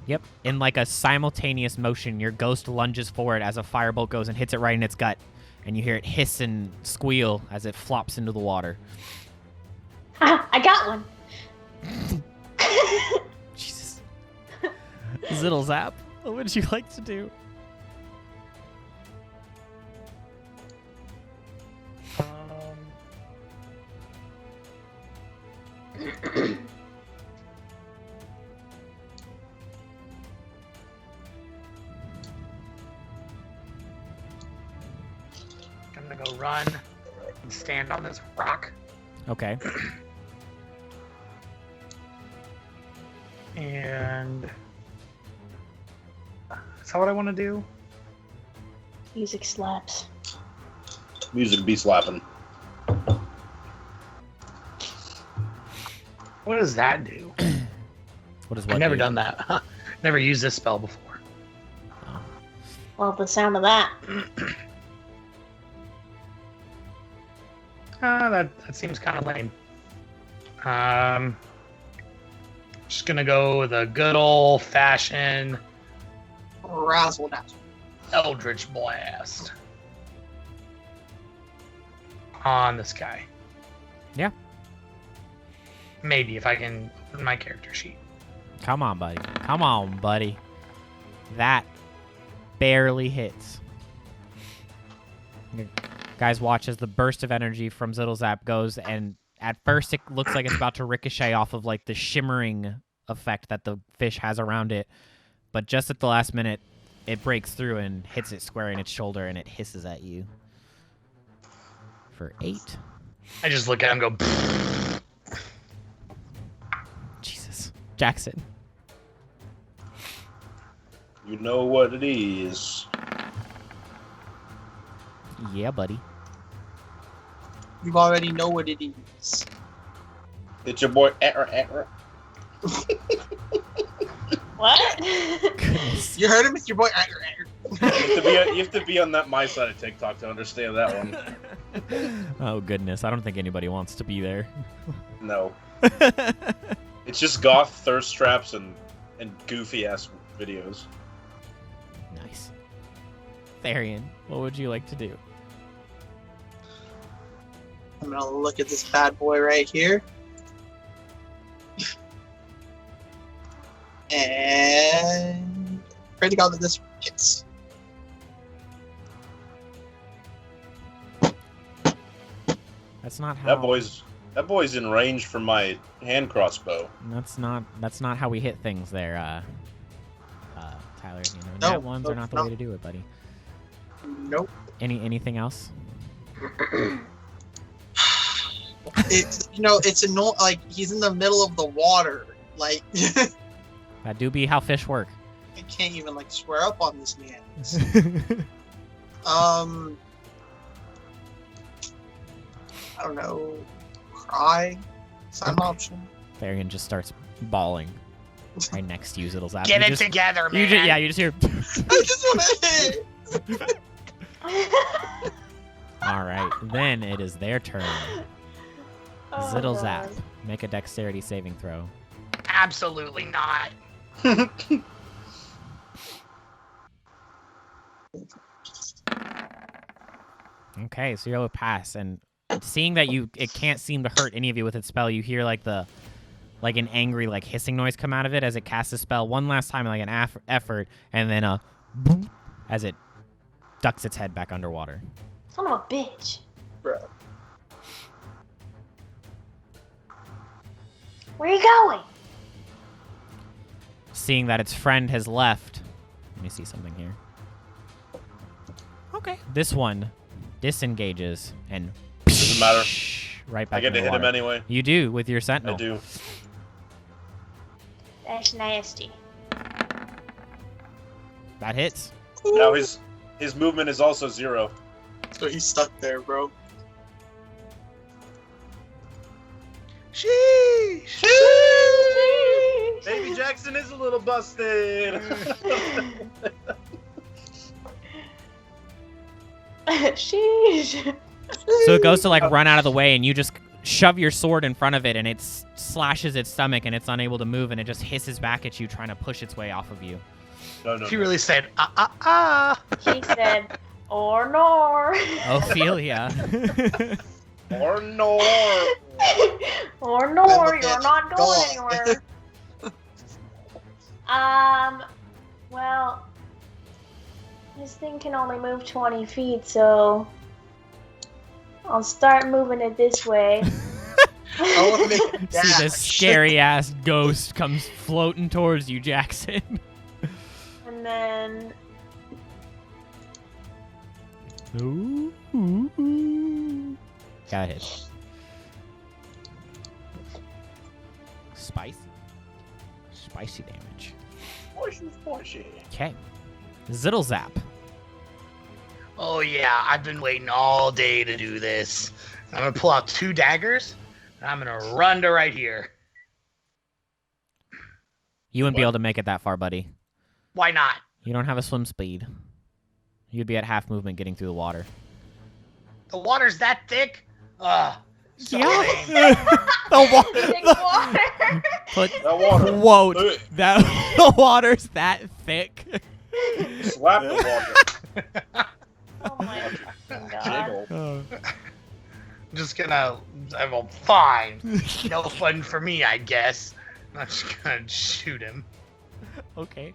Yep. In like a simultaneous motion, your ghost lunges forward as a firebolt goes and hits it right in its gut, and you hear it hiss and squeal as it flops into the water. Ah, I got one. Jesus. Ziddle Zap, what would you like to do? I'm gonna go run and stand on this rock. Okay. And is that what I want to do? Music slaps. Music be slapping. What does that do? What is what? I've never do? done that. Never used this spell before. Well, the sound of that. That seems kind of lame. Just gonna go with a good old fashioned Razzle dazzle. Eldritch Blast on this guy. Yeah. Maybe if I can open my character sheet. Come on, buddy. Come on, buddy. That barely hits. Guys, watch as the burst of energy from Ziddle Zap goes, and at first it looks like it's about to ricochet off of like the shimmering effect that the fish has around it, but just at the last minute, it breaks through and hits it square in its shoulder, and it hisses at you for 8. I just look at him and go. Jesus, Jackson. You know what it is. Yeah, buddy. You already know what it is. It's your boy. Etra. What? Goodness. You heard him? It's your boy. You have to be on that my side of TikTok to understand that one. Oh goodness, I don't think anybody wants to be there. No. It's just goth thirst traps and goofy ass videos. Nice. Therian, what would you like to do? I'm gonna look at this bad boy right here. And pray to God that this hits. That's not how. That boy's in range for my hand crossbow. That's not how we hit things there, Tyler. You know, No, net ones are not the no. way to do it, buddy. Nope. Anything else? It's it's like he's in the middle of the water. Like That do be how fish work. I can't even like swear up on this man. I don't know. Cry. Is that an option? Therian just starts bawling right next to you, Ziddle Zap. Get You it just- together, You man. you just hear. I just want to hit. All right, then it is their turn. Oh, Ziddle Zap, God. make a dexterity saving throw. Absolutely not. Okay, so you're able to pass, and seeing that it can't seem to hurt any of you with its spell, you hear like an angry like hissing noise come out of it as it casts the spell one last time, like an effort, and then boom, as it ducks its head back underwater. Son of a bitch. Bro. Where are you going? Seeing that its friend has left, let me see something here. Okay. This one disengages and Doesn't matter. right back I get to hit him underwater. anyway. You do with your sentinel. I do. That's nasty. That hits. Now his movement is also 0. So he's stuck there, bro. Sheesh. Baby Jackson is a little busted. Sheesh. So it goes to like run out of the way, and you just shove your sword in front of it, and it slashes its stomach, and it's unable to move, and it just hisses back at you, trying to push its way off of you. No. She really said, ah. He said, or nor. Ophelia. Or no. Or nor, Look you're at not going God. anywhere. Well, this thing can only move 20 feet, so I'll start moving it this way. I want to make a See dash. this scary ass ghost comes floating towards you, Jackson. And then Got hit. Spicy damage. Spicy. Okay. Zittle zap. Oh yeah, I've been waiting all day to do this. I'm gonna pull out 2 daggers, and I'm gonna run to right here. You wouldn't be able to make it that far, buddy. Why not? You don't have a swim speed. You'd be at half movement getting through the water. The water's that thick? Ugh. So Yeah. lame. big water. But That water. quote Ugh. that the water's that thick. Slap the water. Oh my fucking god. Jiggle. Oh. Just gonna, well, fine. No fun for me, I guess. I'm just gonna shoot him. Okay.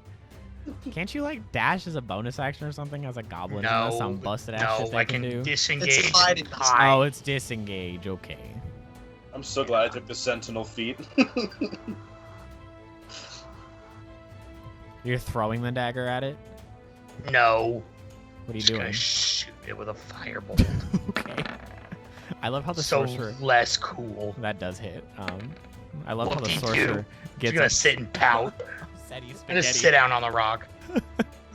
Can't you like dash as a bonus action or something as a goblin? Isn't that No, some busted ass shit no, they I can can do? disengage. It's hide and and hide. Oh, it's disengage. Okay. I'm so glad I took the sentinel feat. You're throwing the dagger at it. No. What are you Just doing? gonna shoot it with a firebolt. Okay. I love how the So sorcerer less cool. that does hit. I love how the Whoop-de-doo. sorcerer Just gets gonna a sit and pout. steady And spaghetti. just sit down on the rock.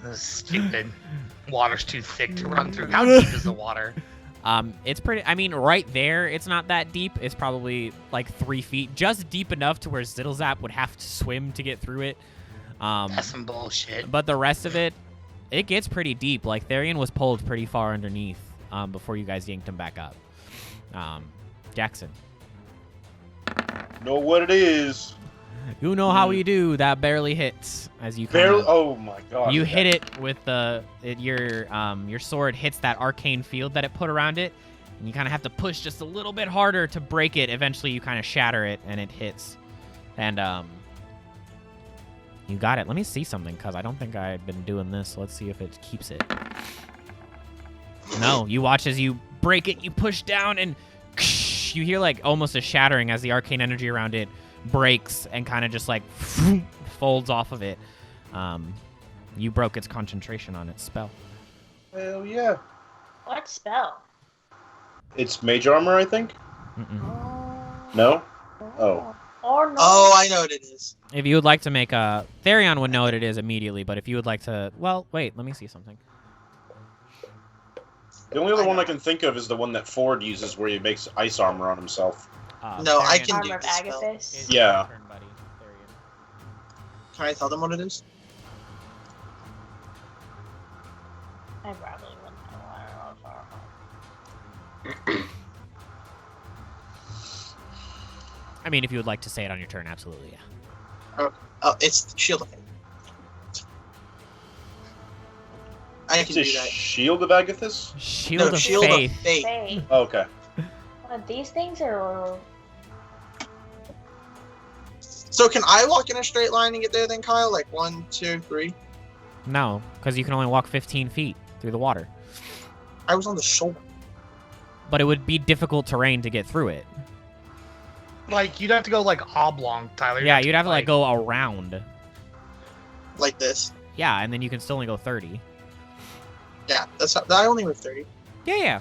This stupid water's too thick to run through. How deep is the water? It's pretty. I mean, right there, it's not that deep. It's probably like 3 feet, just deep enough to where Zittlezap would have to swim to get through it. That's some bullshit. But the rest of it, it gets pretty deep. Like Therian was pulled pretty far underneath before you guys yanked him back up. Jackson, Know what it is. you know how we do. That barely hits as you Barely. kinda, Oh my god. you hit it with your sword hits that arcane field that it put around it, and you kind of have to push just a little bit harder to break it. Eventually, you kind of shatter it, and it hits. And you got it. Let me see something, because I don't think I've been doing this. Let's see if it keeps it. No, you watch as you break it, you push down, and you hear like almost a shattering as the arcane energy around it breaks and kind of just like folds off of it. You broke its concentration on its spell. Hell yeah. What spell? It's mage armor, I think. No. Oh. Or no. Oh, I know what it is. If you would like to make a... Therion would know what it is immediately, but if you would like to... Well, wait, let me see something. The only other one I can think of is the one that Ford uses where he makes ice armor on himself. No, I Therion can do Armor of this spell. Agathis. is Yeah. your turn, buddy. Therion. Can I tell them what it is? I probably wouldn't know. I mean, if you would like to say it on your turn, absolutely, yeah. Oh, it's Shield of Faith. I can do Is it that. Shield of Agathis? Shield of Shield Faith. of Faith. Faith. Oh, okay. One of these things are. So can I walk in a straight line and get there then, Kyle? Like 1, 2, 3? No, because you can only walk 15 feet through the water. I was on the shoulder. But it would be difficult terrain to get through it. Like, you'd have to go, like, oblong, Tyler. Yeah, you'd have to, like, go around. Like this. Yeah, and then you can still only go 30. Yeah, that's how, I only move 30. Yeah, yeah.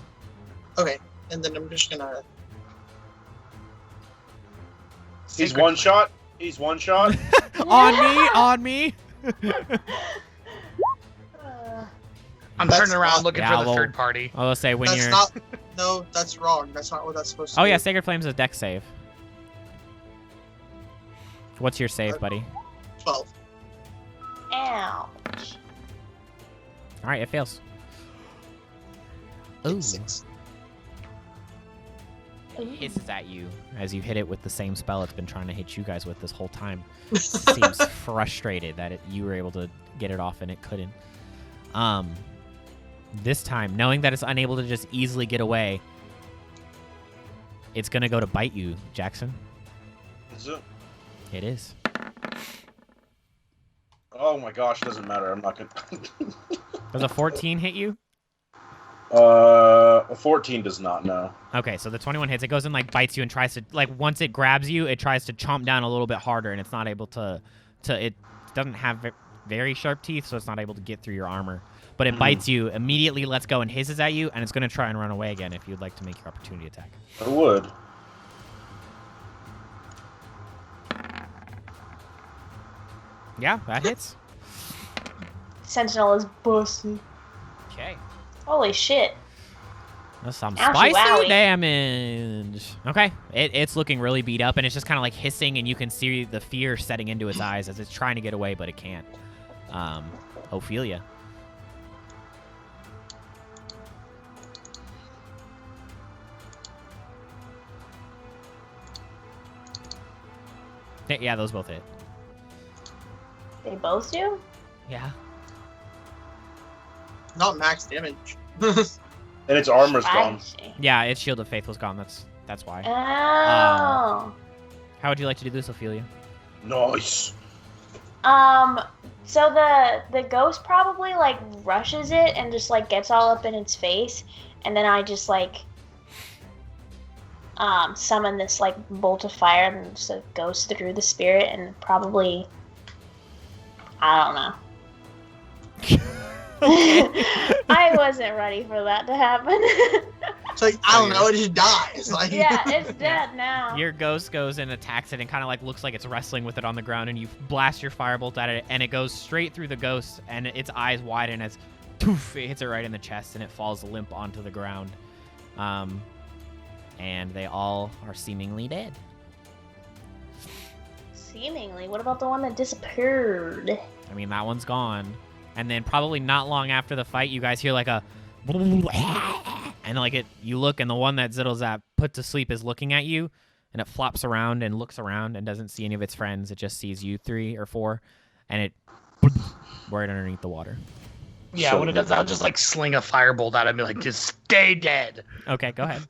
Okay, and then I'm just gonna... He's one shot. He's one shot. On me! I'm That's turning around not- looking Yeah, for the well- third party. I will say when That's you're... not... No, that's wrong. That's not what that's supposed to Oh do. yeah, Sacred Flames is a dex save. What's your save, buddy? 12. Ouch. Alright, it fails. Ooh. 6. Hisses at you as you hit it with the same spell it's been trying to hit you guys with this whole time. Seems frustrated that you were able to get it off and it couldn't. This time, knowing that it's unable to just easily get away, it's gonna go to bite you, Jackson. Is it? It is. Oh my gosh, doesn't matter. I'm not gonna. Does a 14 hit you? A 14 does not. No. Okay, so the 21 hits. It goes and like bites you and tries to once it grabs you, it tries to chomp down a little bit harder, and it's not able to. It doesn't have very sharp teeth, so it's not able to get through your armor. But it bites you, immediately lets go and hisses at you, and it's going to try and run away again if you'd like to make your opportunity attack. I would. Yeah, that hits. Sentinel is busted. Okay. Holy shit. That's some Ouchie spicy wowie. damage. Okay. It's looking really beat up, and it's just kind of like hissing, and you can see the fear setting into its eyes as it's trying to get away, but it can't. Ophelia. Yeah, those both hit. They both do? Yeah. Not max damage. And its armor's gone. Spicy. Yeah, its Shield of Faith was gone. That's why. Oh. How would you like to do this, Ophelia? Nice. So the ghost probably like rushes it and just like gets all up in its face, and then I just like summon this like bolt of fire and just goes through the spirit and probably I don't know. I wasn't ready for that to happen. It's like, I don't know, it just dies. Like, Yeah, it's dead now. Your ghost goes and attacks it and kind of like looks like it's wrestling with it on the ground, and you blast your firebolt at it, and it goes straight through the ghost, and its eyes widen as poof, it hits it right in the chest, and it falls limp onto the ground. And they all are seemingly dead. Seemingly. What about the one that disappeared? I mean, that one's gone. And then probably not long after the fight, you guys hear like a and like you look, and the one that Zittlezap put to sleep is looking at you, and it flops around and looks around and doesn't see any of its friends. It just sees you 3 or 4, and it right underneath the water. Yeah, So when it does, I'll just like sling a firebolt at him and be like, just stay dead. Okay, go ahead.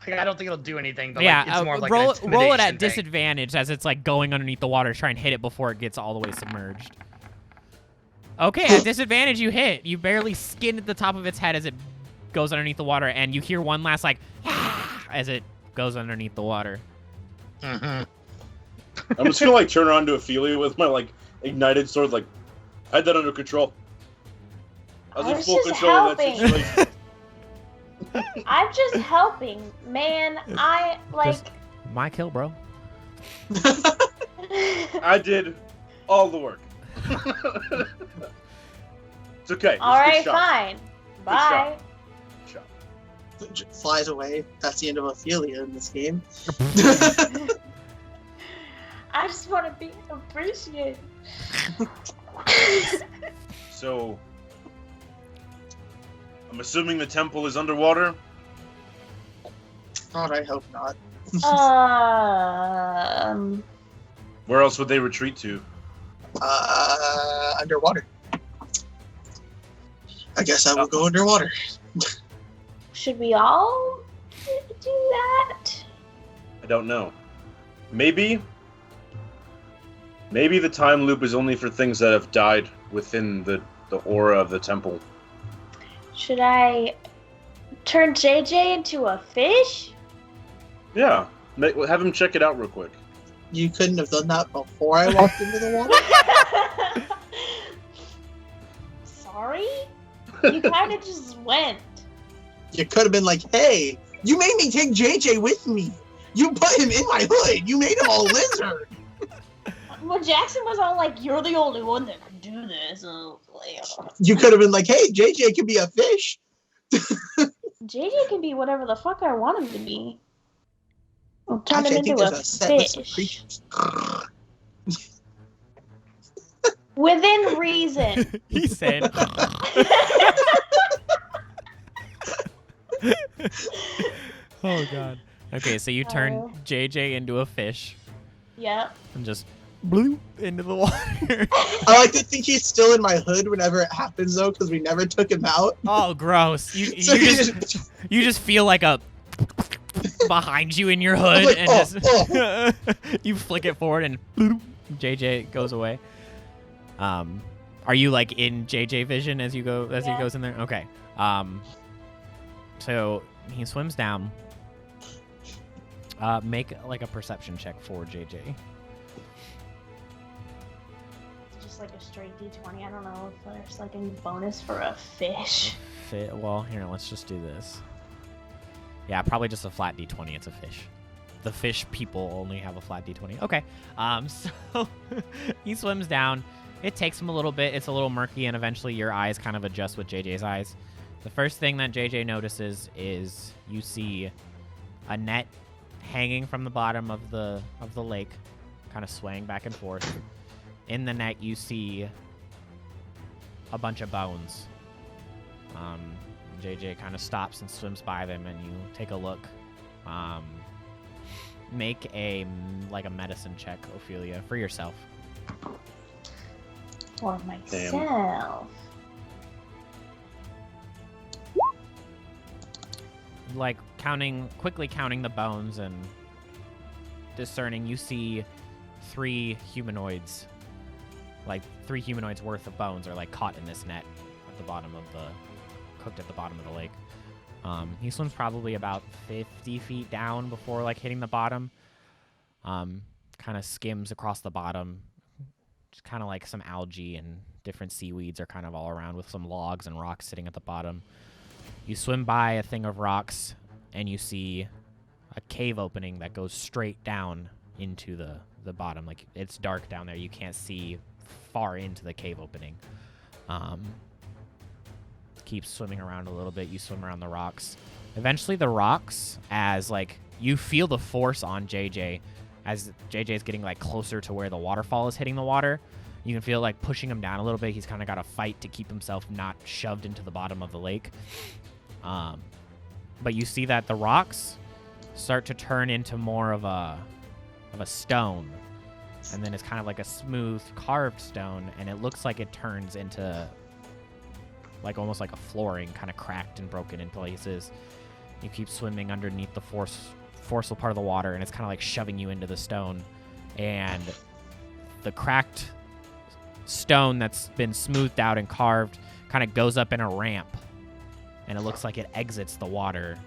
Like, I don't think it'll do anything, but Yeah, like, it's more like roll an it intimidation at thing. disadvantage as it's like going underneath the water to try and hit it before it gets all the way submerged. Okay, at disadvantage you hit. You barely skin at the top of its head as it goes underneath the water, and you hear one last like as it goes underneath the water. Mhm. I'm just gonna like turn around to Ophelia with my like ignited sword, like, I had that under control. I was I in was full just control of that helping. situation. I'm just helping, man. I like. Just my kill, bro. I did all the work. It's okay. All It's a right, good shot. fine. Bye. Good shot. flies away. That's the end of Ophelia in this game. I just want to be appreciated. So, I'm assuming the temple is underwater. God, I hope not. Where else would they retreat to? Underwater. I guess I will go underwater. Should we all do that? I don't know. Maybe the time loop is only for things that have died within the aura of the temple. Should I turn JJ into a fish? Yeah. Have him check it out real quick. You couldn't have done that before I walked into the water? Sorry? You kind of just went. You could have been like, hey, you made me take JJ with me. You put him in my hood. You made him a lizard. Well, Jackson was all like, you're the only one that can do this. You could have been like, hey, JJ could be a fish. JJ can be whatever the fuck I want him to be. I'll turn Actually, him into a set list of fish. creatures. Within reason. He said. Oh god. Okay, so you turn JJ into a fish Yep. and just bloop into the water. I like to think he's still in my hood whenever it happens, though, because we never took him out. Oh, gross. You So just feel like a behind you in your hood, like, and just you flick it forward and bloop, JJ goes away. Are you like in JJ vision as he goes in there? Okay. So he swims down. Make like a perception check for JJ. Just like a straight D20. I don't know if there's like any bonus for a fish. Well, here, let's just do this. Yeah, probably just a flat D20. It's a fish. The fish people only have a flat D20. Okay. So he swims down. It takes him a little bit. It's a little murky, and eventually your eyes kind of adjust with JJ's eyes. The first thing that JJ notices is you see a net hanging from the bottom of the lake, kind of swaying back and forth. In the net, you see a bunch of bones. JJ kind of stops and swims by them, and you take a look. Make a medicine check, Ophelia, for yourself. For myself. Like quickly counting the bones and discerning, you see 3 humanoids. Like 3 humanoids worth of bones are like caught in this net at the bottom of cooked at the bottom of the lake. He swims probably about 50 feet down before like hitting the bottom. Kind of skims across the bottom. Just kind of like some algae and different seaweeds are kind of all around with some logs and rocks sitting at the bottom. You swim by a thing of rocks and you see a cave opening that goes straight down into the bottom. Like it's dark down there. You can't see far into the cave opening. Keep swimming around a little bit. You swim around the rocks. Eventually the rocks, as like you feel the force on JJ as JJ is getting like closer to where the waterfall is hitting the water. You can feel like pushing him down a little bit. He's kind of got to fight to keep himself not shoved into the bottom of the lake. But you see that the rocks start to turn into more of a stone, and then it's kind of like a smooth carved stone, and it looks like it turns into like almost like a flooring, kind of cracked and broken in places. You keep swimming underneath the forceful part of the water, and it's kind of like shoving you into the stone, and the cracked stone that's been smoothed out and carved kind of goes up in a ramp, and it looks like it exits the water,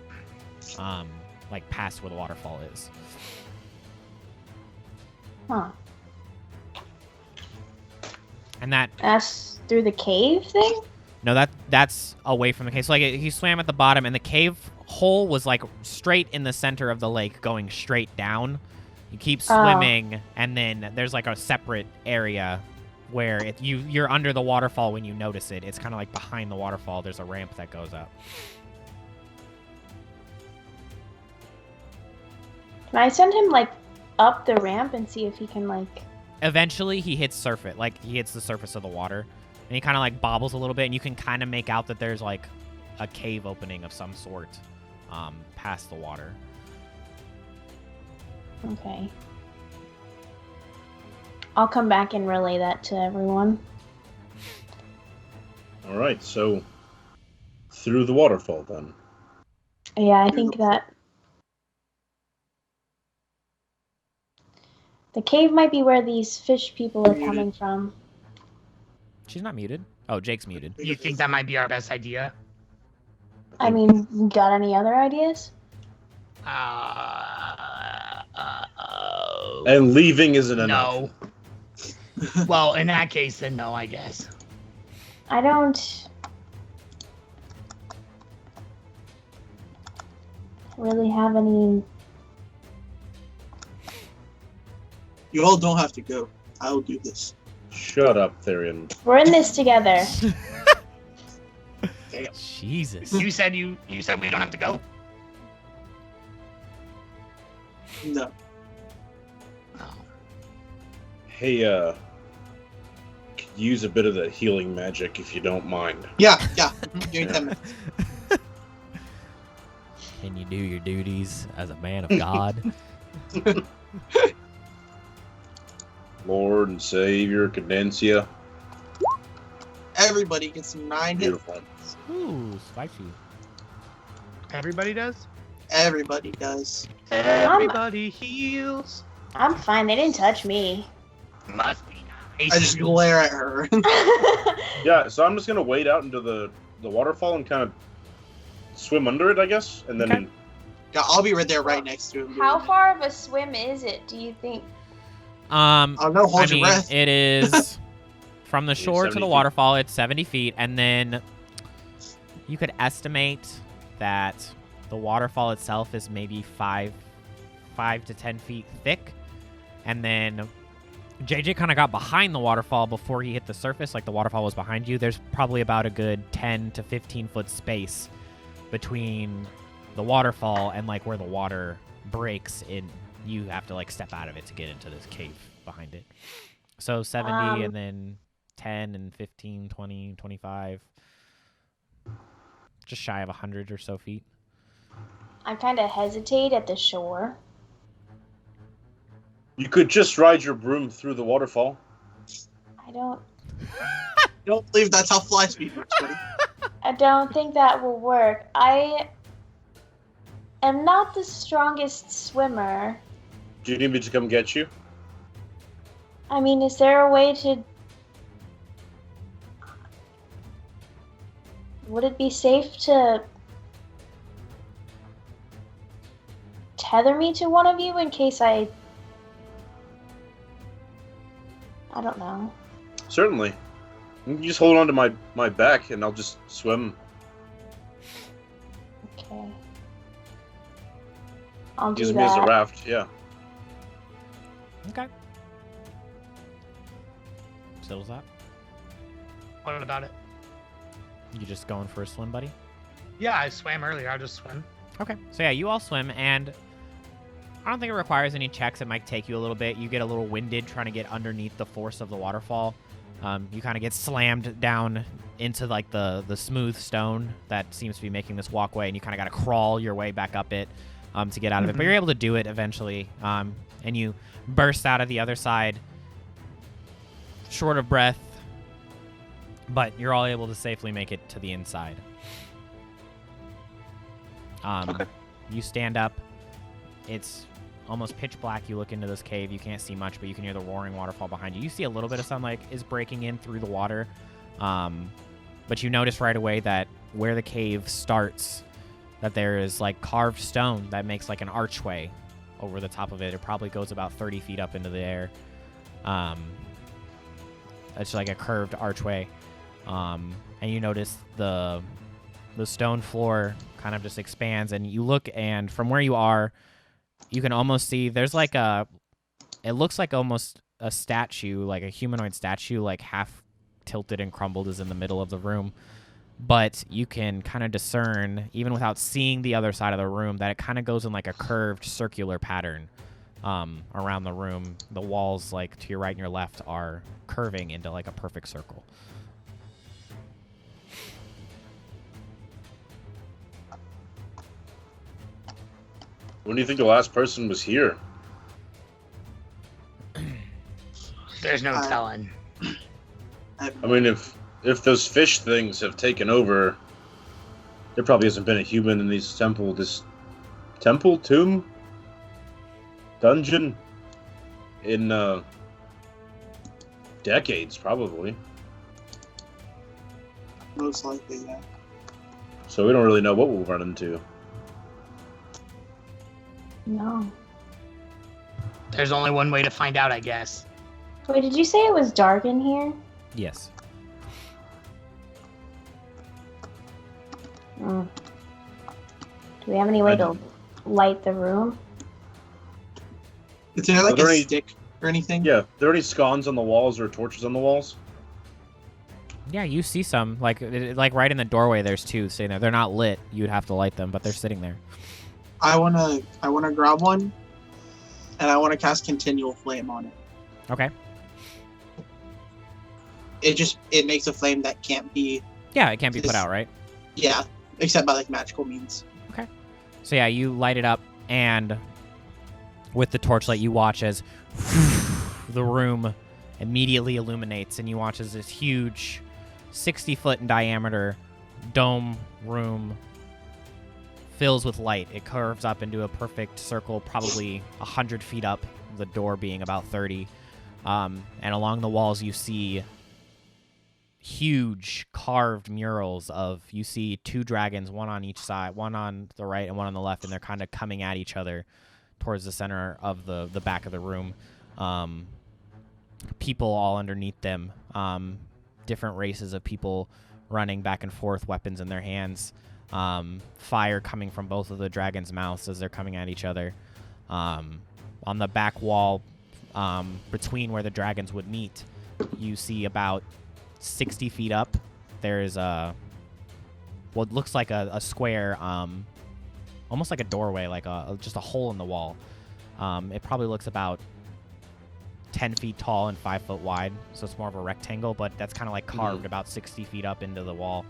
like past where the waterfall is. Huh. And That's through the cave thing? No, that's away from the cave. So like he swam at the bottom, and the cave hole was like straight in the center of the lake, going straight down. You keep swimming, and then there's like a separate area where you're under the waterfall when you notice it. It's kind of like behind the waterfall. There's a ramp that goes up. Can I send him like up the ramp and see if he can like? Eventually, he hits surface. Like he hits the surface of the water, and he kind of like bobbles a little bit, and you can kind of make out that there's like a cave opening of some sort past the water. Okay. I'll come back and relay that to everyone. All right, so through the waterfall then. Yeah, I think that the cave might be where these fish people are coming from. She's not muted. Oh, Jake's muted. You think that might be our best idea? I mean, got any other ideas? And leaving isn't enough. No. Well, in that case, then no, I guess. I don't really have any. You all don't have to go. I will do this. Shut up, Therian. We're in this together. Jesus. You said we don't have to go. No. Hey, could use a bit of the healing magic if you don't mind. Yeah. Give me 10 minutes. Can you do your duties as a man of God? Lord and Savior, Cadencia. Everybody gets some 9 hit Beautiful. points. Ooh, spicy. Everybody does? Everybody does. Everybody heals. I'm fine. They didn't touch me. Must be nice. I just glare at her. Yeah, so I'm just gonna wade out into the waterfall and kind of swim under it, I guess, and then. Okay. Yeah, I'll be right there, right next to him. How far of a swim is it, do you think? Oh no, hold your breath. It is from the shore to 70 the feet. waterfall. It's 70 feet, and then you could estimate that the waterfall itself is maybe 5 to 10 feet thick, and then JJ kind of got behind the waterfall before he hit the surface. Like the waterfall was behind you. There's probably about a good 10 to 15 foot space between the waterfall and like where the water breaks in. You have to like step out of it to get into this cave behind it. So 70 and then 10 and 15, 20, 25. Just shy of 100 or so feet. I kind of hesitate at the shore. You could just ride your broom through the waterfall. I don't believe that's how fly speed works, buddy. I don't think that will work. I am not the strongest swimmer. Do you need me to come get you? I mean, is there a way to... Would it be safe to tether me to one of you in case I don't know. Certainly. You can just hold on to my back and I'll just swim. Okay. I'll do Use me as a that. raft, yeah. Okay. Settles that. What about it? You just going for a swim, buddy? Yeah, I swam earlier. I'll just swim. Okay. So yeah, you all swim, and I don't think it requires any checks. It might take you a little bit. You get a little winded trying to get underneath the force of the waterfall. You kind of get slammed down into like the smooth stone that seems to be making this walkway, and you kind of got to crawl your way back up it to get out of it. But you're able to do it eventually, and you burst out of the other side, short of breath, but you're all able to safely make it to the inside. Okay. You stand up. It's almost pitch black. You look into this cave. You can't see much, but you can hear the roaring waterfall behind you. You see a little bit of sunlight is breaking in through the water, but you notice right away that where the cave starts, that there is like carved stone that makes like an archway over the top of it. It probably goes about 30 feet up into the air. It's like a curved archway, and you notice the stone floor kind of just expands, and you look, and from where you are, you can almost see there's like it looks like almost a statue, like a humanoid statue, like half tilted and crumbled is in the middle of the room. But you can kind of discern, even without seeing the other side of the room, that it kind of goes in like a curved circular pattern around the room. The walls, like to your right and your left, are curving into like a perfect circle. When do you think the last person was here? There's no telling. I mean, if those fish things have taken over, there probably hasn't been a human in this tomb, dungeon, in decades, probably. Most likely, yeah. So we don't really know what we'll run into. No. There's only one way to find out, I guess. Wait, did you say it was dark in here? Yes. Mm. Do we have any way to light the room? Is there like Are there a any- stick or anything? Yeah, are there any scones on the walls or torches on the walls? Yeah, you see some. Like right in the doorway, there's two sitting there. They're not lit. You'd have to light them, but they're sitting there. I wanna grab one, and I wanna cast continual flame on it. Okay. It makes a flame that can't be, Yeah, it can't be put out, right? yeah, except by like magical means. So yeah, you light it up, and with the torchlight, you watch as the room immediately illuminates, and you watch as this huge 60-foot in diameter dome room fills with light. It curves up into a perfect circle, probably 100 feet up, the door being about 30. And along the walls, you see huge carved murals you see two dragons, one on each side, one on the right and one on the left, and they're kind of coming at each other towards the center of the back of the room. People all underneath them, different races of people running back and forth, weapons in their hands, fire coming from both of the dragons' mouths as they're coming at each other. On the back wall, between where the dragons would meet, you see about 60 feet up, there's what looks like a square, almost like a doorway, like just a hole in the wall. It probably looks about 10 feet tall and 5 foot wide, so it's more of a rectangle, but that's kind of like carved about 60 feet up into the wall.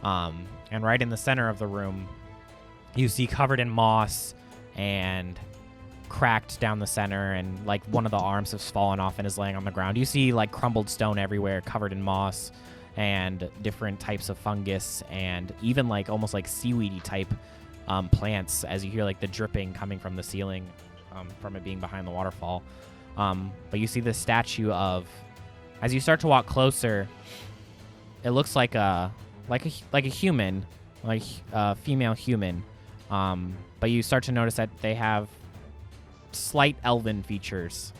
And right in the center of the room, you see covered in moss and cracked down the center, and like one of the arms has fallen off and is laying on the ground. You see like crumbled stone everywhere, covered in moss and different types of fungus, and even like almost like seaweedy type plants, as you hear like the dripping coming from the ceiling from it being behind the waterfall. But you see this statue of, as you start to walk closer, it looks like a human, like a female human. But you start to notice that they have slight elven features,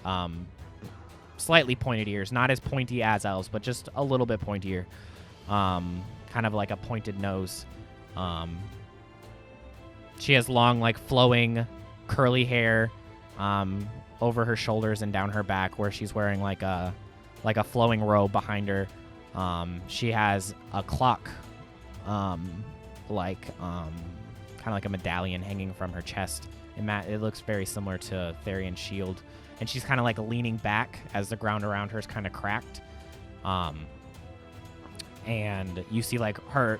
slightly pointed ears, not as pointy as elves, but just a little bit pointier, kind of like a pointed nose. She has long, like flowing, curly hair over her shoulders and down her back, where she's wearing like a flowing robe behind her. She has a clock, kind of like a medallion hanging from her chest. It looks very similar to Therion's shield. And she's kind of like leaning back as the ground around her is kind of cracked. And you see like her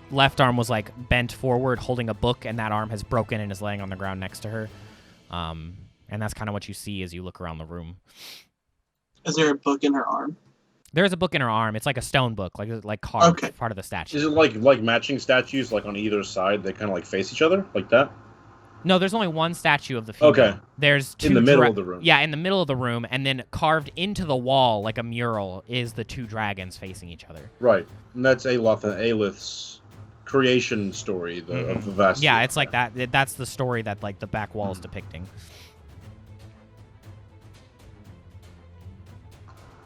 left arm was like bent forward holding a book, and that arm has broken and is laying on the ground next to her. And that's kind of what you see as you look around the room. Is there a book in her arm? There's a book in her arm. It's like a stone book, like carved, Okay. part of the statue. Is it like matching statues, like on either side? They kind of like face each other, like that. No, there's only one statue of the female. Okay. There's two In the middle of the room. Yeah, in the middle of the room, and then carved into the wall like a mural is the two dragons facing each other. Right, and that's Aelith's creation story of Ivastea. Yeah, it's like that. That's the story that like the back wall is depicting.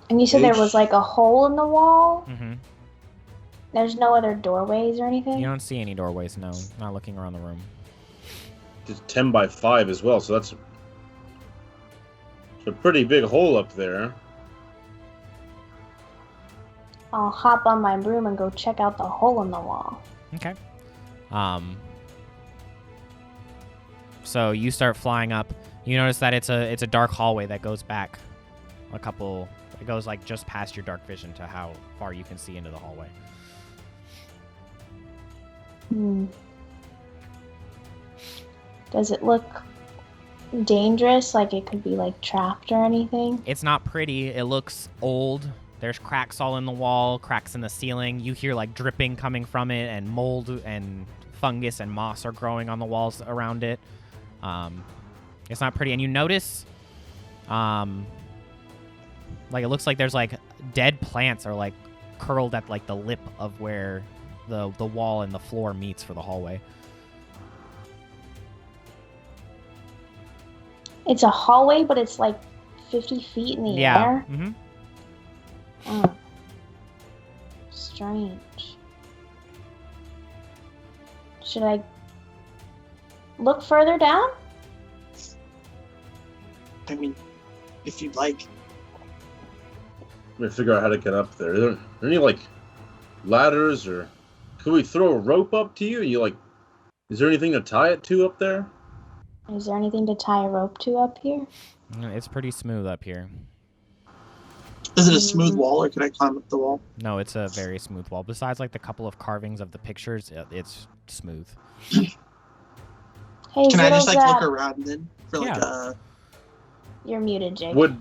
And you said there was like a hole in the wall? Mm-hmm. There's no other doorways or anything? You don't see any doorways, no. Not looking around the room. It's 10 by 5 as well, so that's a pretty big hole up there. I'll hop on my broom and go check out the hole in the wall. Okay. So you start flying up. You notice that it's a dark hallway that goes back a couple. It goes like just past your dark vision to how far you can see into the hallway. Does it look dangerous? Like it could be like trapped or anything? It's not pretty. It looks old. There's cracks all in the wall, cracks in the ceiling. You hear like dripping coming from it, and mold and fungus and moss are growing on the walls around it. It's not pretty. And you notice, like it looks like there's like dead plants are like curled at like the lip of where the wall and the floor meets for the hallway. It's a hallway, but it's like 50 feet in the air? Mm-hmm. Oh. Strange. Should I look further down? I mean, if you'd like. I'm gonna figure out how to get up there. Are there any like ladders, or could we throw a rope up to you? And you like, is there anything to tie it to up there? Is there anything to tie a rope to up here? It's pretty smooth up here. Is it a smooth wall, or can I climb up the wall? No, it's a very smooth wall. Besides like the couple of carvings of the pictures, it's smooth. Hey, Can I just like Zap. look around then for like Yeah. You're muted, Jake. Would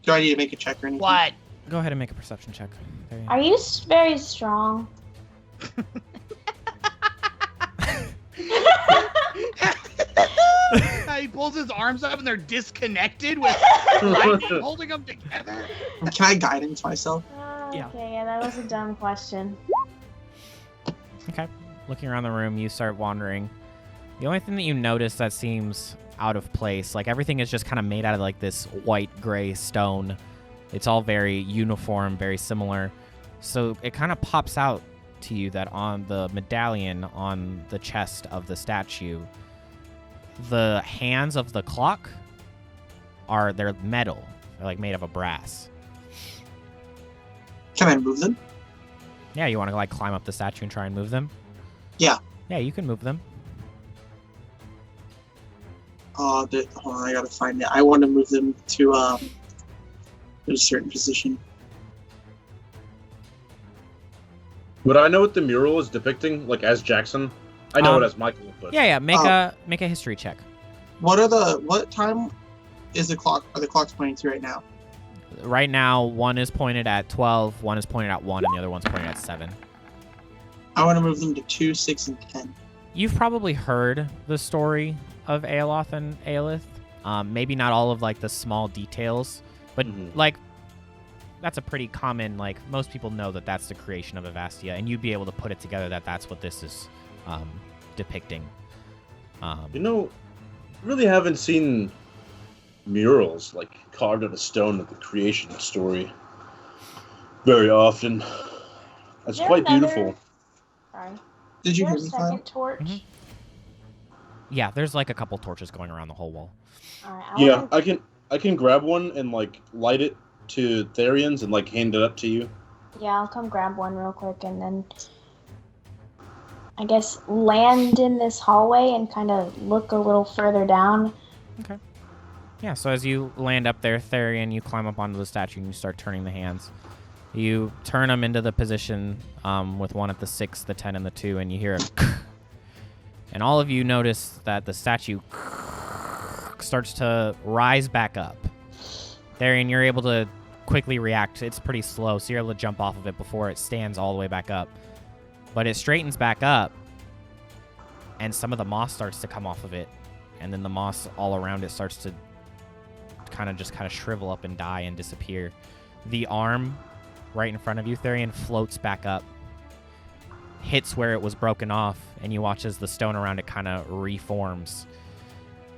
Do I need to make a check or anything? What? Go ahead and make a perception check. There you go. Are you very strong? He pulls his arms up and they're disconnected with lightning holding them together. Can I guidance myself? Yeah. Okay, yeah, that was a dumb question. Okay. Looking around the room, you start wandering. The only thing that you notice that seems out of place, like everything is just kind of made out of like this white gray stone. It's all very uniform, very similar. So it kind of pops out to you that on the medallion on the chest of the statue, the hands of the clock they're metal. They're like made of a brass. Can I move them? Yeah, you want to like climb up the statue and try and move them? Yeah. Yeah, you can move them. Hold on, I gotta find it. I want to move them to a certain position. Would I know what the mural is depicting? Like as Jackson? I know it as Michael, but Yeah, make a history check. What time is the clock? Are the clocks pointing to right now? Right now, one is pointed at 12, one is pointed at 1, and the other one's pointed at 7. I want to move them to 2, 6, and 10. You've probably heard the story of Aeloth and Aelith. Maybe not all of like the small details, but like that's a pretty common, like most people know that that's the creation of Ivastea, and you'd be able to put it together that that's what this is depicting. Really haven't seen murals like carved out of stone of the creation story very often. That's Is there quite another- beautiful. Sorry. Did Is you there hear a me, second Kyle? torch? Mhm. Yeah, there's like a couple torches going around the whole wall. Alright, Yeah, I can grab one and like light it to Therian's and like hand it up to you. Yeah, I'll come grab one real quick and then I guess land in this hallway and kind of look a little further down. Okay. Yeah, so as you land up there, Therian, you climb up onto the statue and you start turning the hands. You turn them into the position with one at the 6, the 10, and the 2, and you hear a and all of you notice that the statue starts to rise back up. Therian, you're able to quickly react. It's pretty slow, so you're able to jump off of it before it stands all the way back up. But it straightens back up, and some of the moss starts to come off of it, and then the moss all around it starts to kind of shrivel up and die and disappear. The arm right in front of you, Therian, floats back up, hits where it was broken off, and you watch as the stone around it kind of reforms,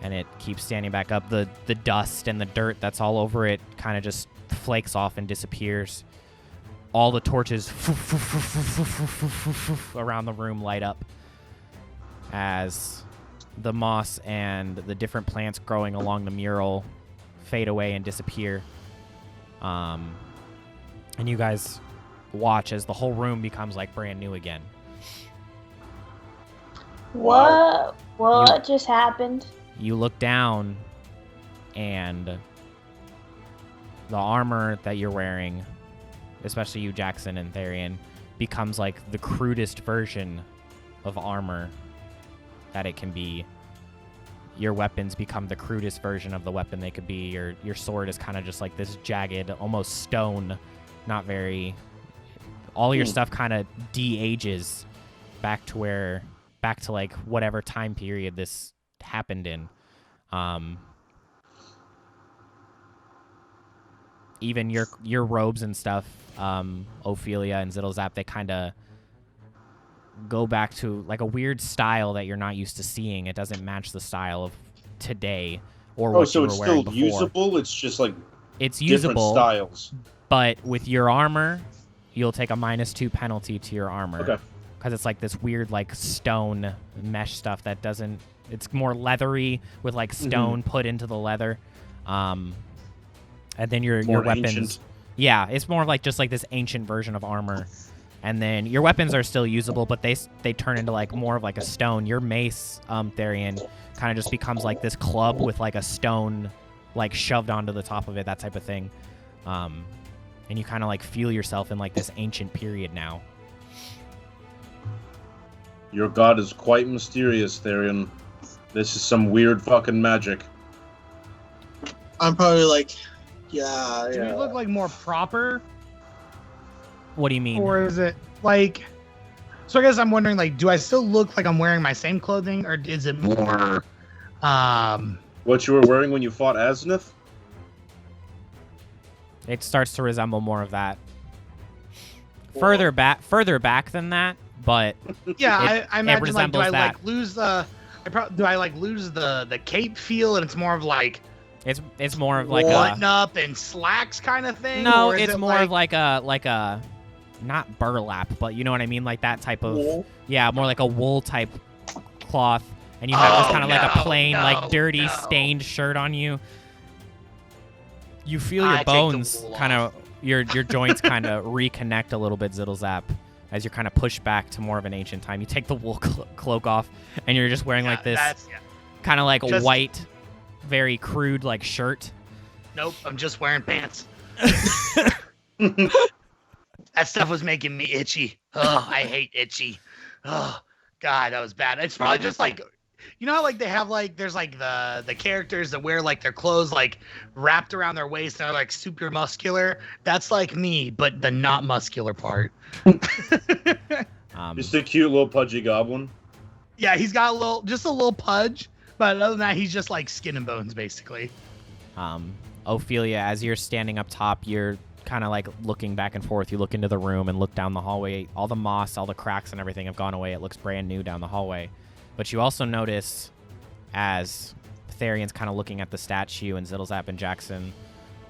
and it keeps standing back up. The dust and the dirt that's all over it kind of just flakes off and disappears. All the torches around the room light up as the moss and the different plants growing along the mural fade away and disappear. And you guys watch as the whole room becomes like brand new again. What just happened? You look down, and the armor that you're wearing, especially you, Jackson and Therian, becomes like the crudest version of armor that it can be. your weapons become the crudest version of the weapon they could be. Your sword is kind of just like this jagged, almost stone, not very. All your stuff kind of de-ages back to like whatever time period this happened in. Even your robes and stuff, Ophelia and Zittlezap, they kind of go back to like a weird style that you're not used to seeing. It doesn't match the style of today or what you were wearing before. Oh, so it's still usable? It's just like it's different usable, styles. But with your armor, you'll take a -2 penalty to your armor. Okay. Because it's like this weird like stone mesh stuff that doesn't. It's more leathery with like stone put into the leather. And then your weapons. Ancient. Yeah, it's more like just like this ancient version of armor. And then your weapons are still usable, but they turn into like more of like a stone. Your mace, Therian, kind of just becomes like this club with like a stone like shoved onto the top of it, that type of thing. And you kind of like feel yourself in like this ancient period now. Your god is quite mysterious, Therian. This is some weird fucking magic. I'm probably like, yeah. Do we look like more proper? What do you mean? Or is it like... So I guess I'm wondering, like, do I still look like I'm wearing my same clothing, or is it more... What you were wearing when you fought Aznith? It starts to resemble more of that. Further back than that, but yeah, I imagine, like, do I that. like lose the... do I like lose the cape feel, and it's more of like... It's more of like button up and slacks kind of thing? No, or is it's it more of like a not burlap, but you know what I mean, like that type of wool? Yeah, more like a wool type cloth, and you have this kind of like a plain, like dirty, stained shirt on you. You feel your bones kind of your joints kind of reconnect a little bit, Zittlezap, as you're kind of pushed back to more of an ancient time. You take the wool cloak off, and you're just wearing like this kind of like a white, very crude like shirt. Nope, I'm just wearing pants. That stuff was making me itchy. Oh, I hate itchy. Oh, God, that was bad. It's probably just like, you know how like they have like, there's like the characters that wear like their clothes like wrapped around their waist and are like super muscular. That's like me, but the not muscular part. Just a cute little pudgy goblin. Yeah, he's got just a little pudge, but other than that, he's just like skin and bones basically. Ophelia, as you're standing up top, you're kind of like looking back and forth. You look into the room and look down the hallway. All the moss, all the cracks and everything have gone away. It looks brand new down the hallway. But you also notice, as Therian's kind of looking at the statue and Zittlezap and Jackson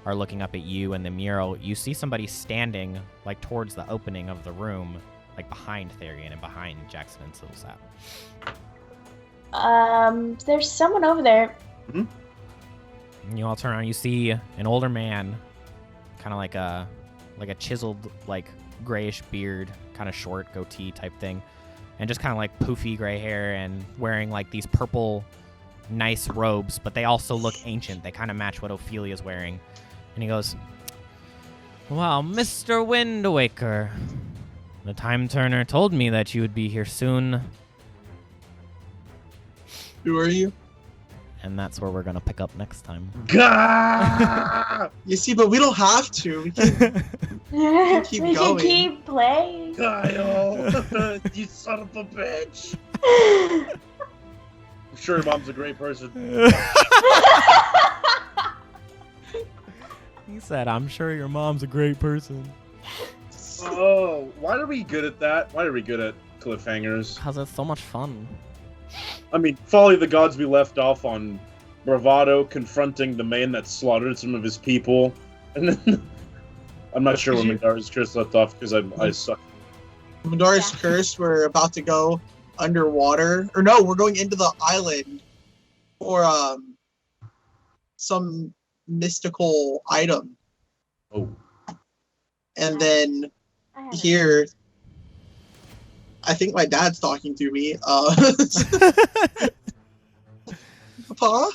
are looking up at you and the mural, you see somebody standing like towards the opening of the room, like behind Therian and behind Jackson and Zittlezap. There's someone over there. Mm-hmm. And you all turn around, you see an older man, kind of like a chiseled, like grayish beard, kind of short goatee type thing, and just kind of like poofy gray hair and wearing like these purple, nice robes, but they also look ancient. They kind of match what Ophelia's wearing. And he goes, "Well, Mr. Windwaker, the Time Turner told me that you would be here soon." Who are you? And that's where we're going to pick up next time. Gah! You see, but we don't have to. We can keep we going. can keep playing. Kyle, you son of a bitch. I'm sure your mom's a great person. He said, "I'm sure your mom's a great person." Oh, why are we good at that? Why are we good at cliffhangers? Because it's so much fun. I mean, Folly of the Gods, we left off on Bravado confronting the man that slaughtered some of his people. And then I'm not sure where Mandara's Curse left off because I suck. Mandara's Curse, we're about to go underwater. Or no, we're going into the island for some mystical item. Oh. And then here, I think my dad's talking to me. Papa?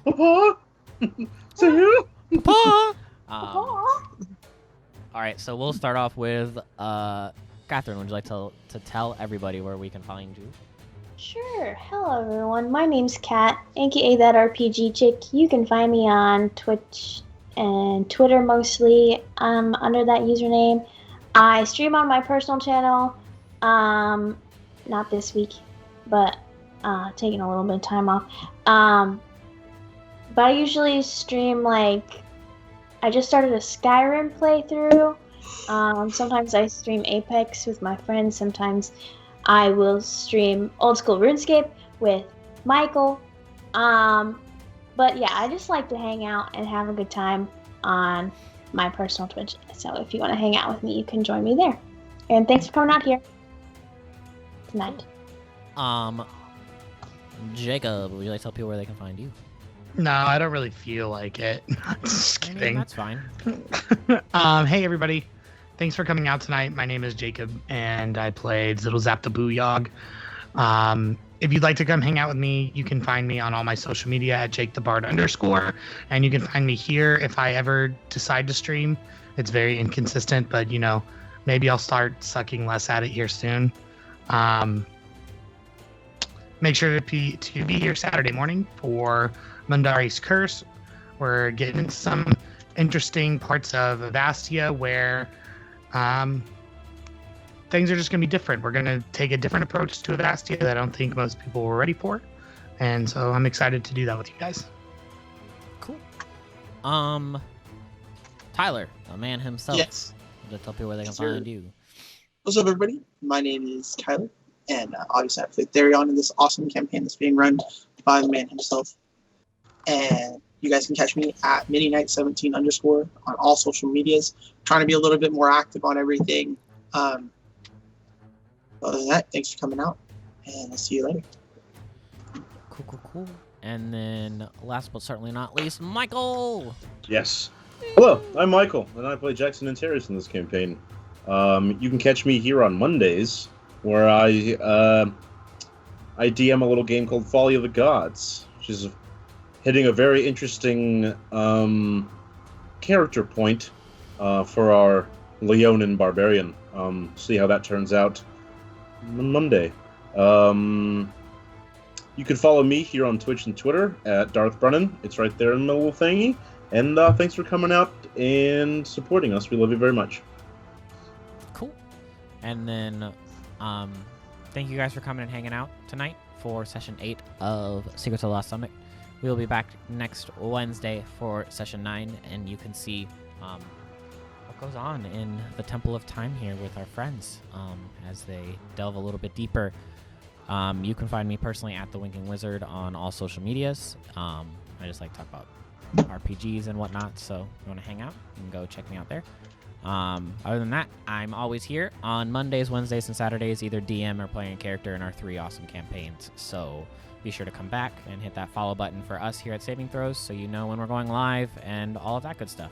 Papa? Is it you? Papa! All right, so we'll start off with Catherine. Would you like to tell everybody where we can find you? Sure. Hello, everyone. My name's Kat, aka that RPG chick. You can find me on Twitch and Twitter mostly under that username. I stream on my personal channel. Not this week, but taking a little bit of time off. But I usually stream I just started a Skyrim playthrough. Sometimes I stream Apex with my friends. Sometimes I will stream old school RuneScape with Michael. But yeah, I just like to hang out and have a good time on my personal Twitch. So if you want to hang out with me, you can join me there. And thanks for coming out here tonight. Jacob, would you like to tell people where they can find you? No, I don't really feel like it. Just I mean, kidding. that's fine. Hey, everybody. Thanks for coming out tonight. My name is Jacob, and I played Zittle Zap the Booyog. If you'd like to come hang out with me, you can find me on all my social media at JakeTheBard_, and you can find me here if I ever decide to stream. It's very inconsistent, but, maybe I'll start sucking less at it here soon. Make sure to be here Saturday morning for Mundari's Curse. We're getting into some interesting parts of Ivastea where things are just going to be different. We're going to take a different approach to Ivastea that I don't think most people were ready for. And so I'm excited to do that with you guys. Cool. Tyler, the man himself. Yes. To tell people where they can Sure. find you. What's up, everybody? My name is Kyler, and obviously I played Therion in this awesome campaign that's being run by the man himself. And you guys can catch me at MiniKnight17_ on all social medias. Trying to be a little bit more active on everything. Other than that, thanks for coming out, and I'll see you later. Cool. And then, last but certainly not least, Michael. Yes. Hello, I'm Michael, and I play Jackson and Terrace in this campaign. You can catch me here on Mondays, where I DM a little game called Folly of the Gods, which is hitting a very interesting character point for our Leonin Barbarian. See how that turns out on Monday. You can follow me here on Twitch and Twitter at Darth Brennan. It's right there in the little thingy. And thanks for coming out and supporting us. We love you very much. Cool. And then, thank you guys for coming and hanging out tonight for Session 8 of Secrets of the Lost Summit. We'll be back next Wednesday for Session 9, and you can see what goes on in the Temple of Time here with our friends as they delve a little bit deeper. You can find me personally at The Winking Wizard on all social medias. I just like to talk about RPGs and whatnot, so if you want to hang out, you can go check me out there. Other than that, I'm always here on Mondays, Wednesdays, and Saturdays, either DM or playing a character in our 3 awesome campaigns. So be sure to come back and hit that follow button for us here at Saving Throws so you know when we're going live and all of that good stuff.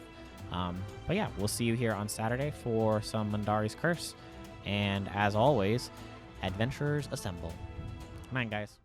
But yeah, we'll see you here on Saturday for some Mundari's Curse. And as always, adventurers assemble. Come on, guys.